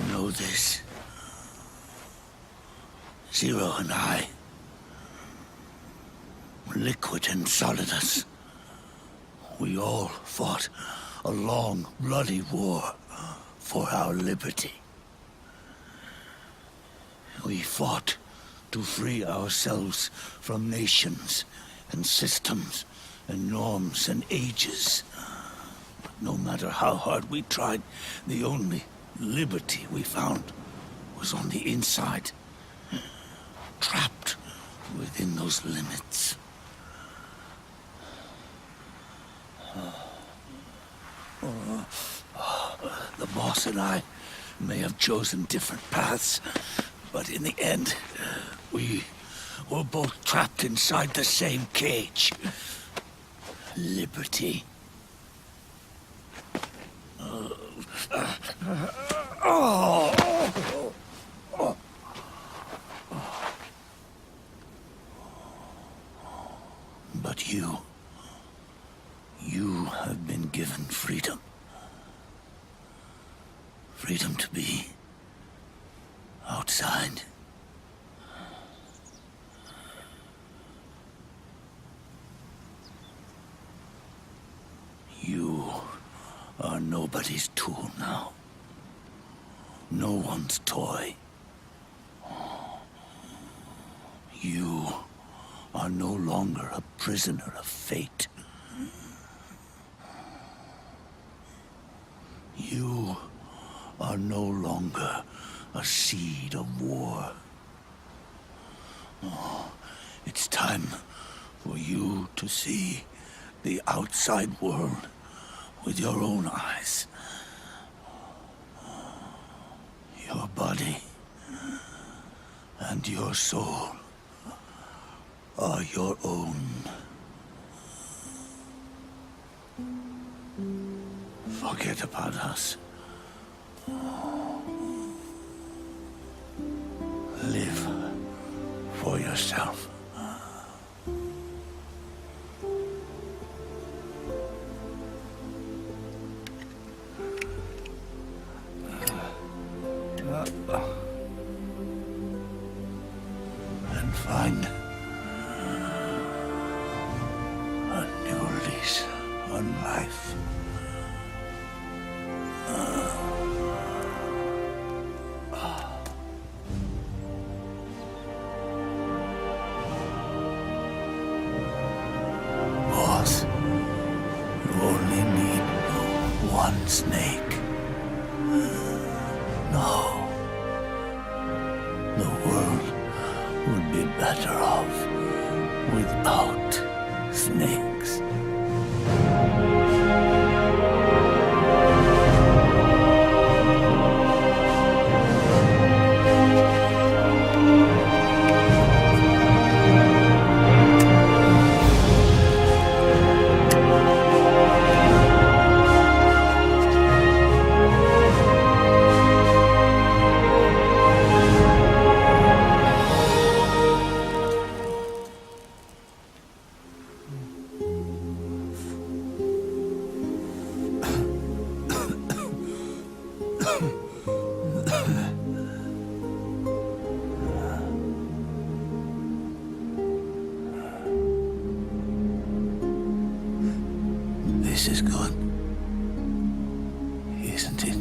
Know this. Zero and I, Liquid and Solidus, we all fought a long, bloody war for our liberty. We fought to free ourselves from nations and systems and norms and ages. But no matter how hard we tried, the only liberty we found was on the inside, trapped within those limits. The boss and I may have chosen different paths, but in the end, we were both trapped inside the same cage. Liberty. But you have been given freedom. Freedom to be outside. You are nobody's tool now. No one's toy. You are no longer a prisoner of fate. You are no longer a seed of war. It's time for you to see the outside world with your own eyes. Your body and your soul are your own. Forget about us. Live for yourself. And find a new lease on life. Boss, you only need one snake. No. The world would be better off without snakes. This is good, isn't it?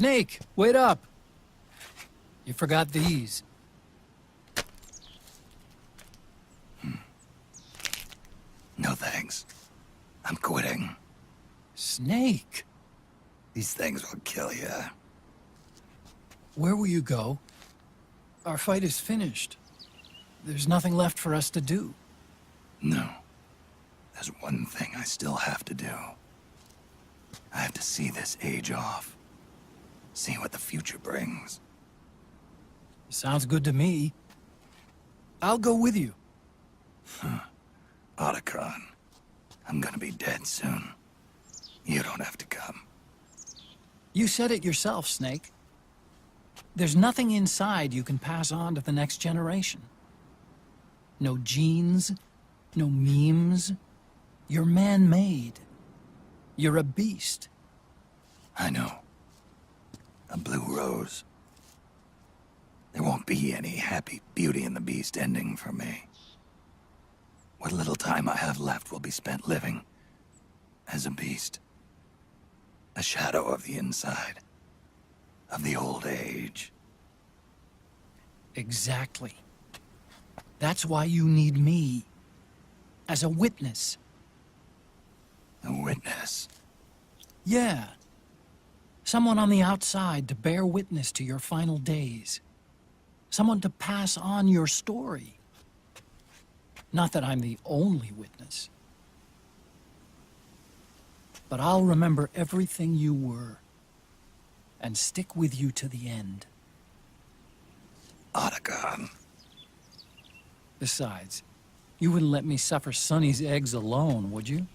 Snake, wait up! You forgot these. No thanks. I'm quitting. Snake! These things will kill you. Where will you go? Our fight is finished. There's nothing left for us to do. No. There's one thing I still have to do. I have to see this age off. See what the future brings. Sounds good to me. I'll go with you. Otacon, I'm gonna be dead soon. You don't have to come. You said it yourself, Snake. There's nothing inside you can pass on to the next generation. No genes, no memes. You're man-made. You're a beast. I know. A blue rose. There won't be any happy Beauty and the Beast ending for me. What little time I have left will be spent living as a beast. A shadow of the inside. Of the old age. Exactly. That's why you need me. As a witness. A witness? Yeah. Someone on the outside to bear witness to your final days. Someone to pass on your story. Not that I'm the only witness. But I'll remember everything you were. And stick with you to the end. Otacon. Besides, you wouldn't let me suffer Sonny's eggs alone, would you?